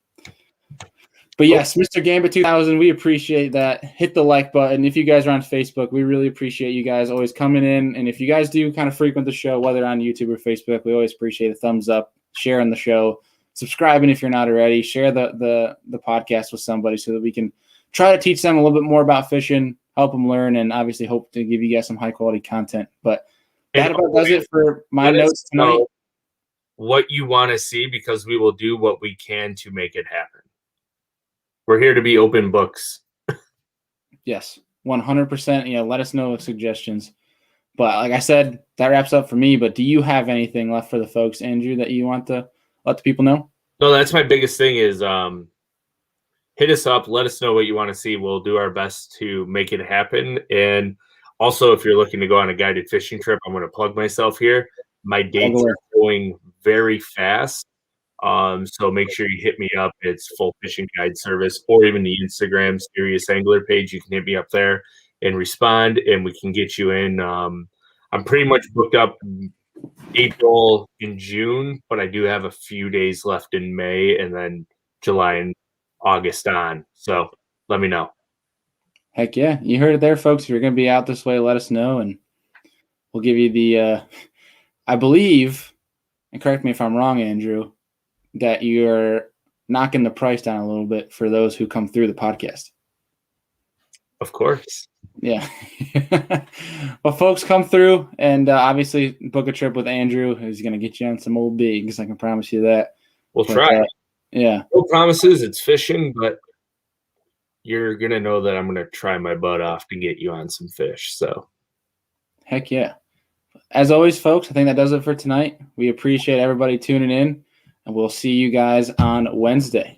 yes, Mr. Gambit 2000, we appreciate that. Hit the like button. If you guys are on Facebook, we really appreciate you guys always coming in. And if you guys do kind of frequent the show, whether on YouTube or Facebook, we always appreciate a thumbs up, sharing the show, subscribing if you're not already, share the podcast with somebody so that we can try to teach them a little bit more about fishing, help them learn, and obviously hope to give you guys some high quality content. But that about does it for my notes tonight. What you want to see, because we will do what we can to make it happen. We're here to be open books. Yes, 100%. Let us know suggestions. But like I said, that wraps up for me. But do you have anything left for the folks, Andrew, that you want to let the people know? No, that's my biggest thing is hit us up. Let us know what you want to see. We'll do our best to make it happen. And also, if you're looking to go on a guided fishing trip, I'm going to plug myself here. My dates are going very fast. So make sure you hit me up. It's full fishing guide service, or even the Instagram Serious Angler page. You can hit me up there and respond, and we can get you in. I'm pretty much booked up April and June, but I do have a few days left in May, and then July and August on. So let me know. Heck yeah. You heard it there, folks. If you're going to be out this way, let us know, and we'll give you the I believe, and correct me if I'm wrong, Andrew, that you're knocking the price down a little bit for those who come through the podcast. Of course. Yeah. Well, folks, come through and obviously book a trip with Andrew. He's going to get you on some old bigs. I can promise you that. We'll try. Yeah. No promises. It's fishing, but you're going to know that I'm going to try my butt off to get you on some fish. So. Heck yeah. As always, folks, I think that does it for tonight. We appreciate everybody tuning in, and we'll see you guys on Wednesday.